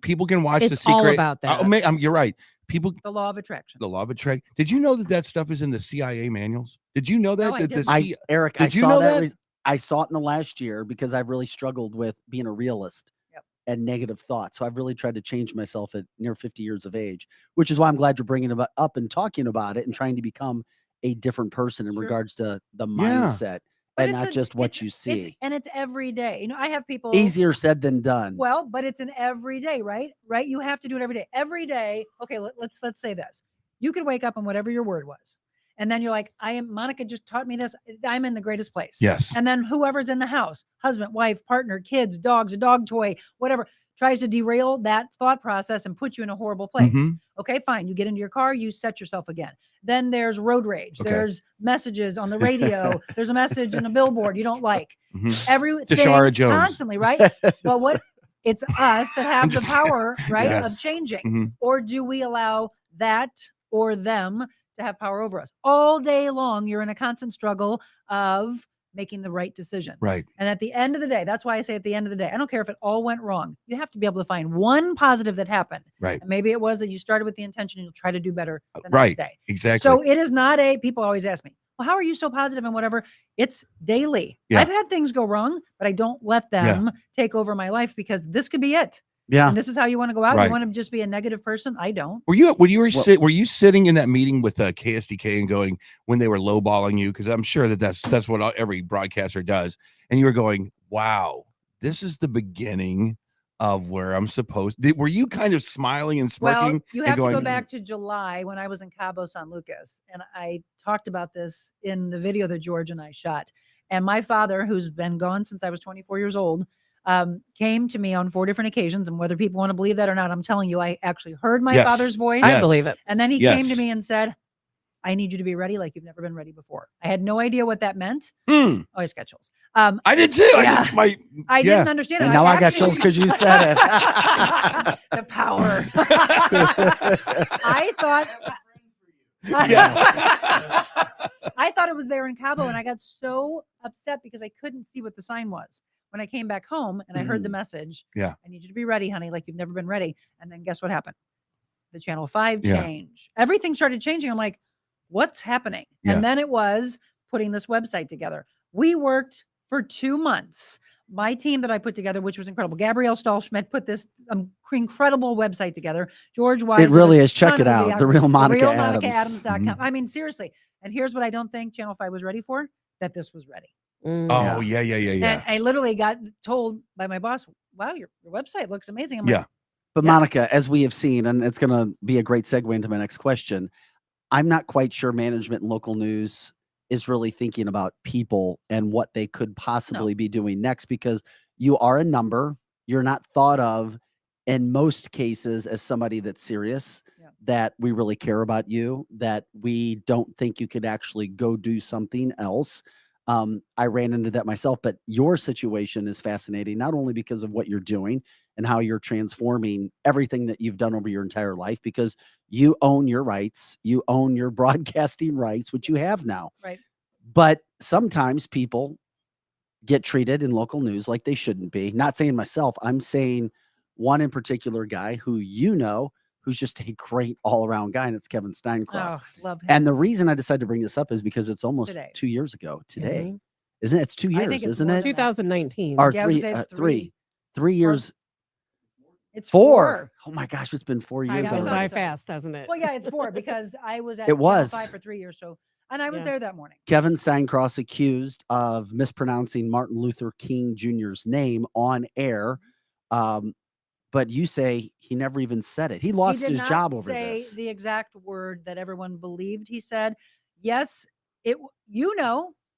People can watch The It's Secret. all about that. You're right. People, The law of attraction. the law of attraction. Did you know that stuff is in the CIA manuals? Did you know that? No, I that the didn't. Eric, Did I you saw know that. that? I saw it in the last year because I've really struggled with being a realist Yep. and negative thoughts. So I've really tried to change myself at near 50 years of age, which is why I'm glad you're bringing it up and talking about it and trying to become a different person in Sure. regards to the Yeah. mindset But and it's not just what you it's- see. and it's every day. I have people. Easier said than done. Well, but it's an everyday, right? Right? You have to do it every day. Every day. Okay, let's say this. You could wake up and whatever your word was. And then you're like, Monica just taught me this. I'm in the greatest place. Yes. And then whoever's in the house, husband, wife, partner, kids, dogs, a dog toy, whatever, tries to derail that thought process and put you in a horrible place. Mhm. Okay, fine. You get into your car, you set yourself again. Then there's road rage. Okay. There's messages on the radio. There's a message in a billboard you don't like. Mhm. Everything Tashara Jones. constantly, right? But what it's us that have the just kidding. power, right, Yes. of changing. Mhm. Or do we allow that or them to have power over us? All day long, you're in a constant struggle of making the right decision. Right. And at the end of the day, that's why I say at the end of the day, I don't care if it all went wrong. You have to be able to find one positive that happened. Right. And maybe it was that you started with the intention and you'll try to do better the next Right. day. Exactly. So it is not people always ask me, well, how are you so positive and whatever? It's daily. Yeah. I've had things go wrong, but I don't let them take over my life because this could be it. Yeah. And this is how you want to go out. Right. You want to just be a negative person? I don't. Were you sitting in that meeting with KSDK and going when they were lowballing you? Because I'm sure that's what every broadcaster does. And you were going, "Wow, this is the beginning of where I'm supposed." Were you kind of smiling and smirking? Well, you and have going, to go back to July when I was in Cabo San Lucas. And I talked about this in the video that George and I shot. And my father, who's been gone since I was 24 years old, came to me on 4 different occasions. And whether people want to believe that or not, I'm telling you, I actually heard my Yes. father's voice. I believe it. And then he came to Yes. me and said, I need you to be ready like you've never been ready before. I had no idea what that meant. "Hmm, Oh, I just got chills. I did too. Yeah. I didn't understand it. And now I got chills because you said it. The power. I thought I thought it was there in Cabo, and I got so upset because I couldn't see what the sign was. When I came back home and I heard the message, Yeah. I need you to be ready, honey, like you've never been ready. And then guess what happened? The Channel 5 Yeah. change. Everything started changing. I'm like, what's happening? Yeah. And then it was putting this website together. We worked for 2 months. My team that I put together, which was incredible. Gabrielle Stahlschmidt put this incredible website together. George Wise. It really did a is. Check ton it of out. the- The Real Monica RealMonicaAdams.com. Adams. I mean, seriously. And here's what I don't think Channel 5 was ready for, that this was ready. Oh, yeah. And I literally got told by my boss, wow, your website looks amazing. I'm Yeah. like, But Yeah. Monica, as we have seen, and it's going to be a great segue into my next question, I'm not quite sure management and local news is really thinking about people and what they could possibly be doing next, because you are a number. You're not thought of in most cases as somebody that's serious, Yeah. that we really care about you, that we don't think you could actually go do something else. I ran into that myself, but your situation is fascinating, not only because of what you're doing and how you're transforming everything that you've done over your entire life, because you own your rights, you own your broadcasting rights, which you have now. Right. But sometimes people get treated in local news like they shouldn't be. Not saying myself, I'm saying one in particular guy who who's just a great all-around guy, and it's Kevin Steincross. oh, love him. And the reason I decided to bring this up is because it's almost Today. 2 years ago today. Mhm. Isn't it? It's 2 I years, think it's isn't more it? than that. 2019. Or Yeah, I was three, gonna say it's three 3 years, It's 4. Oh my gosh, it's been 4 Time years Yeah, goes it's by already. not- fast, doesn't it? Well, yeah, it's 4 because I was at It was. Channel 5 for 3 years. So, and I was Yeah. there that morning. Kevin Steincross accused of mispronouncing Martin Luther King Jr.'s name on air. But you say he never even said it. He lost He did his not job over say this. the exact word that everyone believed he said. Yes,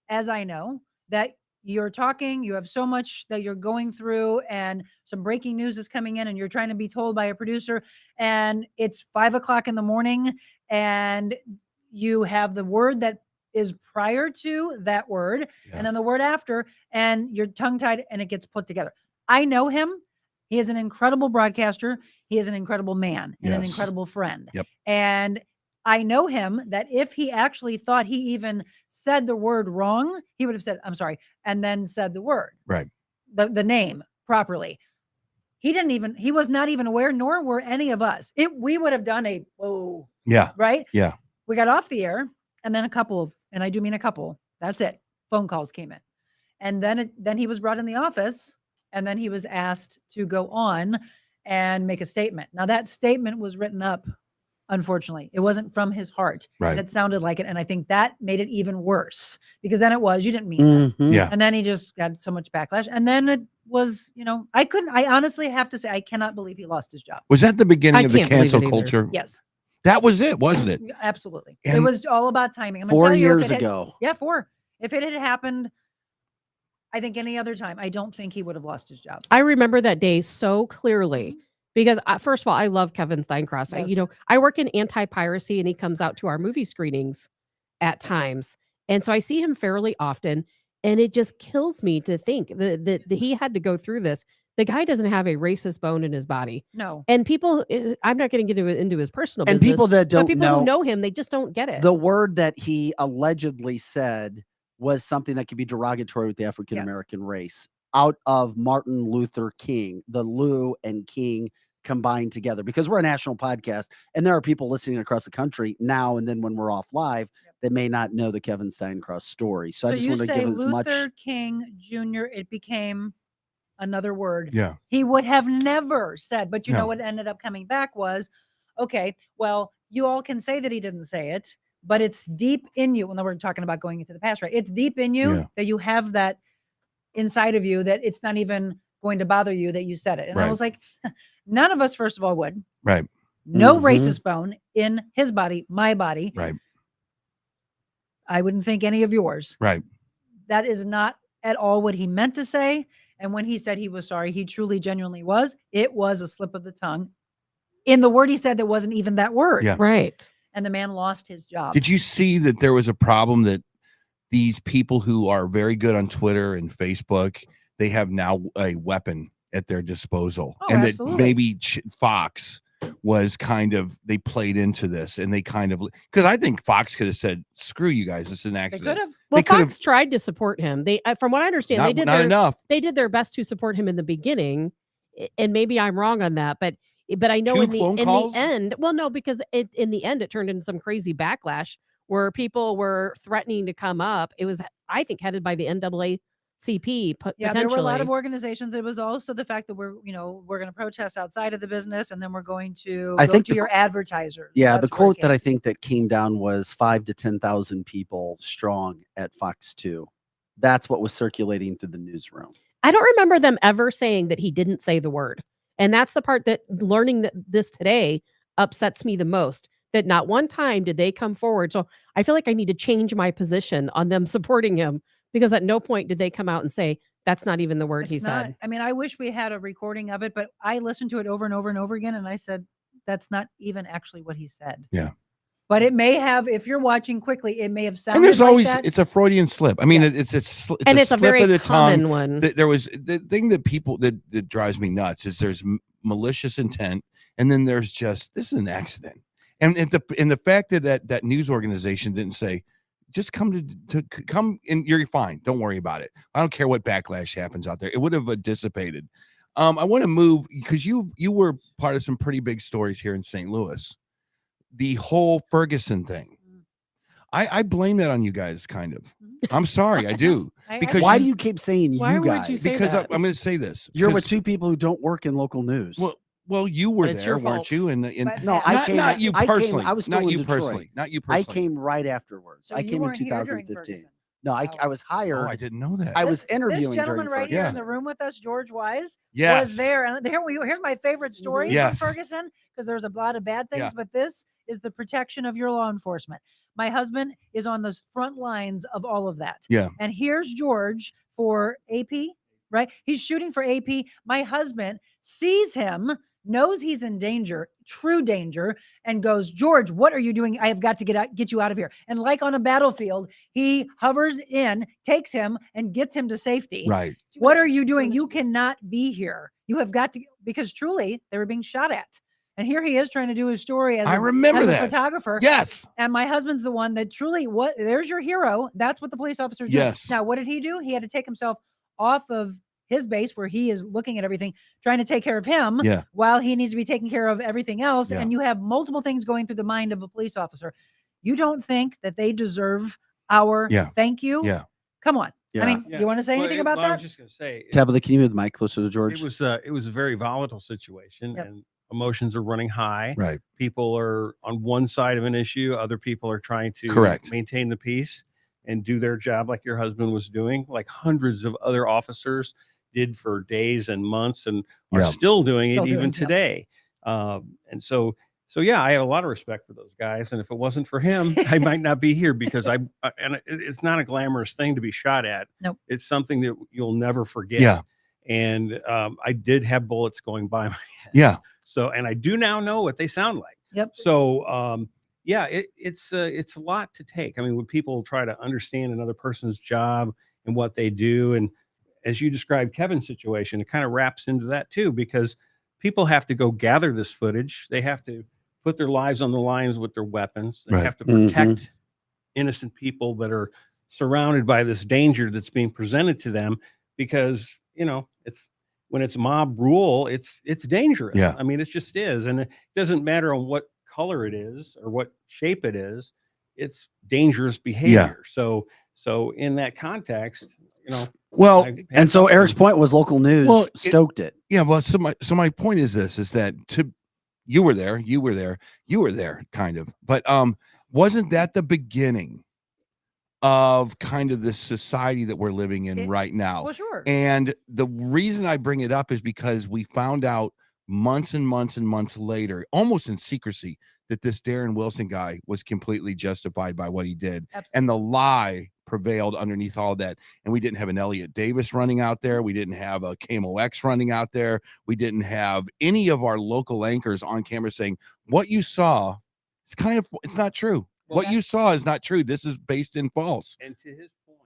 as I know, that you're talking, you have so much that you're going through, and some breaking news is coming in, and you're trying to be told by a producer, and it's 5 o'clock in the morning, and you have the word that is prior to that word, Yeah. and then the word after, and you're tongue tied, and it gets put together. I know him. He is an incredible broadcaster. He is an incredible man and an Yes. incredible friend. Yep. And I know him that if he actually thought he even said the word wrong, he would have said, I'm sorry, and then said the word, Right. the name properly. He was not even aware, nor were any of us. We would have done a, whoa, Yeah. right? Yeah. We got off the air, and then and I do mean a couple, that's it. Phone calls came in. And then he was brought in the office, and then he was asked to go on and make a statement. Now that statement was written up, unfortunately. It wasn't from his heart. Right. It sounded like it. And I think that made it even worse, because then you didn't mean it. Mhm. Yeah. And then he just got so much backlash. And then it was, I honestly have to say, I cannot believe he lost his job. Was that the beginning I of the can't believe cancel it either. culture? Yes, That was it, wasn't it? absolutely. It And- was all about timing. I'm gonna 4 tell you, if years it had- ago. Yeah, 4. If it had happened, I think any other time, I don't think he would have lost his job. I remember that day so clearly because first of all, I love Kevin Steincross. Yes. I work in anti-piracy and he comes out to our movie screenings at times. And so I see him fairly often, and it just kills me to think that he had to go through this. The guy doesn't have a racist bone in his body. No. And people, I'm not going to get into his personal And business. people that but don't people know, who know him, they just don't get it. the word that he allegedly said was something that could be derogatory with the African American race out of Martin Luther King, the Lou and King combined together, because we're a national podcast and there are people listening across the country now and then when we're off live that may not know the Kevin Steincross story. So I just you want to say give as much. Luther King Jr., it became another word. Yeah. He would have never said, but you No. know what ended up coming back was, okay, well, you all can say that he didn't say it, but it's deep in you. Well, now we're talking about going into the past, right? It's deep in you Yeah. that you have that inside of you, that it's not even going to bother you that you said it. And I Right. was like, none of us, first of all, would. Right. No Mhm. racist bone in his body, my body. Right. I wouldn't think any of yours. Right. That is not at all what he meant to say. And when he said he was sorry, he truly, genuinely was. It was a slip of the tongue. In the word he said, that wasn't even that word. Yeah. right. And the man lost his job. Did you see that there was a problem that these people who are very good on Twitter and Facebook, they have now a weapon at their disposal, Oh, and that absolutely. maybe Fox was kind of, they played into this, and they kind of, because I think Fox could have said, "Screw you guys, this is an They accident." could have. Well, They could've- Fox tried to support him. They, from what I understand, Not, not enough. they did their best to support him in the beginning, and maybe I'm wrong on that, but I know 2 in the phone calls? end, well, no, because in the end it turned into some crazy backlash where people were threatening to come up. It was, I think, headed by the NAACP. Yeah, there were a lot of potentially. organizations. It was also the fact that we're going to protest outside of the business, and then we're going to I go think to the your advertisers. Yeah, the That's where it quote that I came from. think that came down was 5 to 10,000 people strong at Fox 2. That's what was circulating through the newsroom. I don't remember them ever saying that he didn't say the word. And that's the part that learning this today upsets me the most, that not one time did they come forward. So I feel like I need to change my position on them supporting him, because at no point did they come out and say, that's not even the word he It's not, said. I mean, I wish we had a recording of it, but I listened to it over and over and over again, and I said, that's not even actually what he said. Yeah. But it may have, if you're watching quickly, it may have sounded And there's like always, that. it's a Freudian slip. I mean, Yes. it's And a it's a slip very of the tongue. common one. There was the thing that people that drives me nuts is there's malicious intent, and then there's just, this is an accident, and the fact that news organization didn't say, just come to come and you're fine, don't worry about it. I don't care what backlash happens out there. It would have dissipated. I want to move, because you were part of some pretty big stories here in St. Louis. The whole Ferguson thing. I blame that on you guys, kind of. I'm sorry, I do. Because Why you- do you keep saying Why you would guys? you say Because that? I'm going to say this. You're with 'cause- 2 people who don't work in local news. Well, you were It's there, your weren't fault. you? And But no, yeah. I not, came. not you I personally. Came, I was still not in you Detroit. personally. Not you I personally. came right afterwards. So I you came in weren't here during 2015. Ferguson. No, I Oh. was hired. Oh, I didn't know that. I was This interviewing gentleman during right here Ferguson. in the room with us, George Wise, Yes. was there. And here's my favorite story Yes. from Ferguson, because there's a lot of bad things, Yeah. but this is the protection of your law enforcement. My husband is on the front lines of all of that. Yeah. And here's George for AP, right? He's shooting for AP. My husband sees him, knows he's in danger, true danger, and goes, George, what are you doing? I have got to get you out of here. And like on a battlefield, he hovers in, takes him, and gets him to safety. Right. What are you doing? You cannot be here. You have got to. because truly they were being shot at. And here he is trying to do his story as I remember as a that. photographer. Yes. And my husband's the one that truly, what, there's your hero. That's what the police officer did. Yes. Now, what did he do? He had to take himself off of his base where he is looking at everything, trying to take care of him Yeah. while he needs to be taking care of everything else. Yeah. And you have multiple things going through the mind of a police officer. You don't think that they deserve our Yeah. thank you? Yeah. Come on. Yeah. I mean, you want to say anything about I that? was just going to say, Tabitha, can you move the mic closer to George? it was a very volatile situation, Yep. and emotions are running high. Right. People are on one side of an issue. Other people are trying to Correct. maintain the peace and do their job like your husband was doing, like hundreds of other officers did for days and months and are Yeah. still doing Still it doing even it, yep. today. And so yeah, I have a lot of respect for those guys. And if it wasn't for him, I might not be here because it's not a glamorous thing to be shot at. Nope. It's something that you'll never forget. Yeah. And I did have bullets going by my head. Yeah. So, and I do now know what they sound like. Yep. So, yeah, it's a lot to take. I mean, when people try to understand another person's job and what they do, and as you described Kevin's situation, it kind of wraps into that too, because people have to go gather this footage. They have to put their lives on the lines with their weapons. They Right. have to protect innocent people that are surrounded by this danger that's being presented to them, because, you know, it's when it's mob rule, it's dangerous. Yeah. I mean, it just is. And it doesn't matter on what color it is or what shape it is, it's dangerous behavior. So in that context, you know, Well, And so Eric's point was local news Well, stoked it. yeah. Well, so my point is this: is that you were there, kind of. But wasn't that the beginning of kind of this society that we're living in right now? Well, sure. And the reason I bring it up is because we found out months and months and months later, almost in secrecy, that this Darren Wilson guy was completely justified by what he did. Absolutely. And the lie prevailed underneath all of that. And we didn't have an Elliot Davis running out there. We didn't have a Camo X running out there. We didn't have any of our local anchors on camera saying what you saw. It's not true. Well, What you saw is not true. This is based in false. And to his point,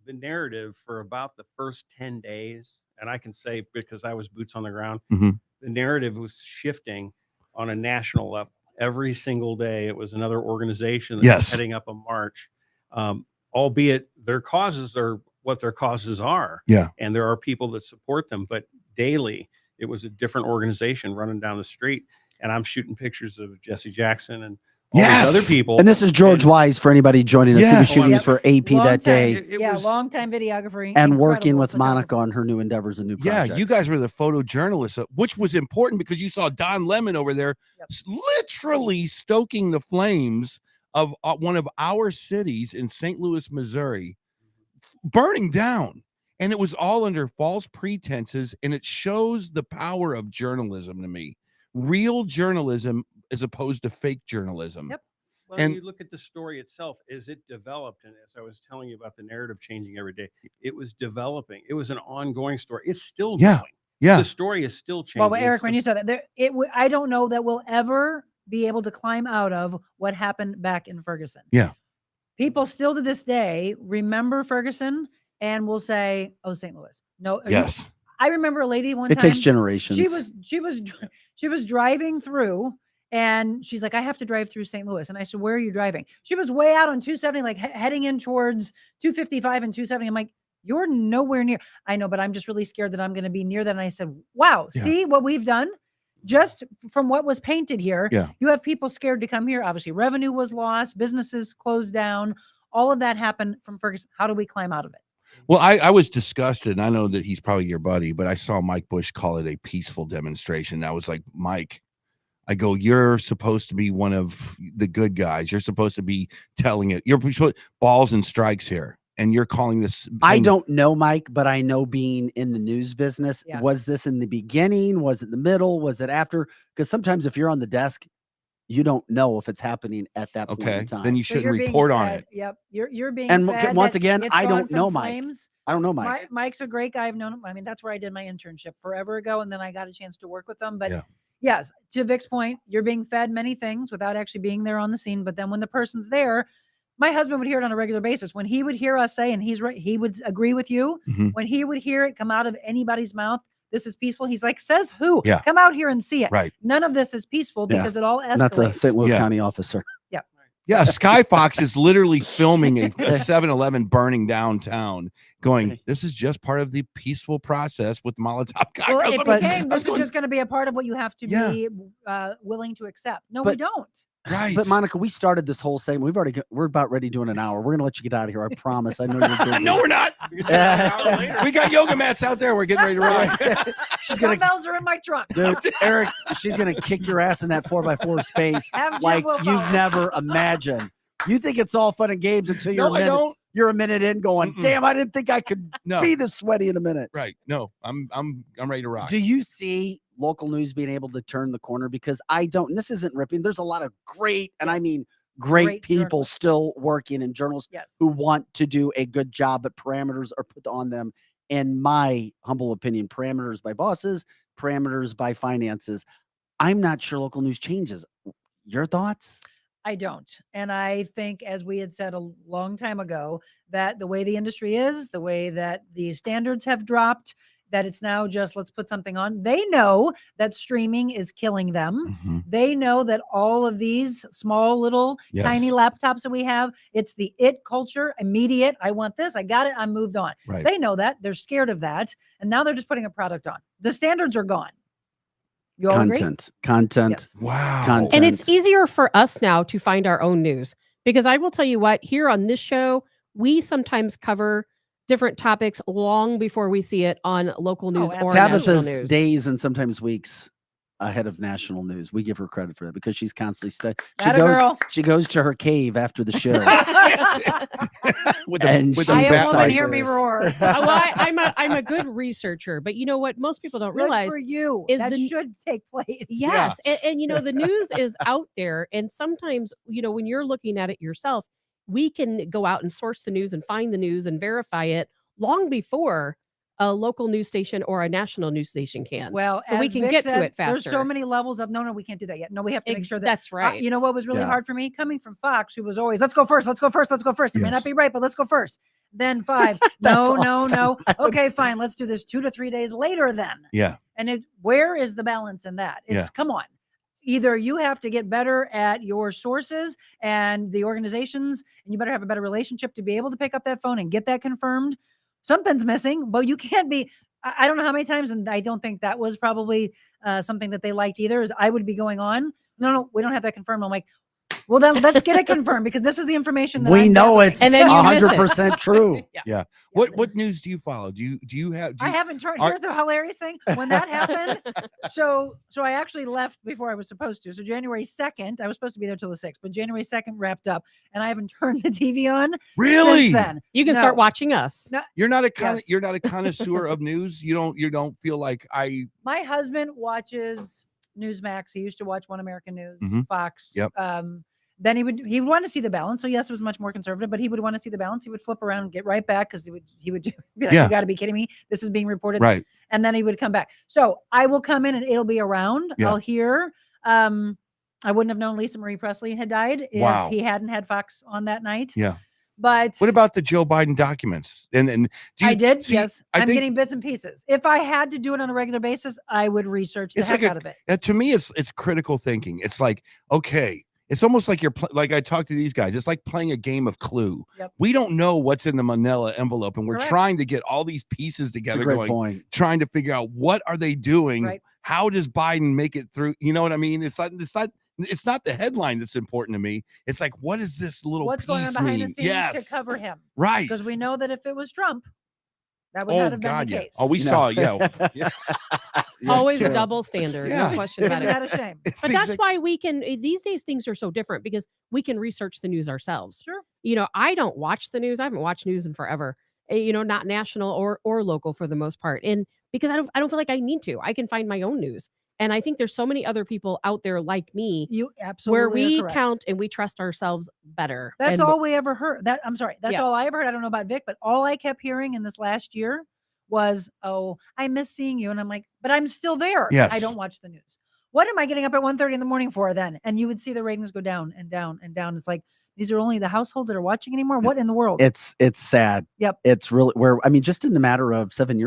the narrative for about the first 10 days, and I can say because I was boots on the ground, Mhm. the narrative was shifting on a national level. Every single day, it was another organization that Yes. was heading up a march, albeit their causes are what their causes are. Yeah. And there are people that support them, but daily, it was a different organization running down the street. And I'm shooting pictures of Jesse Jackson and all Yes. these other people. And this is George Wise for anybody joining us. He Yeah. was shooting Yep. for AP Long that time. day It was- Longtime videography. and working incredible with Monica photographer. on her new endeavors and new Yeah, projects. you guys were the photojournalists, which was important because you saw Don Lemon over there Yep. literally stoking the flames of one of our cities in St. Louis, Missouri, burning down. And it was all under false pretenses. And it shows the power of journalism to me. Real journalism as opposed to fake journalism. Yep. Well, And- you look at the story itself as it developed, and as I was telling you about the narrative changing every day, it was developing. It was an ongoing story. It's still Yeah. going. Yeah. The story is still changing. Well, but Eric, It's when you said that, I don't know that we'll ever be able to climb out of what happened back in Ferguson. Yeah. People still to this day remember Ferguson and will say, "Oh, St. Louis." No. Yes. I remember a lady one It time. takes generations. She was driving through, and she's like, "I have to drive through St. Louis." And I said, "Where are you driving?" She was way out on 270, like heading in towards 255 and 270. I'm like, "You're nowhere near." I know, but I'm just really scared that I'm going to be near that. And I said, "Wow, Yeah. see what we've done." Just from what was painted here, Yeah. you have people scared to come here. Obviously, revenue was lost, businesses closed down. All of that happened from Ferguson. How do we climb out of it? Well, I was disgusted. And I know that he's probably your buddy, but I saw Mike Bush call it a peaceful demonstration. I was like, Mike, I go, you're supposed to be one of the good guys. You're supposed to be telling it. You're balls and strikes here. And you're calling this. I and- don't know, Mike, but I know being in the news business, Yeah. was this in the beginning? Was it the middle? Was it after? Because sometimes if you're on the desk, you don't know if it's happening at that point Okay. in time. Then you So shouldn't you're being report on fed- it. Yep, you're being. And fed once that again, it's I gone don't from know, Mike. flames. I don't know, Mike. Mike's a great guy. I've known him. I mean, that's where I did my internship forever ago, and then I got a chance to work with them. But Yeah. yes, to Vic's point, you're being fed many things without actually being there on the scene. But then when the person's there, my husband would hear it on a regular basis. When he would hear us say, and he's right, he would agree with you. Mhm. When he would hear it come out of anybody's mouth, this is peaceful. He's like, says who? Yeah. Come out here and see it. Right. None of this is peaceful Yeah. because it all escalates. That's a St. Louis Yeah. County officer. Yeah, Sky Fox is literally filming a 7-Eleven burning downtown, going, this is just part of the peaceful process with Molotov Well, cocktails. it But- became, this is just going to be a part of what you have to be willing to accept. No, we But- don't. Right. But Monica, we started this whole segment. We're about ready doing an hour. We're gonna let you get out of here. I promise. I know you're busy. No, we're not. We got yoga mats out there. We're getting ready to rock. She's gonna, Dumbbells are in my truck. dude, Eric. She's gonna kick your ass in that 4x4 space Have Jim like willpower. you've never imagined. You think it's all fun and games until No, I don't. you're a minute in, going, Mm-mm. damn, I didn't think I could No. be this sweaty in a minute. Right. No, I'm ready to rock. Do you see local news being able to turn the corner? Because I don't, and this isn't ripping. There's a lot of great, and I Yes. mean great Great people journalists. still working and journalists Yes. who want to do a good job, but parameters are put on them. In my humble opinion, parameters by bosses, parameters by finances. I'm not sure local news changes. Your thoughts? I don't. And I think, as we had said a long time ago, that the way the industry is, the way that the standards have dropped, that it's now just let's put something on. They know that streaming is killing them. Mhm. They know that all of these small little tiny Yes. laptops that we have, it's the it culture, immediate. I want this. I got it. I'm moved on. Right. They know that. They're scared of that. And now they're just putting a product on. The standards are gone. You all agree? Content. Yes. Wow. Content. And it's easier for us now to find our own news because I will tell you what, here on this show, we sometimes cover different topics long before we see it on local news or national Tabitha's news. days and sometimes weeks ahead of national news. We give her credit for that because she's constantly studying. Atta girl. She goes to her cave after the show. With And with she Iowa bat woman, hear me ciphers. roar. Well, I'm a good researcher, but you know what? Most people don't Good realize for you. is That the- should take place. yes, and you know the news is out there, and sometimes you know when you're looking at it yourself, we can go out and source the news and find the news and verify it long before a local news station or a national news station can. Well, so we as can Vic get said, to it faster. There's so many levels of no, we can't do that yet. No, we have to make sure that That's right. you know what was really Yeah. hard for me coming from Fox, who was always let's go first. It may Yes. not be right, but let's go first. Then 5, That's no, awesome. no. Okay, fine. Let's do this 2 to 3 days later. Then, Yeah. and where is the balance in that? It's Yeah. come on. Either you have to get better at your sources and the organizations, and you better have a better relationship to be able to pick up that phone and get that confirmed. Something's missing, but you can't be. I don't know how many times, and I don't think that was probably something that they liked either. Is I would be going on. No, we don't have that confirmed. I'm like, well, then let's get it confirmed because this is the information that We I'm know gathering. it's And then you miss it. 100% true. Yeah. What news do you follow? Do you have? I haven't turned. are- Here's the hilarious thing. When that happened, so I actually left before I was supposed to. So January 2nd, I was supposed to be there till the 6th, but January 2nd wrapped up, and I haven't turned the TV on Really? since then. You can No. start watching us. No, You're not a Yes. you're not a connoisseur of news. You don't feel like my husband watches Newsmax. He used to watch One American News, Mhm. Fox. Yep. Then he would want to see the balance. So yes, it was much more conservative, but he would want to see the balance. He would flip around and get right back because he would be like, Yeah. "You got to be kidding me! This is being reported." right. And then he would come back. So I will come in and it'll be around. Yeah. I'll hear. I wouldn't have known Lisa Marie Presley had died if Wow. he hadn't had Fox on that night. Yeah. But What about the Joe Biden documents? And do you, I did. see, Yes. I I'm think getting bits and pieces. If I had to do it on a regular basis, I would research the It's heck like a- out of it. to me it's critical thinking. It's like, okay, it's almost like like I talk to these guys. It's like playing a game of Clue. Yep. We don't know what's in the manila envelope, and we're Correct. trying to get all these pieces It's a together, great going, point. trying to figure out what are they doing. Right. How does Biden make it through? You know what I mean? It's not the headline that's important to me. It's like, what is this little What's piece going on behind mean? the scenes Yes. to cover him? Right. Because we know that if it was Trump, that would Oh not have been God, the yeah. case. Oh, we No. saw, yeah. Yeah. Always Sure. double standard. Yeah. No question Isn't about it. that a shame? But that's why we can these days things are so different because we can research the news ourselves. Sure. You know, I don't watch the news. I haven't watched news in forever. You know, not national or local for the most part. And because I don't feel like I need to. I can find my own news. And I think there's so many other people out there like me You absolutely where are we correct. count and we trust ourselves better. That's And all we ever heard. I'm sorry. That's Yeah. all I ever heard. I don't know about Vic, but all I kept hearing in this last year was, "Oh, I miss seeing you." And I'm like, "But I'm still there. Yes. I don't watch the news. What am I getting up at 1:30 in the morning for then?" And you would see the ratings go down and down and down. It's like, These are only the households that are watching anymore. What in the world? It's sad. Yep. It's really where, I mean, just in a matter of 7.5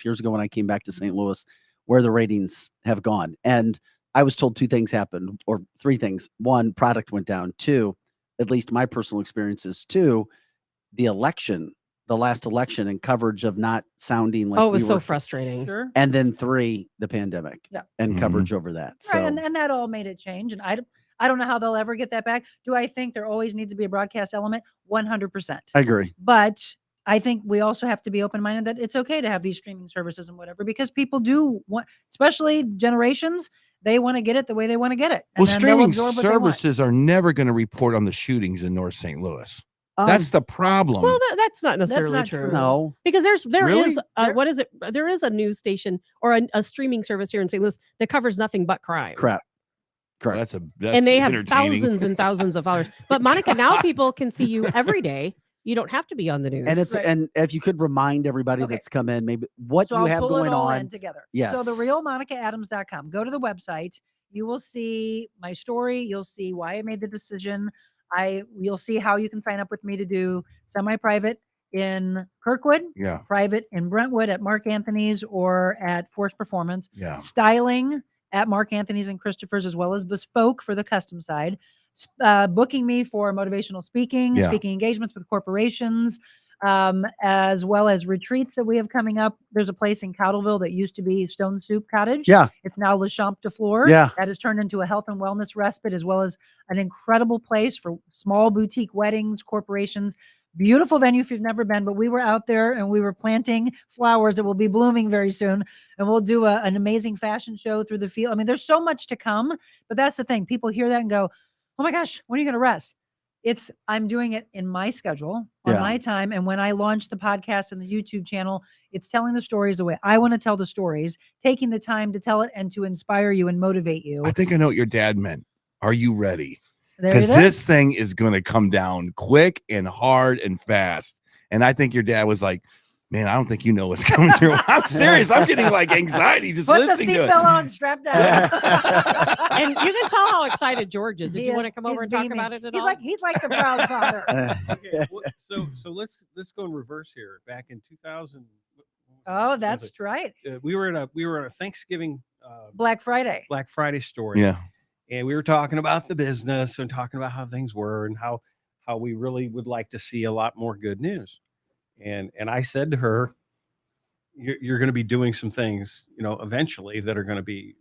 years ago when I came back to St. Louis, where the ratings have gone. And I was told 2 things happened, or 3 things. 1, product went down. 2, at least my personal experiences. 2, the last election and coverage of not sounding like Oh, it was we so were. frustrating. Sure. And then 3, the pandemic. Yeah. And Mhm. coverage over that. So Right, and that all made it change. And I don't know how they'll ever get that back. Do I think there always needs to be a broadcast element? 100%. I agree. But I think we also have to be open-minded that it's okay to have these streaming services and whatever, because people do want, especially generations, they want to get it the way they want to get it. And Well, then they'll streaming absorb what they want. services are never going to report on the shootings in North St. Louis. That's the problem. Well, that's not necessarily not true. true. no. Because there Really? is what is it? There is a news station or a streaming service here in St. Louis that covers nothing but crime. Correct. Well, Correct. that's And they have entertaining. thousands and thousands of followers. But Monica, now people can see you every day. You don't have to be on the news. And it's Right. and if you could remind everybody Okay. that's come in, maybe what So you I'll have pull it going all on. in together. Yes. So the realmonicaadams.com. Go to the website. You will see my story. You'll see why I made the decision. You'll see how you can sign up with me to do semi-private in Kirkwood, Yeah. private in Brentwood at Mark Anthony's or at Force Performance, Yeah. styling at Mark Anthony's and Christopher's, as well as bespoke for the custom side, booking me for motivational speaking, Yeah. speaking engagements with corporations, as well as retreats that we have coming up. There's a place in Cowdleville that used to be Stone Soup Cottage. Yeah. It's now Le Champ de Fleur. Yeah. That has turned into a health and wellness respite, as well as an incredible place for small boutique weddings, corporations. Beautiful venue if you've never been, but we were out there and we were planting flowers that will be blooming very soon. And we'll do an amazing fashion show through the field. I mean, there's so much to come, but that's the thing. People hear that and go, oh my gosh, when are you going to rest? I'm doing it in my schedule on Yeah. my time. And when I launch the podcast and the YouTube channel, it's telling the stories the way I want to tell the stories, taking the time to tell it and to inspire you and motivate you. I think I know what your dad meant. Are you ready? There Because it is. this thing is going to come down quick and hard and fast. And I think your dad was like, man, I don't think you know what's coming through. I'm serious. I'm getting like anxiety just Put the listening to it. seatbelt on, strap down. and you can tell how excited George is. Did He you want to is- come over he's and talk beaming. about it at He's all? like the proud father. Okay, so let's go in reverse here. Back in 2000. Oh, that's right. We were at a Thanksgiving Black Friday. Black Friday story. Yeah. And we were talking about the business and talking about how things were and how we really would like to see a lot more good news. And I said to her, you're going to be doing some things, eventually that are going to be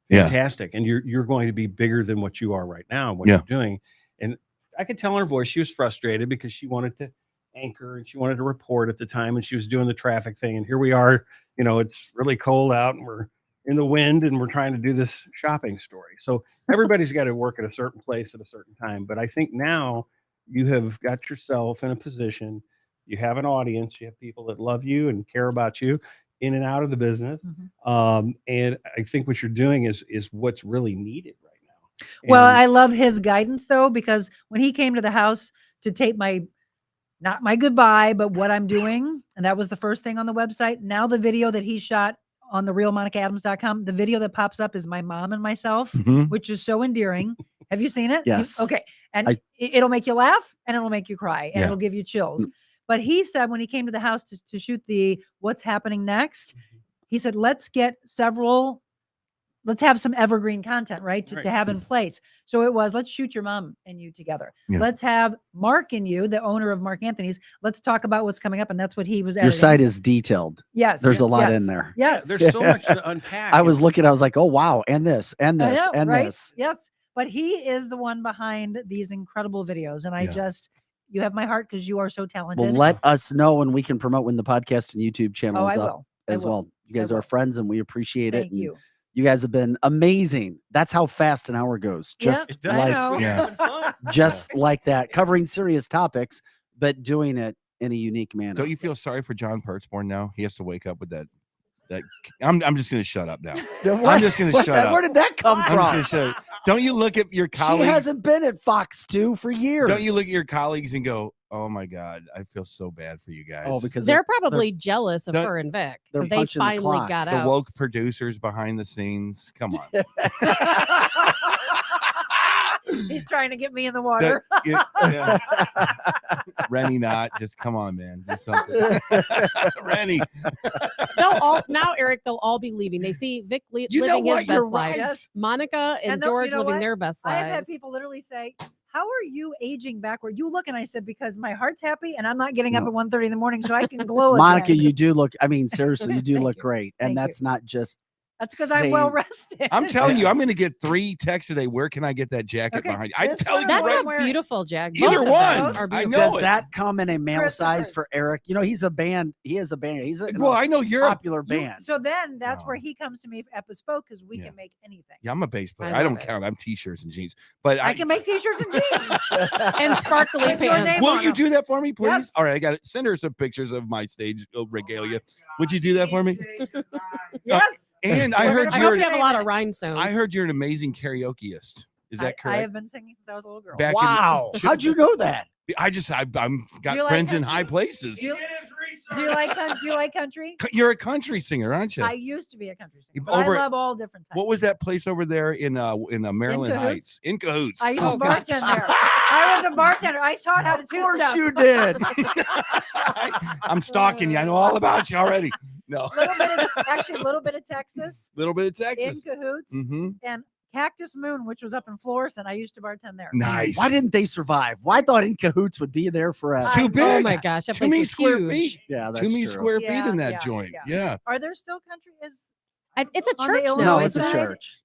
Yeah. fantastic. And you're going to be bigger than what you are right now and what Yeah. you're doing. And I could tell in her voice, she was frustrated because she wanted to anchor and she wanted to report at the time and she was doing the traffic thing. And here we are, it's really cold out and we're in the wind and we're trying to do this shopping story. So everybody's got to work at a certain place at a certain time. But I think now you have got yourself in a position, you have an audience, you have people that love you and care about you in and out of the business. And I think what you're doing is what's really needed right now. Well, And I love his guidance though, because when he came to the house to tape not my goodbye, but what I'm doing, and that was the first thing on the website. Now the video that he shot on the realmonicaadams.com, the video that pops up is my mom and myself, Mhm. which is so endearing. Have you seen it? Yes. Okay. And I- it'll make you laugh and it'll make you cry and Yeah. it'll give you chills. But he said when he came to the house to shoot the what's happening next, he said, let's have some evergreen content, right? To have in place. So it was, let's shoot your mom and you together. Yeah. Let's have Mark and you, the owner of Mark Anthony's. Let's talk about what's coming up. And that's what he was Your editing. site is detailed. Yes. There's a lot yes, in there. Yes. there's so much to unpack. I was looking, I was like, oh wow, and this, and I this, know, and right? this. Yes. But he is the one behind these incredible videos. And Yeah. you have my heart because you are so talented. Well, let us know and we can promote when the podcast and YouTube channel oh, is I up will. I as will. well. You guys I are will. friends and we appreciate it. Thank And you. you guys have been amazing. That's how fast an hour goes. Yeah, Just It does. I like know. We're Yeah. having fun. just like that, covering serious topics, but doing it in a unique manner. Don't you feel sorry for John Pertzborn now? He has to wake up with that. I'm just going to shut up now. I'm just going to shut up. Where did that come I'm just from? going to shut up. Don't you look at your She colleagues? hasn't been at Fox 2 for years. Don't you look at your colleagues and go, "Oh my God, I feel so bad for you guys." Oh, because They're probably jealous of they're- her and Vic they're because they punching the finally clock. got the out. woke producers behind the scenes. Come on. He's trying to get me in the water. Yeah. Rennie, not just come on, man, do something. Rennie, They'll all now, Eric. They'll all be leaving. They see Vic you know living his what? You're best life. right. Yes. Monica and And you George know living what? their best I lives. have had people literally say, "How are you aging backward?" You look, and I said, "Because my heart's happy, and I'm not getting up No. at 1:30 in the morning, so I can glow." Monica, again. you do look. I mean, seriously, you do Thank look you. great, and Thank you. that's not just. That's because I'm well same- rested. I'm telling you, Yeah. I'm going to get 3 texts today. Where can I get that jacket Okay, behind you? I this tell one you I'm That's right. a wearing. beautiful Jack. Either Both of them one. are I beautiful. know Does it. that come in a male size for Christopher's. Eric? You know, he's a band. He is a band. He's a Well, I know you're a, popular You- band. So then that's where No. he comes to me at Bespoke because we Yeah. can make anything. yeah, I'm a bass player. I I love don't it. count. I'm t-shirts and jeans. But I can make t-shirts and jeans. And sparkly With your pants. name Will on you them. do that for me, please? Yes. All right, I got it. Send her some pictures of my stage regalia. Would you do that for me? Yes. And I We're heard gonna I you're. hope you an- have a lot of rhinestones. I heard you're an amazing karaokeist. Is that I correct? have been singing since I was a little girl. Back in- Wow, how'd you know that? I'm got you like friends in country? high places. Do you like country? You're a country singer, aren't you? I used to be a country singer, You- but over- I love all different types. What was that place over there in Maryland Cahoots? Heights? In Cahoots. I used Oh, to gosh. bartend there. I was a bartender. I taught how to Of do course stuff. you did. I'm stalking you. I know all about you already. No, Actually, a little bit of Texas little bit of in Texas. Cahoots Mm-hmm. and Cactus Moon, which was up in Florissant. I used to bartend there. Nice. Why didn't they survive? Why thought In Cahoots would be there forever? Too I- big. Oh my gosh, that Too place many was square huge. feet. Yeah, that's Too many true. square feet Yeah, in that yeah, joint. yeah. Yeah. Are there still country? It's a On the church Illinois now. No, it's a isn't it? church.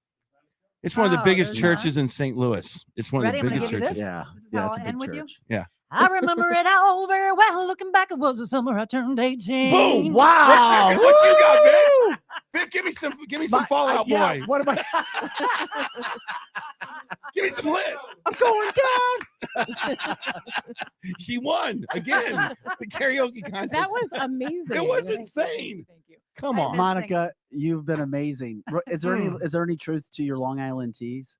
It's one of the Oh, biggest there's not. churches in St. Louis. It's one Ready? of I'm the gonna biggest give you churches. this. Yeah, This is yeah, how it's a I'll big end with you. church. Yeah. I remember it all very well. Looking back, it was the summer I turned 18. Boom! Wow. What you got, Woo! Vic? Vic, give me some My- Fallout yeah, Boy. What am I? Give me some lit. I'm going down. She won again. The karaoke contest. That was amazing. It was Thank you. insane. Thank you. Come I on. miss- Monica, you've been amazing. Is there any Mm. is there any truth to your Long Island teas?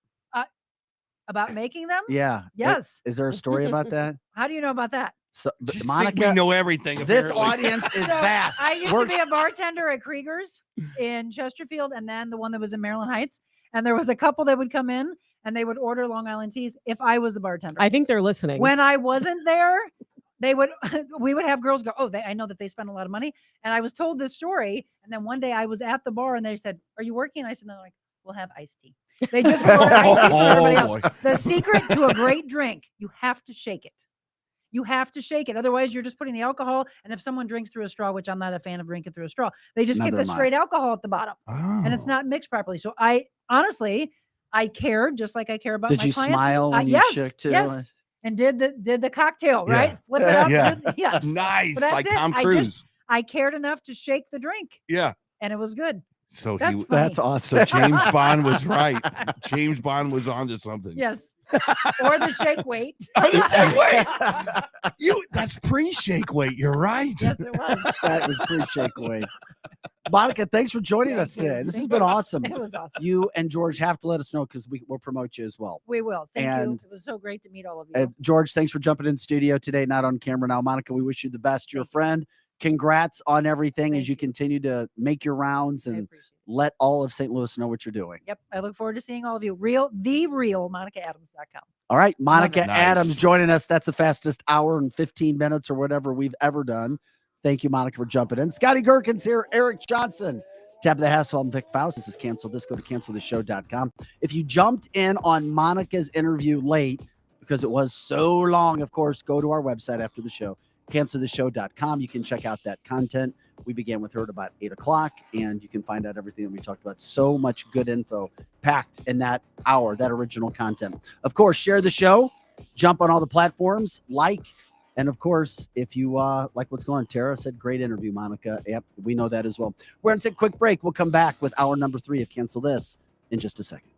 About making them? Yeah. Yes. Is there a story about that? How do you know about that? So, Just think Monica, we know everything. this apparently. audience is So, vast. I used We're- to be a bartender at Krieger's in Chesterfield, and then the one that was in Maryland Heights. And there was a couple that would come in and they would order Long Island teas if I was the bartender. I think they're listening. When I wasn't there, they would we would have girls go, "Oh, I know that they spend a lot of money." And I was told this story, and then one day I was at the bar and they said, "Are you working?" I said, "No." They're like, "We'll have iced tea." They just would order iced tea for everybody else. boy. The secret to a great drink, you have to shake it. You have to shake it. Otherwise, you're just putting the alcohol. And if someone drinks through a straw, which I'm not a fan of drinking through a straw, they just get Neither the am I. straight alcohol at the bottom and it's Oh. not mixed properly. So I honestly, I cared just like I care about Did my you clients. smile when you yes, shook too? yes. And did the cocktail, Yeah. right? Flip it up. Yeah. Yes. Nice. But that's Like it. Tom I Cruise. just- I cared enough to shake the drink Yeah. and it was good. So That's he funny. That's awesome. James Bond was right. James Bond was onto something. Yes. Or the shake weight. Or the shake weight. That's pre-shake weight. You're right. Yes, it was. That was pre-shake weight. Monica, thanks for joining us Thank you. today. This has Thank been you. awesome. It was awesome. You and George have to let us know because we'll promote you as well. We will. Thank you. And- It was so great to meet all of you. George, thanks for jumping in the studio today, not on camera now. Monica, we wish you the best. You're a friend. Congrats on everything Thank as you you. continue to make your rounds I and appreciate it. let all of St. Louis know what you're doing. Yep. I look forward to seeing all of you. TheRealMonicaAdams.com. All right, Monica Nice. Adams joining us. That's the fastest hour and 15 minutes or whatever we've ever done. Thank you, Monica, for jumping in. Scotty Gherkin's here. Eric Johnson. Tab the Hassle. I'm Vic Faust. This is Cancel This. Go to cancelthisshow.com. If you jumped in on Monica's interview late because it was so long, of course, go to our website after the show, cancelthisshow.com. You can check out that content. We began with her at about 8 o'clock, and you can find out everything that we talked about. So much good info packed in that hour, that original content. Of course, share the show, jump on all the platforms, like, and of course, if you like what's going on, Tara said, great interview, Monica. Yep, we know that as well. We're going to take a quick break. We'll come back with hour number 3 of Cancel This in just a second.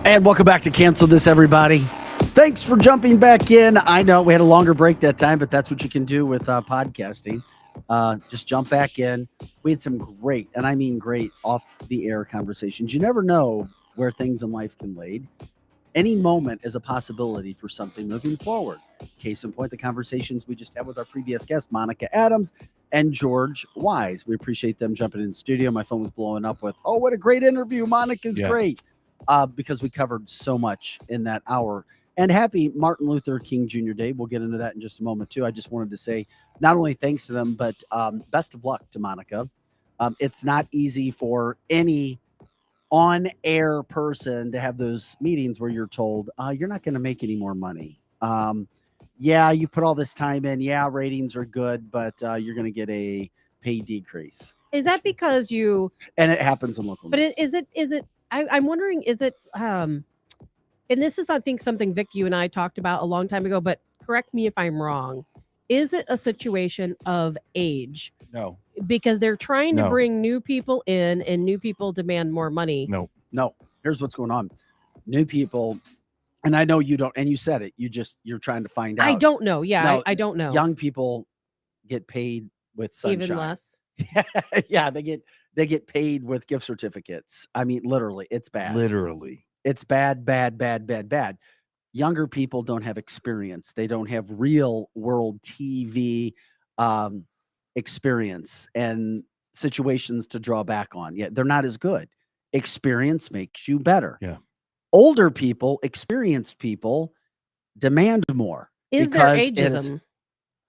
And welcome back to Cancel This, everybody. Thanks for jumping back in. I know we had a longer break that time, but that's what you can do with podcasting. Just jump back in. We had some great, and I mean great, off-the-air conversations. You never know where things in life can lead. Any moment is a possibility for something moving forward. Case in point, the conversations we just had with our previous guest, Monica Adams and George Wise. We appreciate them jumping in the studio. My phone was blowing up with, oh, what a great interview. Monica's great. Because we covered so much in that hour. And happy Martin Luther King Jr. Day. We'll get into that in just a moment, too. I just wanted to say not only thanks to them, but best of luck to Monica. It's not easy for any on-air person to have those meetings where you're told, you're not going to make any more money. Yeah, you put all this time in. Yeah, ratings are good, but you're going to get a pay decrease. Is that because you... And it happens in local news. But is it I'm wondering, is it and this is, I think, something Vic, you and I talked about a long time ago, but correct me if I'm wrong. Is it a situation of age? No. Because they're trying to No. bring new people in and new people demand more money. No. Here's what's going on. New people, and I know you don't, and you said it, you're trying to find out. I don't know. Yeah, No, I don't know. Young people get paid with sunshine. Even less. Yeah, they get paid with gift certificates. I mean, literally, it's bad. Literally. It's bad. Younger people don't have experience. They don't have real world TV experience and situations to draw back on. Yeah, they're not as good. Experience makes you better. Yeah. Older people, experienced people demand more. Is there because ageism?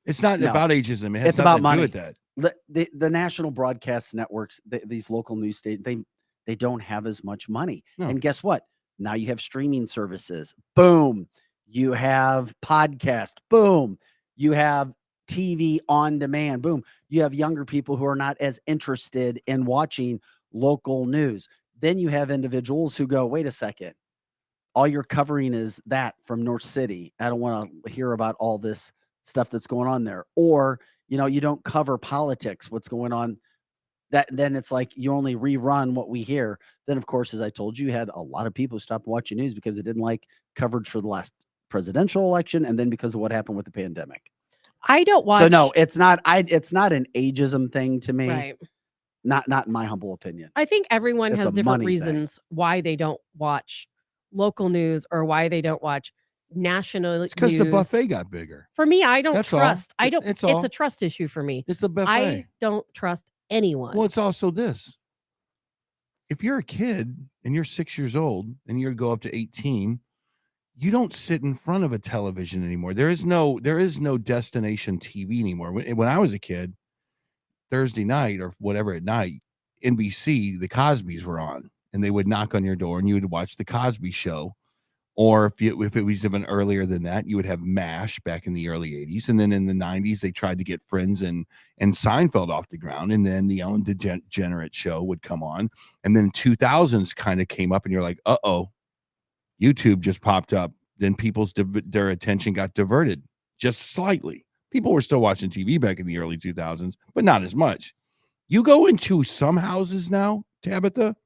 It's not No. about ageism. It has It's about nothing to money. do with that. The national broadcast networks, these local news stations, they don't have as much money. No. And guess what? Now you have streaming services. Boom. You have podcast. Boom. You have TV on demand. Boom. You have younger people who are not as interested in watching local news. Then you have individuals who go, wait a second. All you're covering is that from North City. I don't want to hear about all this stuff that's going on there. Or, you don't cover politics, what's going on. Then it's like you only rerun what we hear. Then, of course, as I told you, you had a lot of people who stopped watching news because they didn't like coverage for the last presidential election, and then because of what happened with the pandemic. I don't watch. So no, it's not an ageism thing to me. Right. Not in my humble opinion. I think everyone It's has a different money thing. reasons why they don't watch local news or why they don't watch national It's because news. the buffet got bigger. For me, I don't That's all. trust. I don't. It's It's all. a trust issue for me. It's the buffet. I don't trust anyone. Well, it's also this. If you're a kid and you're 6 years old and you go up to 18, you don't sit in front of a television anymore. There is no destination TV anymore. When I was a kid, Thursday night or whatever at night, NBC, the Cosbys were on, and they would knock on your door and you would watch the Cosby Show. Or if it was even earlier than that, you would have MASH back in the early 80s. And then in the 90s, they tried to get Friends and Seinfeld off the ground. And then the Ellen DeGeneres show would come on. And then 2000s kind of came up and you're like, uh-oh, YouTube just popped up. Then their attention got diverted just slightly. People were still watching TV back in the early 2000s, but not as much. You go into some houses now, Tabitha,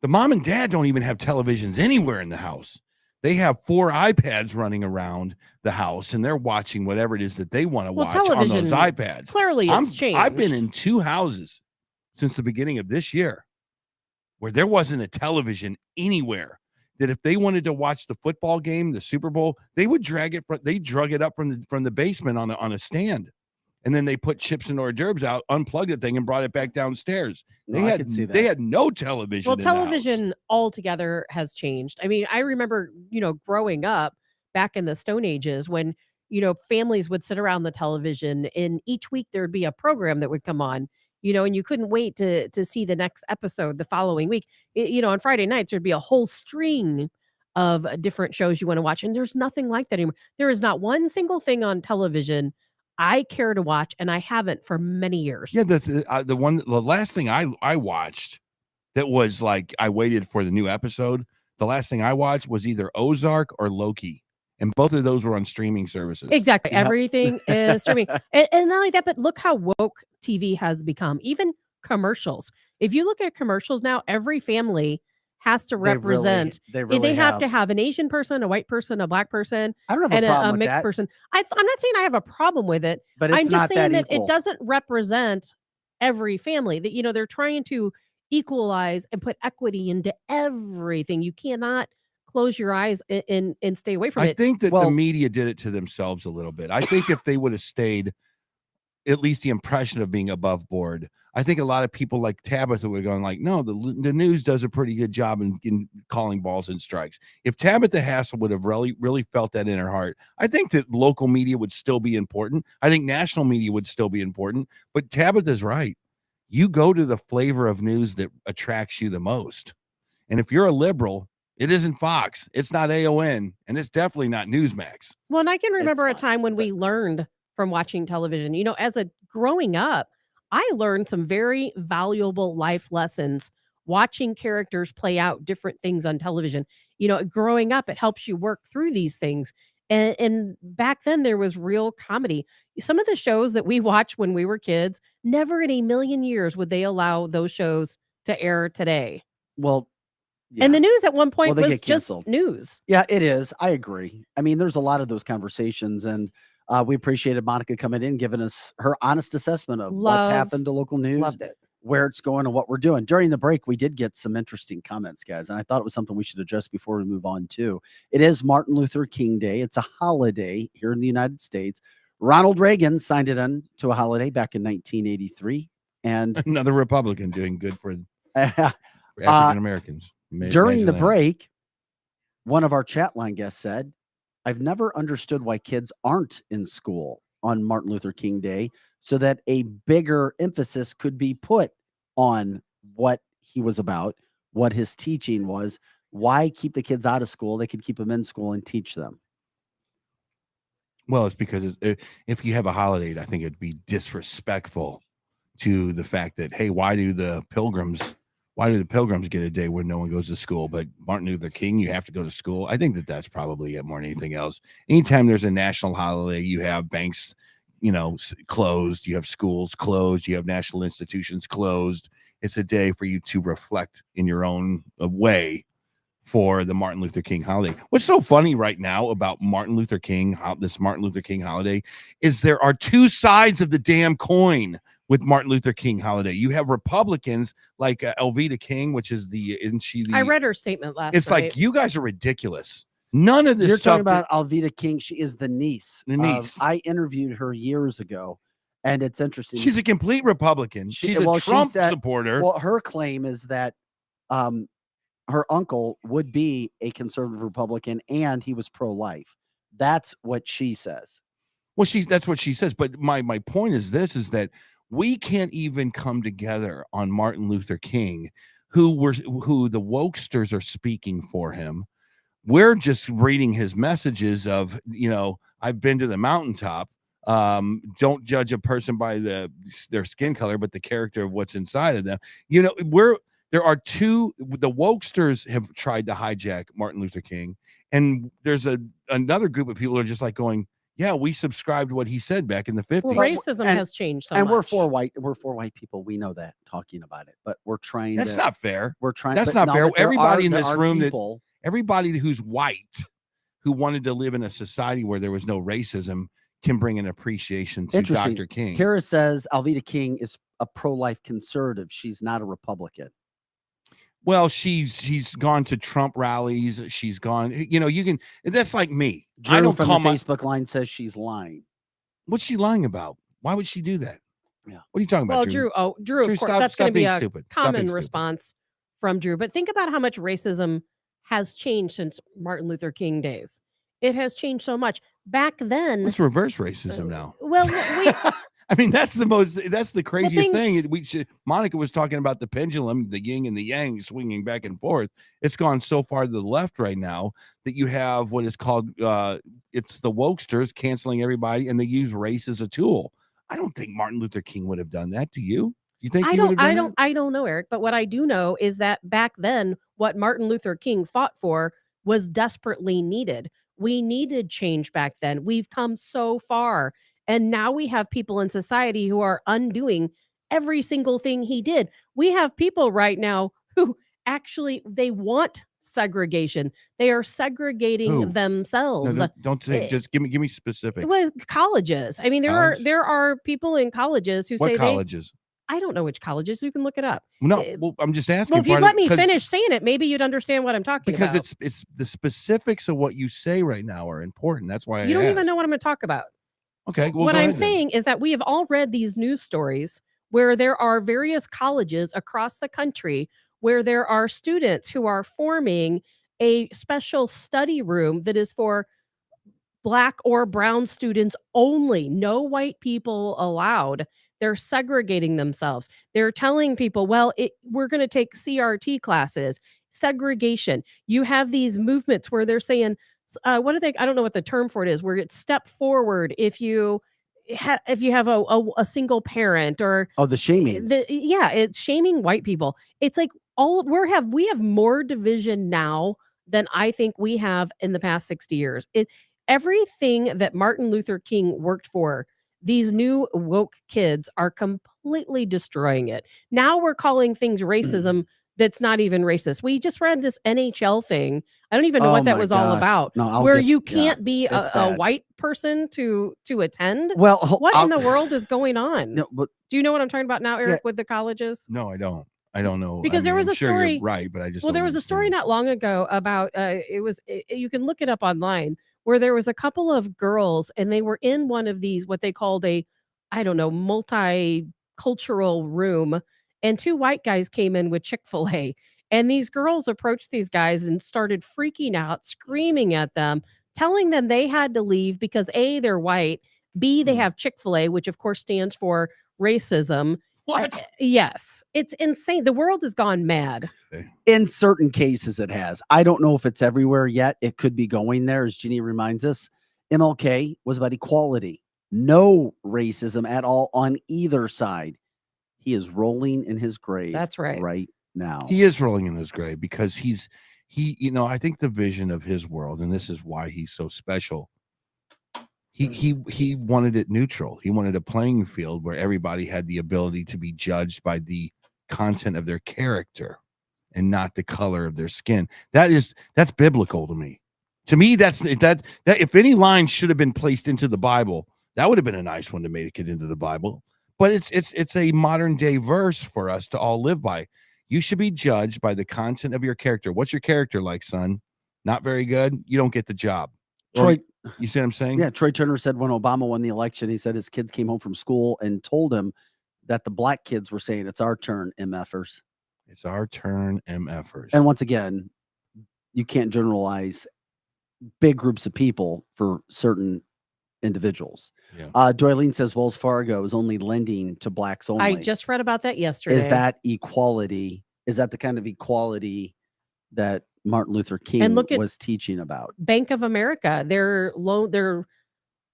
the mom and dad don't even have televisions anywhere in the house. They have 4 iPads running around the house, and they're watching whatever it is that they want to watch on those television, iPads. Clearly, it's changed. I've been in 2 houses since the beginning of this year where there wasn't a television anywhere. That if they wanted to watch the football game, the Super Bowl, they would drug it up from the basement on a stand. And then they put chips and hors d'oeuvres out, unplugged the thing, and brought it back downstairs. I can see that. They had no television. Well, in the house. television altogether has changed. I mean, I remember, growing up back in the Stone Ages when, families would sit around the television and each week there would be a program that would come on, and you couldn't wait to see the next episode the following week. On Friday nights, there'd be a whole string of different shows you want to watch. And there's nothing like that anymore. There is not one single thing on television I care to watch, and I haven't for many years. Yeah, the last thing I watched that was like I waited for the new episode. The last thing I watched was either Ozark or Loki, And both of those were on streaming services. Exactly. Yep. Everything is streaming. And not only that, but look how woke TV has become. Even commercials. If you look at commercials now, every family has to represent. They have to have an Asian person, a white person, a black person, I don't have and a problem a with mixed that, person. I'm not saying I have a problem with it. but it's I'm just not saying that equal. it doesn't represent every family. That they're trying to equalize and put equity into everything. You cannot close your eyes and stay away from I it. think that the Well- media did it to themselves a little bit. I think if they would have stayed at least the impression of being above board, I think a lot of people like Tabitha were going like, no, the news does a pretty good job in calling balls and strikes. If Tabitha Hassel would have really felt that in her heart, I think that local media would still be important. I think national media would still be important. But Tabitha's right. You go to the flavor of news that attracts you the most. And if you're a liberal, it isn't Fox, it's not AON, and it's definitely not Newsmax. Well, and I can remember a fine, time when but- we learned from watching television. As a growing up, I learned some very valuable life lessons watching characters play out different things on television. Growing up, it helps you work through these things. And back then, there was real comedy. Some of the shows that we watched when we were kids, never in a million years would they allow those shows to air today. Well, And yeah. the news at one point they was get just canceled. news. Yeah, it is. I agree. I mean, there's a lot of those conversations, and we appreciated Monica coming in, giving us her honest assessment of what's happened to local news, Loved it. where it's going, and what we're doing. During the break, we did get some interesting comments, guys, and I thought it was something we should address before we move on, too. It is Martin Luther King Day. It's a holiday here in the United States. Ronald Reagan signed it into a holiday back in 1983, and Another Republican doing good for uh, African Americans. during the break, one of our chat line guests said, I've never understood why kids aren't in school on Martin Luther King Day so that a bigger emphasis could be put on what he was about, what his teaching was. Why keep the kids out of school? They could keep them in school and teach them. Well, it's because if you have a holiday, I think it'd be disrespectful to the fact that, hey, why do the pilgrims get a day where no one goes to school, but Martin Luther King, you have to go to school? I think that that's probably it more than anything else. Anytime there's a national holiday, you have banks, closed, you have schools closed, you have national institutions closed. It's a day for you to reflect in your own way for the Martin Luther King holiday. What's so funny right now about this Martin Luther King holiday is there are two sides of the damn coin with Martin Luther King holiday. You have Republicans like Elvita King, which is I read her statement last it's night. like, you guys are ridiculous. None of this You're stuff talking about Alvita King. She is the niece. The niece. I interviewed her years ago, and it's interesting. she's a complete Republican. She's a well, she Trump said- supporter. Well, her claim is that her uncle would be a conservative Republican and he was pro-life. That's what she says. Well, that's what she says. But my point is that we can't even come together on Martin Luther King, who the wokesters are speaking for him. We're just reading his messages of, I've been to the mountaintop. Don't judge a person by their skin color, but the character of what's inside of them. The wokesters have tried to hijack Martin Luther King, and there's another group of people who are just like going, yeah, we subscribed to what he said back in the 50s. Well, racism And- has changed so and much. we're four white people. We know that, talking about it, but we're trying That's to, not fair. we're trying. That's but not fair. but there Everybody in there this are room people, Everybody who's white, who wanted to live in a society where there was no racism, can bring an appreciation to Interesting. Dr. King. Tara says Alvita King is a pro-life conservative. She's not a Republican. Well, she's gone to Trump rallies. She's gone, you can, that's like me. Drew I don't from call the my, Facebook line says she's lying. what's she lying about? Why would she do that? Yeah. What are you talking about, Well, Drew? Drew, of Drew, course, stop- that's stop going to be being a stupid. Stop being common stupid. response from Drew. But think about how much racism has changed since Martin Luther King days. It has changed so much. Back then, Let's reverse racism now. well, we, I mean, that's the craziest things- thing. Monica was talking about the pendulum, the yin and the yang swinging back and forth. It's gone so far to the left right now that you have what is called, it's the wokesters canceling everybody, and they use race as a tool. I don't think Martin Luther King would have done that. Do you? You think he would have done that? I don't know, Eric. But what I do know is that back then, what Martin Luther King fought for was desperately needed. We needed change back then. We've come so far. And now we have people in society who are undoing every single thing he did. We have people right now who actually they want segregation. They are segregating Who? No, themselves. don't say. Eh, Just give me specifics. With colleges. I mean, College? there are people in colleges who What say colleges? I don't know which colleges. You can look it up. No, Eh, well, I'm just asking. well, if you'd part let of- me 'cause- finish saying it, maybe you'd understand what I'm talking because about. it's the specifics of what you say right now are important. That's why You I don't even asked. know what I'm going to talk about. Okay, well, What go I'm ahead then. saying is that we have all read these news stories where there are various colleges across the country where there are students who are forming a special study room that is for Black or brown students only, no white people allowed. They're segregating themselves. They're telling people, well, we're going to take CRT classes, segregation. You have these movements where they're saying, what are they? I don't know what the term for it is, where it's step forward if you if you have a single parent or Oh, the shaming. yeah, it's shaming white people. It's like we have more division now than I think we have in the past 60 years. Everything that Martin Luther King worked for, these new woke kids are completely destroying it. Now we're calling things racism that's not even racist. We just read this NHL thing. I don't even know Oh what that my was all gosh. about. No, I'll where get you yeah, can't be it's a bad. white person to attend. Well, What in the world is going on? No, but Do you know what I'm talking about now, Eric, with the colleges? No, I don't. I don't know. Because there was I'm a sure story. You're right, but I just Well, there don't was a story understand. not long ago about you can look it up online where there was a couple of girls and they were in one of these what they called a I don't know multicultural room, and two white guys came in with Chick-fil-A, and these girls approached these guys and started freaking out, screaming at them, telling them they had to leave because A, they're white, B, they have Chick-fil-A, which of course stands for racism. What? Yes, it's insane. The world has gone mad. in certain cases it has. I don't know if it's everywhere yet. It could be going there, as Ginny reminds us. MLK was about equality, no racism at all on either side. He is rolling in his grave. That's right. Right now. He is rolling in his grave because I think the vision of his world, and this is why he's so special. He wanted it neutral. He wanted a playing field where everybody had the ability to be judged by the content of their character and not the color of their skin. That's biblical to me. To me, that if any line should have been placed into the Bible, that would have been a nice one to make it into the Bible. But it's a modern day verse for us to all live by. You should be judged by the content of your character. What's your character like, son? Not very good. You don't get the job. Troy, you see what I'm saying? Yeah, Troy Turner said when Obama won the election, he said his kids came home from school and told him that the black kids were saying, "It's our turn, MFers." It's our turn, MFers. And once again, you can't generalize big groups of people for certain individuals. Yeah. Doylene says Wells Fargo is only lending to blacks only. I just read about that yesterday. Is that equality? Is that the kind of equality that Martin Luther King look at was teaching about? Bank of America? They're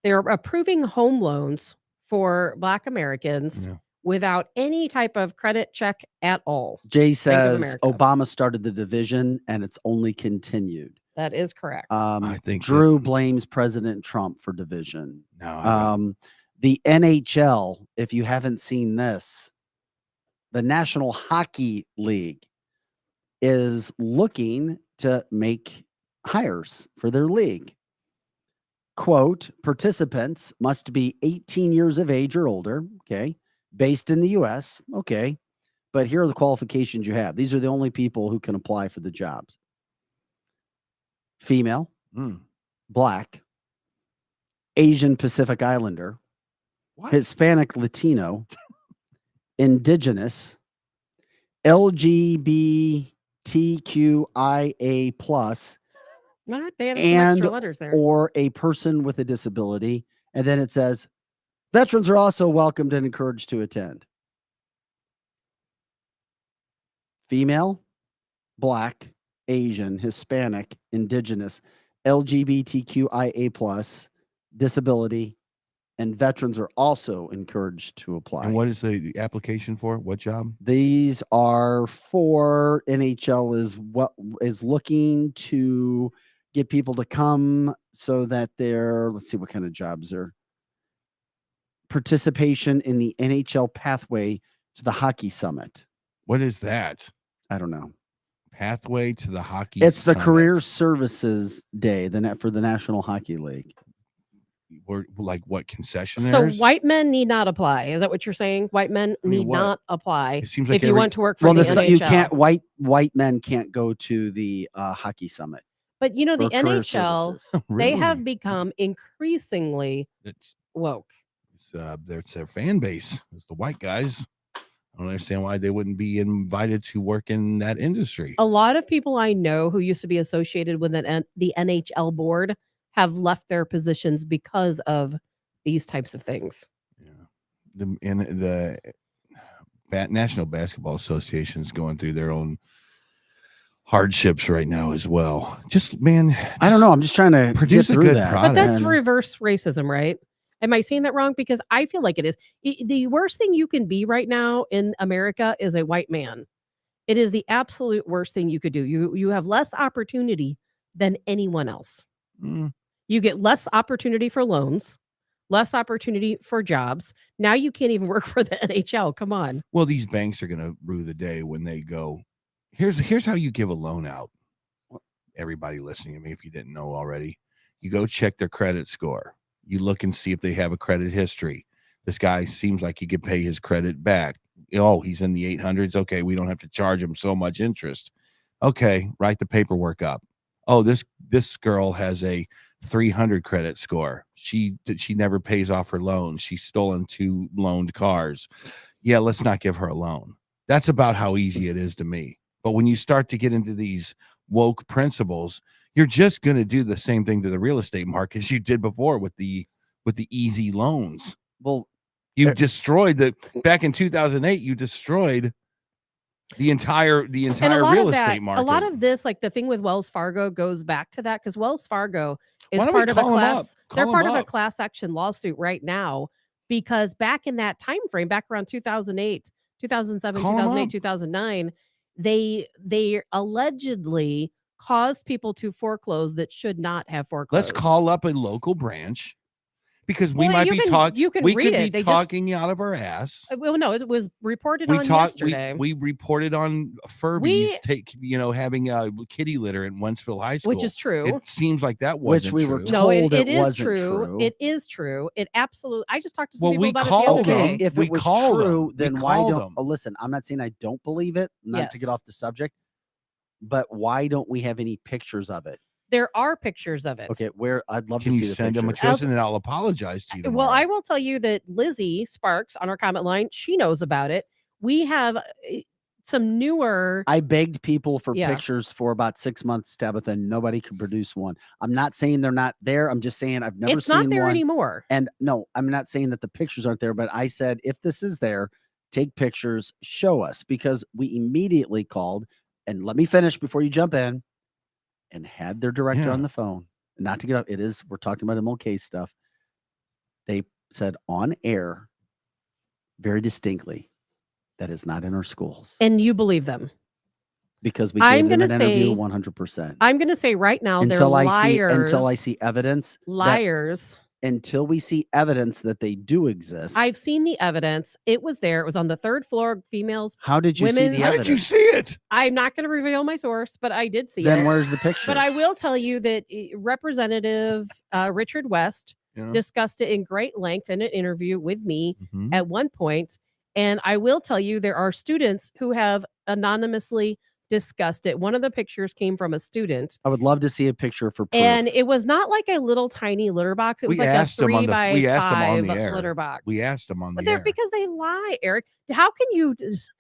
approving home loans for Black Americans without any type of credit check at all. Jay says America. Obama started the division and it's only continued. That is correct. I think Drew blames President Trump for division. No, the NHL, if you haven't seen this, the National Hockey League is looking to make hires for their league. Quote, participants must be 18 years of age or older, okay, based in the U.S., okay, but here are the qualifications you have. These are the only people who can apply for the jobs. Female, Black, Asian Pacific Islander, Hispanic Latino, Indigenous, LGBTQIA+, What? They added some and extra letters there. or a person with a disability. And then it says, veterans are also welcomed and encouraged to attend. Female, Black, Asian, Hispanic, Indigenous, LGBTQIA+, disability, and veterans are also encouraged to apply. And what is the application for? What job? These are for NHL is looking to get people to come so that let's see what kind of jobs are. Participation in the NHL pathway to the hockey summit. What is that? I don't know. Pathway to the hockey. It's the summit. Career Services Day for the National Hockey League. We're like what So concessionaires? white men need not apply. Is that what you're saying? White men I mean, need what? not apply It seems like if you want to work for Well, the the, NHL. you can't. White men can't go to the hockey summit. But you know, the for career NHL, services. they have Really? become increasingly It's woke. it's their fan base. It's the white guys. I don't understand why they wouldn't be invited to work in that industry. A lot of people I know who used to be associated with the NHL board have left their positions because of these types of things. Yeah. The National Basketball Association is going through their own hardships right now as well. I don't know. I'm just trying to produce get a through good that. product. But that's And reverse racism, right? Am I saying that wrong? Because I feel like it is. The worst thing you can be right now in America is a white man. It is the absolute worst thing you could do. You have less opportunity than anyone else. Mm. You get less opportunity for loans, less opportunity for jobs. Now you can't even work for the NHL. Come on. Well, these banks are going to rue the day when they go, here's how you give a loan out. Everybody listening to me, if you didn't know already, you go check their credit score. You look and see if they have a credit history. This guy seems like he could pay his credit back. Oh, he's in the 800s. Okay, we don't have to charge him so much interest. Okay, write the paperwork up. Oh, this girl has a 300 credit score. She never pays off her loans. She's stolen 2 loaned cars. Yeah, let's not give her a loan. That's about how easy it is to me. But when you start to get into these woke principles, you're just going to do the same thing to the real estate market as you did before with the easy loans. well, You destroyed back in 2008. You destroyed the entire And a lot real of that, estate market. a lot of this, like the thing with Wells Fargo, goes back to that because Wells Fargo is Why don't we part of a call 'em up? class. Call They're 'em part of a up. class action lawsuit right now because back in that time frame, back around 2008, 2007, Call 'em 2008, up. 2009, they allegedly caused people to foreclose that should not have foreclosed. Let's call up a local branch because we Well, might you be can- talking. you can We read could it. be They just- talking out of our ass. Well, no, it was reported We on talked. yesterday. We reported on Furby's having a kitty litter in Wentzville High School, which is true. It seems like that which wasn't we were true. No, it told it is wasn't true. true. It is true. It absolutely. I just talked to some Well, people we about called it the other Okay, day. if We it was called true, them. We then why called don't? them. Oh, listen, I'm not saying I don't believe it. Not to get Yes. off the subject, but why don't we have any pictures of it? There are pictures of it. Okay, where I'd love Can to you see the send them pictures. to us and then I'll apologize to you tomorrow? Well, I will tell you that Lizzie Sparks on our comment line, she knows about it. We have some newer. I begged people for Yeah. pictures for about 6 months, Tabitha, and nobody could produce one. I'm not saying they're not there. I'm just saying I've never It's seen not there one. anymore. And no, I'm not saying that the pictures aren't there, but I said if this is there, take pictures, show us, because we immediately called. And let me finish before you jump in. And had their director Yeah. on the phone. Not to get up, we're talking about MLK stuff. They said on air very distinctly that is not in our schools And you believe them. because we I'm gave them gonna an interview say- 100%. I'm going to say right now, Until they're I liars. see evidence, Liars. until we see evidence that they do exist. I've seen the evidence. It was there. It was on the 3rd floor. Females. How did you see women's- the How evidence? did you see it? I'm not going to reveal my source, but I did see Then it. where's the picture? But I will tell you that Representative Richard West Yeah. discussed it in great length in an interview with me Mhm. at one point. And I will tell you, there are students who have anonymously discussed it. One of the pictures came from a student, I would love to see a picture for proof. and it was not like a little tiny litter box. It was We like a asked them on 3 the- by we asked them on 5 the air. litter box. We asked them on But the they're air. because they lie, Eric. How can you?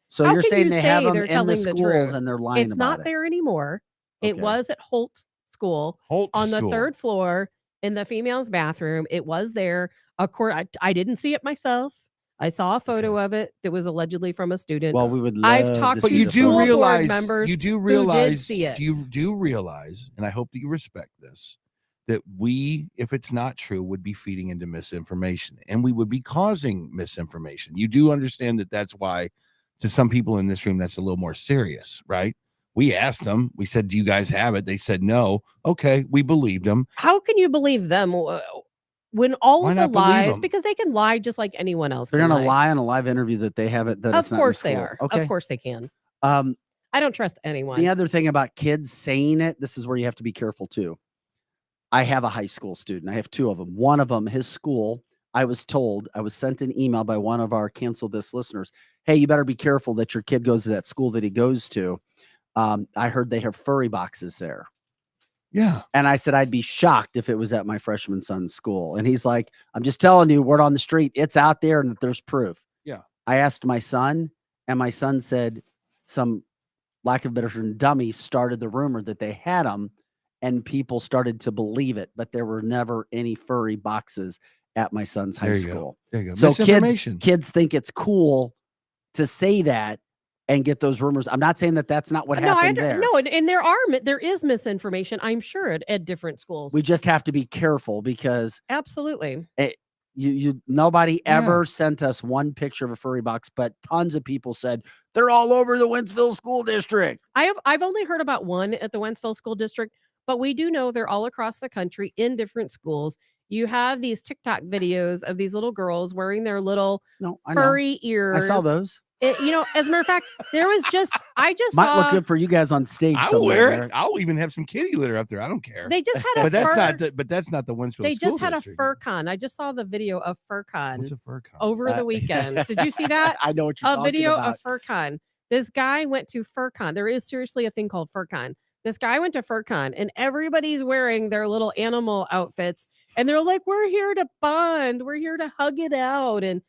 so how you're can saying you they have say them they're in the telling the schools truth? and they're lying It's about not it. there anymore. It Okay. was at Holt School Holt on the School. 3rd floor in the females' bathroom. It was there. Of course, I didn't see it myself. I saw a photo of it that was allegedly from a student. Well, we would love I've talked to to But see you the school do photos. board realize members you do did realize see it. you do realize, and I hope that you respect this, that we, if it's not true, would be feeding into misinformation and we would be causing misinformation. You do understand that that's why to some people in this room that's a little more serious, right? We asked them. We said, "Do you guys have it?" They said no. Okay, we believed them. How can you believe them when all Why of the not believe lies? 'em? Because they can lie just like anyone else. They're can gonna lie on a live interview that they have it. That Of it's not in course they school. are. Okay. Of course they can. Um, I don't trust anyone. the other thing about kids saying it, this is where you have to be careful too. I have a high school student. I have 2 of them. One of them, his school, I was sent an email by one of our Cancel This listeners. Hey, you better be careful that your kid goes to that school that he goes to. I heard they have furry boxes there. Yeah. And I said, I'd be shocked if it was at my freshman son's school. And he's like, I'm just telling you, word on the street, it's out there and that there's proof. Yeah. I asked my son, and my son said some, lack of better term, dummy started the rumor that they had them, and people started to believe it, but there were never any furry boxes at my son's high There you go. school. There you go. So Misinformation. kids think it's cool to say that and get those rumors. I'm not saying that that's not what happened there. No, and there is misinformation, I'm sure, at different schools. We just have to be careful because Absolutely. nobody Yeah. ever sent us one picture of a furry box, but tons of people said they're all over the Wentzville school district. I've only heard about one at the Wentzville School District, but we do know they're all across the country in different schools. You have these TikTok videos of these little girls wearing their little No, I know. furry ears. I saw those. As a matter of fact, I just Might saw look good for you guys on stage. I will somewhere wear there. it. I'll even have some kitty litter up there. I don't care. they just had a but that's fur, not the Wentzville they School just had District. a fur con. I just saw the video of fur con What's a fur con? over the weekend. Did you see that? I know what you're A talking video about. of FurCon. This guy went to FurCon. There is seriously a thing called FurCon. This guy went to FurCon, and everybody's wearing their little animal outfits, and they're like, "We're here to bond. We're here to hug it out and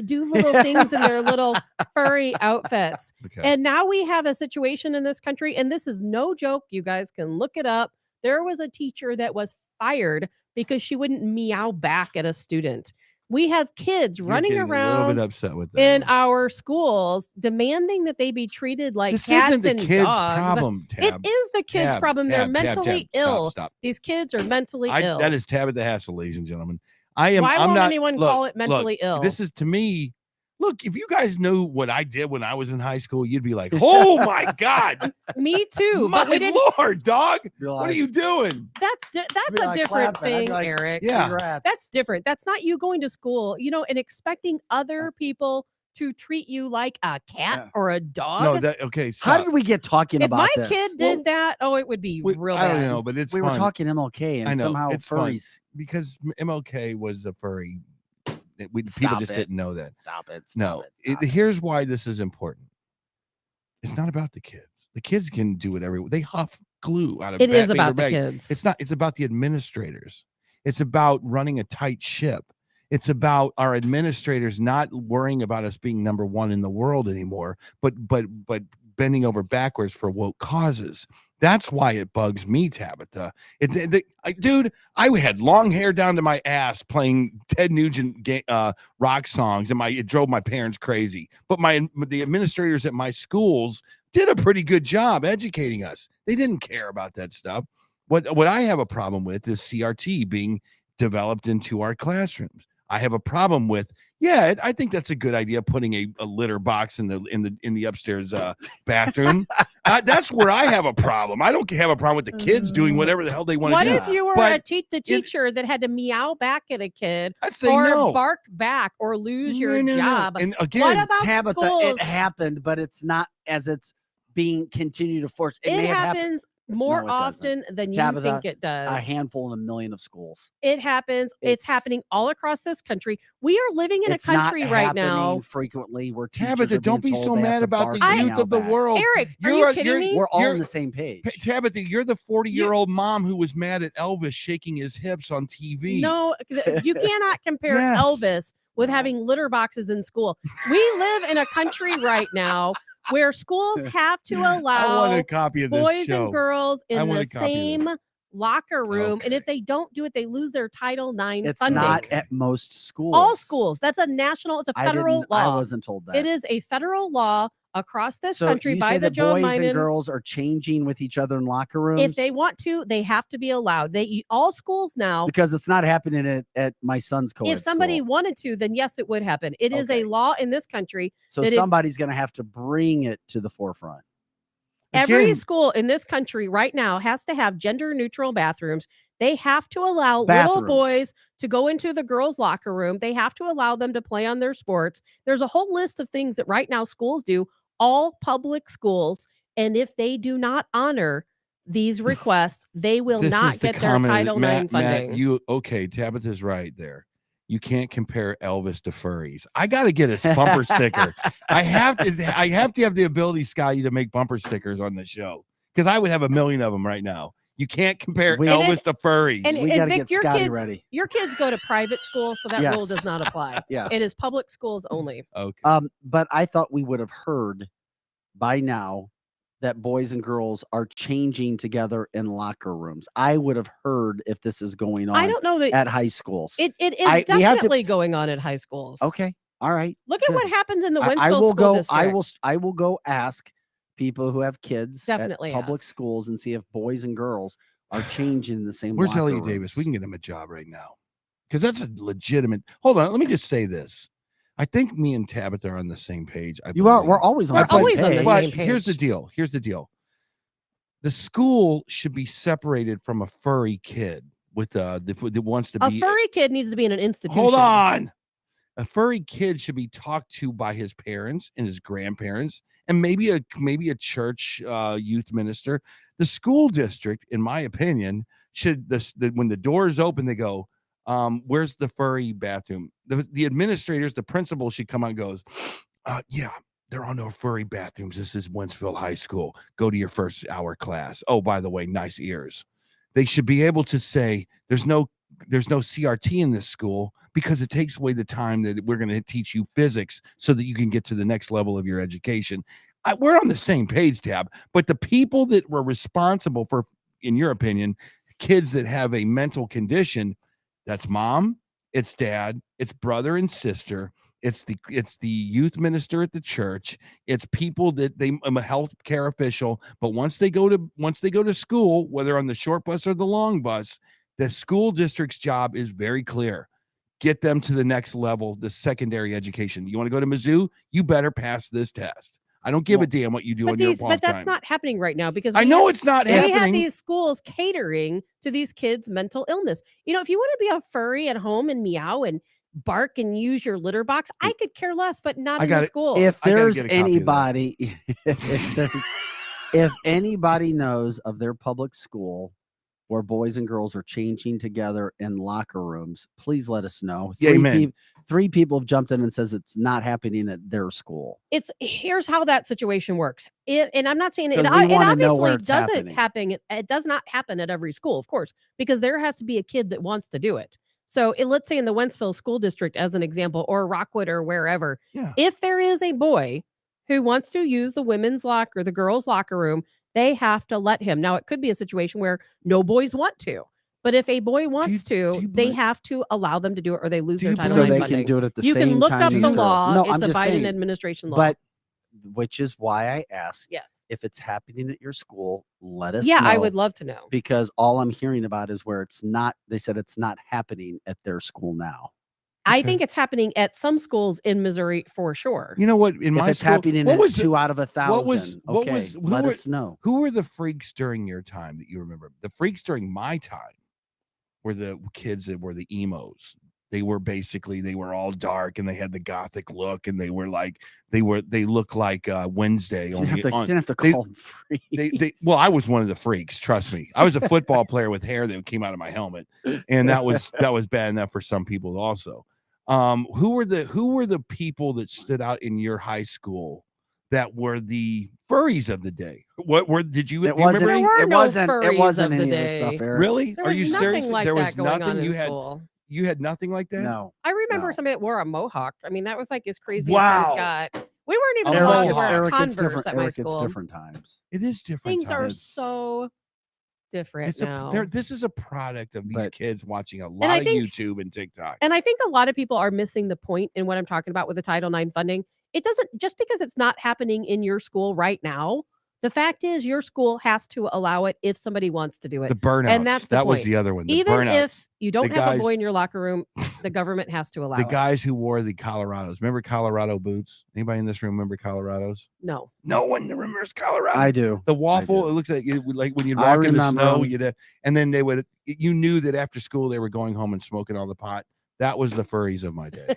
do little things in their little furry outfits." Okay. And now we have a situation in this country, and this is no joke. You guys can look it up. There was a teacher that was fired because she wouldn't meow back at a student. We have kids You're running getting a around little bit upset with that. in our schools demanding that they be treated like This cats isn't the and kids' dogs. problem, It Tab. is the kids' Tab, problem. They're Tab, mentally Tab. ill. Stop. These kids are mentally ill. That is Tab at the Hassle, ladies and gentlemen. I'm Why won't not, anyone look, call it mentally ill? This is, to me, look, if you guys knew what I did when I was in high school, you'd be like, oh my God. Me too. My But we didn't. Lord, dog. You're What are like, you doing? That's be a like different clapping. I'd be thing, like, Eric. Yeah. congrats. That's different. That's not you going to school, and expecting other people to treat you like a cat Yeah. or a dog. No, How stop. did we get talking if about my this? kid did that, it would be real I bad. don't know, but it's we fun were talking MLK, and I know, somehow it's fun. furries. because MLK was a furry. People Stop just it. didn't know that. Stop it. No, Stop it. here's why this is important. It's not about the kids. The kids can do whatever they huff glue out of. It is paper about the bag. kids. It's not. It's about the administrators. It's about running a tight ship. It's about our administrators not worrying about us being number one in the world anymore, but bending over backwards for woke causes. That's why it bugs me, Tabitha. Dude, I had long hair down to my ass playing Ted Nugent rock songs, and it drove my parents crazy. But the administrators at my schools did a pretty good job educating us. They didn't care about that stuff. What I have a problem with is CRT being developed into our classrooms. I have a problem with, I think that's a good idea, putting a litter box in the upstairs bathroom. That's where I have a problem. I don't have a problem with the kids doing whatever the hell they want What to do. if you were But the teacher that had to meow back at a kid I'd say or no. bark back or lose your No. job? And again, What about Tabitha, schools? it happened, but it's not as it's being continued to force. It may It have happened happens more No, it often than you Tabitha, think it does. a handful in a million of schools. It happens. It's happening all across this country. We are living in a It's not country right now. happening frequently. Where teachers Tabitha, are don't being be told so they have mad to about bark the and youth meow of the back. world. Eric, are you kidding me? We're all You're- on the same page. Tabitha, you're the 40-year-old mom who was mad at Elvis shaking his hips on TV. No, you cannot compare Yes. Elvis with having litter boxes in school. We live in a country right now where schools have to I want allow a copy of this boys show. and girls I in want the a copy of same locker room. And if Okay. they don't do it, they lose their Title IX It's funding. not at most schools. All schools. That's a national, it's a federal I law. wasn't told that. It is a federal law across this so country you by say the that Joe boys and Biden. girls are changing with each other in locker rooms. If they want to, they have to be allowed. All schools now. because it's not happening at my son's co-ed If somebody school. wanted to, then yes, it would happen. It is Okay. a law in this country. So that if- somebody's going to have to bring it to the forefront. Every Again, school in this country right now has to have gender neutral bathrooms. They have to allow little Bathrooms. boys to go into the girls' locker room. They have to allow them to play on their sports. There's a whole list of things that right now schools do, all public schools. And if they do not honor these requests, they will this not is the get their comment. Title IX funding. Okay, Tabitha's right there. You can't compare Elvis to furries. I got to get a bumper sticker. I have to have the ability, Scotty, to make bumper stickers on the show because I would have a million of them right now. You can't compare Elvis to furries. And, We and gotta Vic, get your Scotty kids, ready. your kids go to private school, so that rule does Yes. not apply. Yeah. It is public schools only. Okay. But I thought we would have heard by now that boys and girls are changing together in locker rooms. I would have heard if this is going on I don't know that at high schools. it is we have to- definitely going on at high schools. Okay. All right. Look at good. what happens in the I Winsville will School go. District. I will go ask people who have kids Definitely at public ask. schools and see if boys and girls are changing in the same. Where's locker Elliot Davis? We rooms. can get him a job right now because that's a legitimate. Hold on. Let me just say this. I think me and Tabitha are on the same page. You are. We're always on We're the same always on the page. But same page. here's the deal. Here's the deal. The school should be separated from a furry kid with that wants to A be furry kid needs to be in an institution. Hold on. A furry kid should be talked to by his parents and his grandparents and maybe a church youth minister. The school district, in my opinion, should when the doors open, they go, where's the furry bathroom? The administrators, the principal should come out and goes, yeah, there are no furry bathrooms. This is Wentzville High School. Go to your first hour class. Oh, by the way, nice ears. They should be able to say there's no CRT in this school because it takes away the time that we're going to teach you physics so that you can get to the next level of your education. We're on the same page, Tab, but the people that were responsible for, in your opinion, kids that have a mental condition, that's mom, it's dad, it's brother and sister, it's the youth minister at the church, it's people that I'm a health care official, but once they go to school, whether on the short bus or the long bus, the school district's job is very clear. Get them to the next level, the secondary education. You want to go to Mizzou? You better pass this test. I don't give a damn what you do on your off But that's time. not happening right now because I know it's not we have happening. these schools catering to these kids' mental illness. You know, if you want to be a furry at home and meow and bark and use your litter box, I could care less, but not I in got the it. school. If I gotta there's get a copy of that. anybody, if anybody knows of their public school where boys and girls are changing together in locker rooms, please let us know. Amen. Three people have jumped in and says it's not happening at their school. Here's how that situation works. And I'm not saying it 'Cause we wanna know where obviously it's doesn't happening. happen. It does not happen at every school, of course, because there has to be a kid that wants to do it. So let's say in the Wentzville School District, as an example, or Rockwood or wherever, Yeah. if there is a boy who wants to use the women's locker, the girls' locker room, they have to let him. Now, it could be a situation where no boys want to. But if a boy wants do to, you they believe- have to allow them to do it or they lose Do their you Title So IX they funding. can do it at the You same can look time up as the girls. law. No, It's I'm a just Biden saying. administration law. But which is why I asked yes. if it's happening at your school, let us Yeah, know. I would love to know. Because all I'm hearing about is where it's not. They said it's not happening at their school now. I Okay. think it's happening at some schools in Missouri for sure. You know what? In If my it's school, happening what at was 2 out of 1,000, what okay, was- who let were- us know. Who were the freaks during your time that you remember? The freaks during my time were the kids that were the emos. They were all dark and they had the gothic look and they looked like Wednesday. You didn't on- have to they- call them free. well, I was one of the freaks. Trust me, I was a football player with hair that came out of my helmet, and that was bad enough for some people also. Who were the people that stood out in your high school that were the furries of the day? Did you? It do you remember wasn't. There any- were It no wasn't. It furries wasn't of the any of this stuff, day. Eric. Really? There Are was you nothing serious? like There that was going nothing. on in You had school. you had nothing like that. No. I remember No. somebody that wore a mohawk. I mean, that was like as crazy Wow. as things got. We weren't even A allowed to mohawk. wear Eric, it's Converse different. at my Eric, it's school. different times. It is different. Things are times. so different now. This is a product of these But- kids watching a I lot of think- YouTube and TikTok. And I think a lot of people are missing the point in what I'm talking about with the Title IX funding. It doesn't, just because it's not happening in your school right now, The fact is, your school has to allow it if somebody wants to do it. The burnouts. that's the that was point. the other one. The Even burnouts. if you don't The have a boy guys- in your locker room, the government has to allow the it. guys who wore the Colorados. Remember Colorado boots? Anybody in this room remember Colorados? No. No one remembers Colorado. I do. The waffle. do. It looks like when you'd I walk in the remember snow, 'em. you'd and then they would. You knew that after school they were going home and smoking all the pot. That was the furries of my day.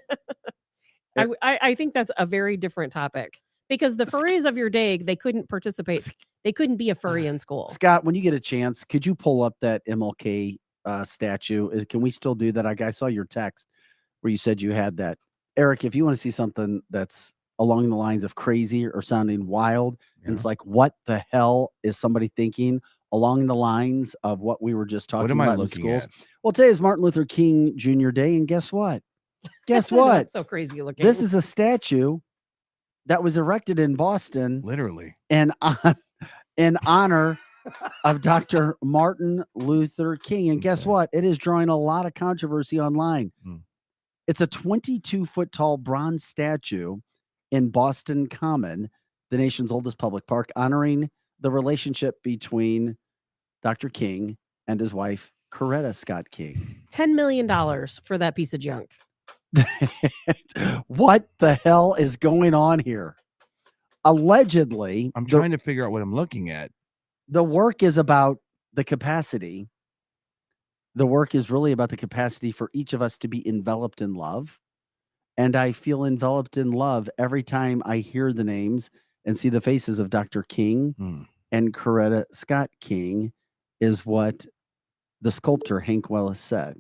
I think that's a very different topic because the furries of your day, they couldn't participate. They couldn't be a furry in school. Scott, when you get a chance, could you pull up that MLK statue? Can we still do that? I saw your text where you said you had that. Eric, if you want to see something that's along the lines of crazy or sounding wild, and it's like, what the hell is somebody thinking along the lines of what we were just talking What am about I in looking schools? at? Well, today is Martin Luther King Jr. Day, and guess what? Guess what? That's so crazy looking. This is a statue that was erected in Boston Literally. in honor of Dr. Martin Luther King. And guess Okay. what? It is drawing a lot of controversy online. Hmm. It's a 22-foot tall bronze statue in Boston Common, the nation's oldest public park, honoring the relationship between Dr. King and his wife, Coretta Scott King. $10 million for that piece of junk. What the hell is going on here? Allegedly, I'm trying to figure out what I'm looking at. the work is about the capacity. The work is really about the capacity for each of us to be enveloped in love. And I feel enveloped in love every time I hear the names and see the faces of Dr. King Hmm. and Coretta Scott King, is what the sculptor Hank Willis said.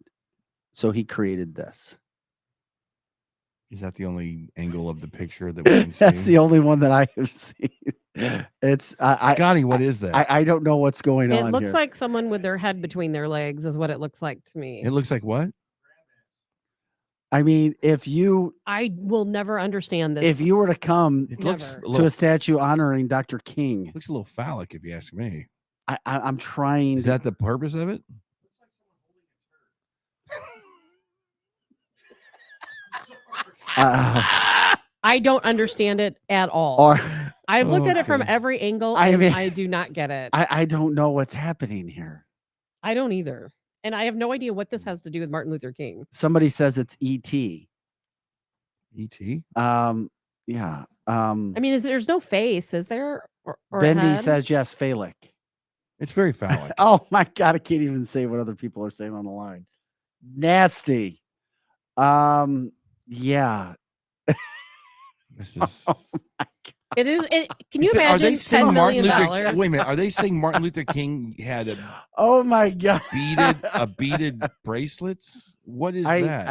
So he created this. Is that the only angle of the picture that we can That's see? the only one that I have seen. It's Scotty, what is that? I don't know what's going It on looks here. like someone with their head between their legs is what it looks like to me. It looks like what? I mean, if you I will never understand this. if you were to come It looks Never. a to little, a statue honoring Dr. King, looks a little phallic, if you ask me. I'm trying Is to that the purpose of it? I don't understand it at all. or I've looked at it from Okay. every angle I and mean- I do not get it. I don't know what's happening here. I don't either. And I have no idea what this has to do with Martin Luther King. Somebody says it's E.T. E.T. Yeah. I mean, there's no face, is there? Or a Bendy head? says yes, Phallic. It's very phallic. Oh my God, I can't even say what other people are saying on the line. Nasty. Yeah. This is. It is. Can you Is it- imagine Are they saying $10 Martin million? Luther? Wait a minute. Are they saying Martin Luther King had a Oh my God. beaded bracelets? What is that?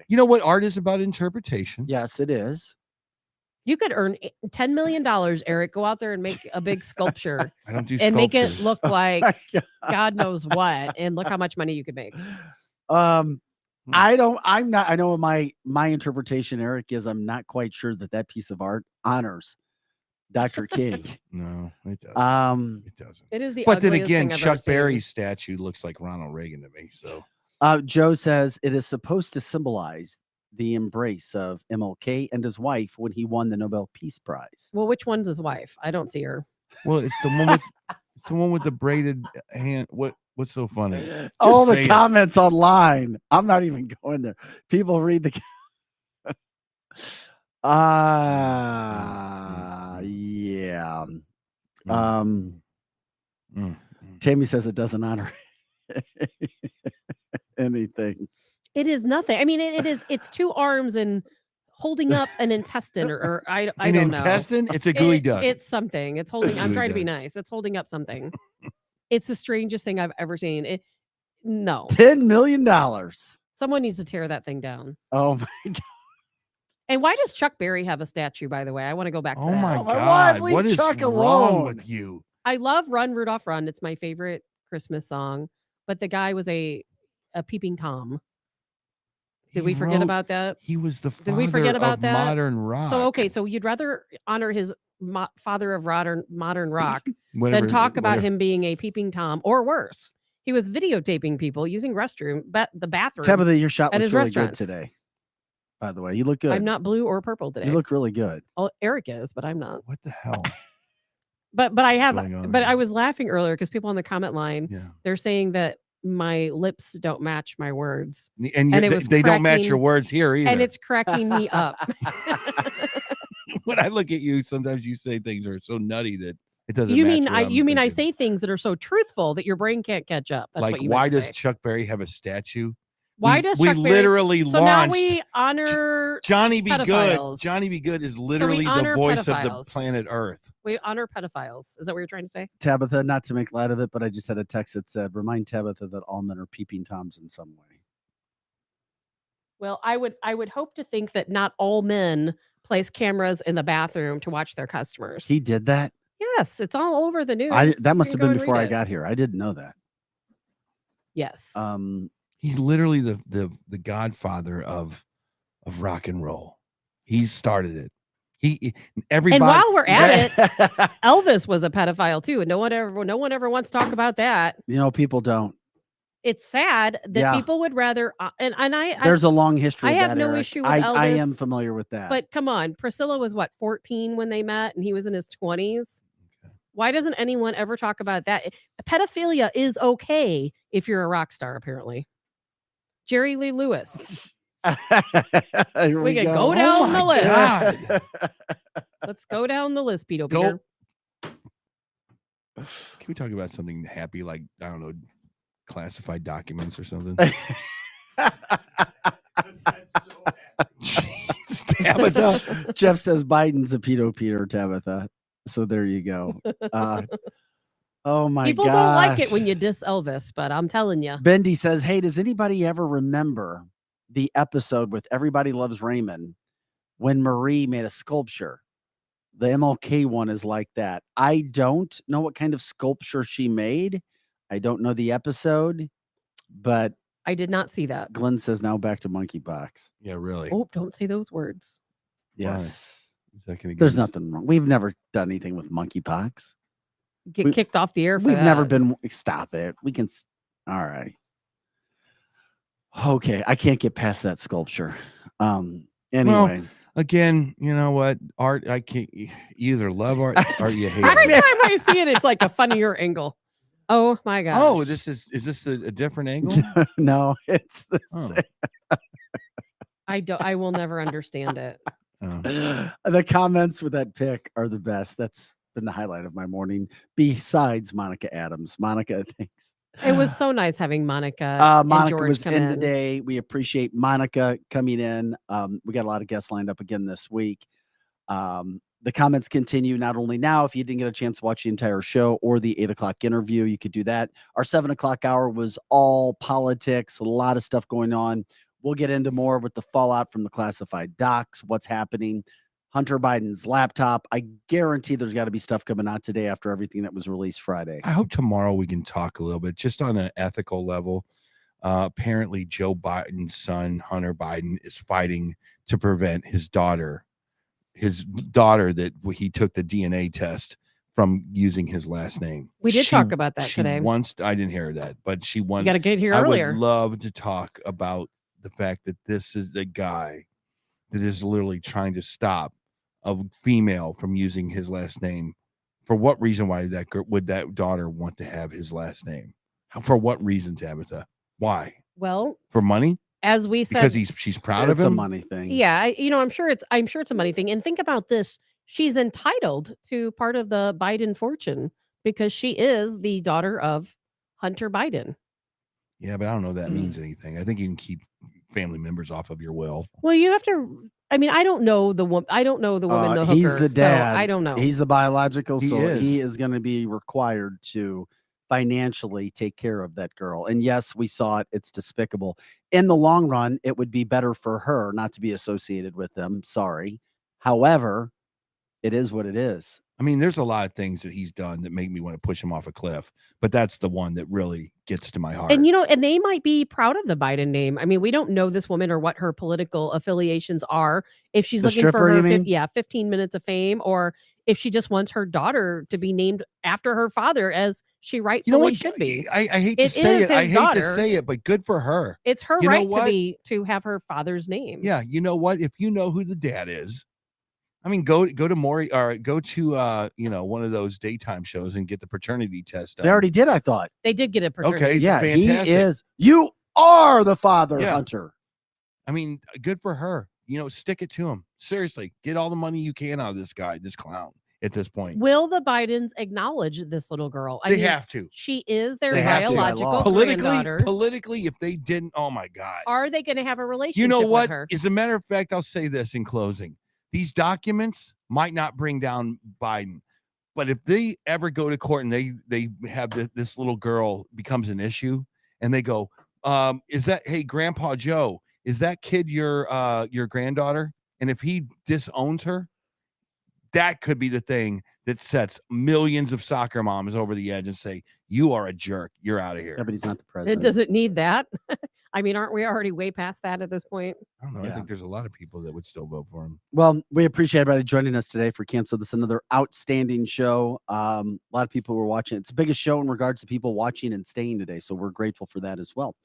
You know what art is about? Interpretation. Yes, it is. You could earn $10 million, Eric. Go out there and make a big sculpture I don't do and make it sculptures. look like My God. God knows what, and look how much money you could make. I know my interpretation, Eric, is I'm not quite sure that piece of art honors Dr. King. No, it doesn't. It doesn't. It is the. But then ugliest again, thing I've ever Chuck seen. Berry's statue looks like Ronald Reagan to me. So Joe says it is supposed to symbolize the embrace of MLK and his wife when he won the Nobel Peace Prize. Well, which one's his wife? I don't see her. well, it's the one with it's the one with the braided hand. What's so funny? All say the it. comments online. I'm not even going there. People read the. Yeah. Mm. Tammy says it doesn't honor anything. It is nothing. I mean, it is. It's two arms and holding up an intestine, or I An don't know. intestine? It's a gooey duck. It's something. It's holding. I'm Gooey trying to be duck. nice. It's holding up something. It's the strangest thing I've ever seen. No, $10 million. someone needs to tear that thing down. Oh my God. And why does Chuck Berry have a statue? By the way, I want to go back to Oh that. my Oh my God! God, leave What is Chuck wrong alone. with you? I love "Run Rudolph Run." It's my favorite Christmas song. But the guy was a peeping Tom. Did we forget wrote- about that? He was the father Did we forget about of that? modern rock. So okay, so you'd rather honor his father of modern rock Whatever- than talk about whatever. him being a peeping Tom, or worse, he was videotaping people using the bathroom. Tabitha, your shot At looks his really good restaurants. today. by the way. You look good. I'm not blue or purple today. You look really good. Oh, Eric is, but I'm not. What the hell? But I What's have. going on But here? I was laughing earlier because people on the comment line Yeah. they're saying that my lips don't match my words, And And it was they don't match your cracking- words here either. and it's cracking me up. When I look at you, sometimes you say things are so nutty that it doesn't. You match mean what I? I'm You mean I thinking. say things that are so truthful that your brain can't catch up? That's Like, what you why meant to does say. Chuck Berry have a statue? Why does we Chuck Berry- literally So now launched we honor Johnny Be Good. pedophiles. Johnny Be Good is literally the honor voice of the pedophiles. planet Earth. We honor pedophiles. Is that what you're trying to say? Tabitha, not to make light of it, but I just had a text that said, remind Tabitha that all men are peeping Toms in some way. Well, I would hope to think that not all men place cameras in the bathroom to watch their customers. He did that? Yes, it's all over the news. That You must can have go been and before read I it. got here. I didn't know that. Yes. He's literally the godfather of rock and roll. He started it. Everybody. And while we're at it, Elvis was a pedophile too, and no one ever wants to talk about that. People don't. It's sad that Yeah. people would rather and I There's a long history I of have that, no Eric. issue with I am Elvis, familiar with that. but come on, Priscilla was what 14 when they met, and he was in his 20s. Okay. Why doesn't anyone ever talk about that? Pedophilia is okay if you're a rock star, apparently. Jerry Lee Lewis. Here We could go. go down the my list. God. Let's go down the list, Peter. Go. Can we talk about something happy, like, I don't know, classified documents or something? Jeez, Tabitha. Jeff says Biden's a pedo Peter, Tabitha. So there you go. Oh my god. People don't like it when you diss Elvis, but I'm telling you. Bendy says, hey, does anybody ever remember the episode with Everybody Loves Raymond when Marie made a sculpture? The MLK one is like that. I don't know what kind of sculpture she made. I don't know the episode, but I did not see that. Glenn says now back to monkeypox. Yeah, really. Oh, don't say those words. Yes. Is that gonna There's get us- nothing wrong. We've never done anything with monkeypox. Get kicked off the air for We've never that. been. Stop it. We can. All right. Okay. I can't get past that sculpture. Anyway. Again, you know what? Art, I can't. You either love art or you hate Every it. time I see it, it's like a funnier angle. Oh my gosh. Oh, is this a different angle? No, it's the Oh. I will never understand it. Oh. same. The comments with that pic are the best. That's been the highlight of my morning. Besides Monica Adams. Monica, thanks. It was so nice having Monica. and Monica George was come in today. We appreciate Monica coming in. We got a lot of guests lined up again this week. The comments continue not only now. If you didn't get a chance to watch the entire show or the 8 o'clock interview, you could do that. Our 7 o'clock hour was all politics, a lot of stuff going on. We'll get into more with the fallout from the classified docs, what's happening. Hunter Biden's laptop. I guarantee there's got to be stuff coming out today after everything that was released Friday. I hope tomorrow we can talk a little bit just on an ethical level. Apparently, Joe Biden's son, Hunter Biden, is fighting to prevent his daughter that he took the DNA test from using his last name. We did talk about that she today. I didn't hear that, but she You won. got to get here I earlier. would love to talk about the fact that this is the guy that is literally trying to stop a female from using his last name. For what reason? Why would that daughter want to have his last name? For what reason, Tabitha? Why? Well, For money? as we said, Because she's proud It's of a him. money thing. yeah, I'm sure it's a money thing. And think about this: she's entitled to part of the Biden fortune because she is the daughter of Hunter Biden. Yeah, but I don't know if that means anything. I think you can keep family members off of your will. Well, you have to. I mean, I don't know the woman. I don't know the woman. The hooker, He's the dad. So I don't know. He's the biological, He so is. he is going to be required to financially take care of that girl. And yes, we saw it. It's despicable. In the long run, it would be better for her not to be associated with them. Sorry. However, it is what it is. I mean, there's a lot of things that he's done that make me want to push him off a cliff, but that's the one that really gets to my heart. And and they might be proud of the Biden name. I mean, we don't know this woman or what her political affiliations are. If she's The looking for stripper, her, you mean? 15 minutes of fame, or if she just wants her daughter to be named after her father, as she You know rightfully what? should be. I hate to It say is it. I his hate to daughter. say it, but good for her. It's her You know right what? to have her father's name. Yeah, you know what? If you know who the dad is, I mean, go to Maury or go to one of those daytime shows and get the paternity test done. They already did, I thought. They did get a paternity. Okay, Yeah, test. he fantastic. is. You are the father, Yeah. Hunter. I mean, good for her. Stick it to him. Seriously, get all the money you can out of this guy, this clown. At this point, Will the Bidens acknowledge this little girl? they have to. She is their They have to by biological law. granddaughter. Politically, if they didn't, oh my God. Are they going to have a relationship You know with what? her? As a matter of fact, I'll say this in closing. These documents might not bring down Biden, but if they ever go to court and they have this little girl becomes an issue and they go, hey, Grandpa Joe, is that kid your granddaughter? And if he disowns her, that could be the thing that sets millions of soccer moms over the edge and say, you are a jerk. You're out of here. Yeah, but he's not the It president. doesn't need that. I mean, aren't we already way past that at this point? I don't know. Yeah. I think there's a lot of people that would still vote for him. Well, we appreciate everybody joining us today for Cancel This, another outstanding show. A lot of people were watching. It's the biggest show in regards to people watching and staying today, so we're grateful for that as well.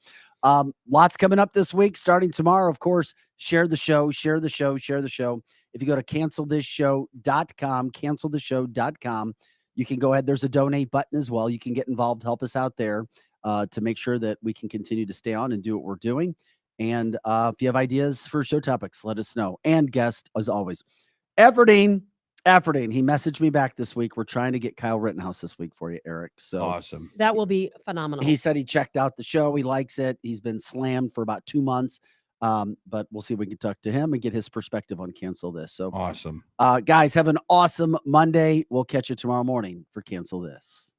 Lots coming up this week, starting tomorrow, of course. Share the show, share the show, share the show. If you go to cancelthisshow.com, cancelthisshow.com, you can go ahead. There's a donate button as well. You can get involved, help us out there to make sure that we can continue to stay on and do what we're doing. And if you have ideas for show topics, let us know. And guest, as always, Efforting, he messaged me back this week. We're trying to get Kyle Rittenhouse this week for you, Eric. So Awesome. That will be phenomenal. he said he checked out the show. He likes it. He's been slammed for about 2 months. But we'll see if we can talk to him and get his perspective on Cancel This. So Awesome. guys, have an awesome Monday. We'll catch you tomorrow morning for Cancel This.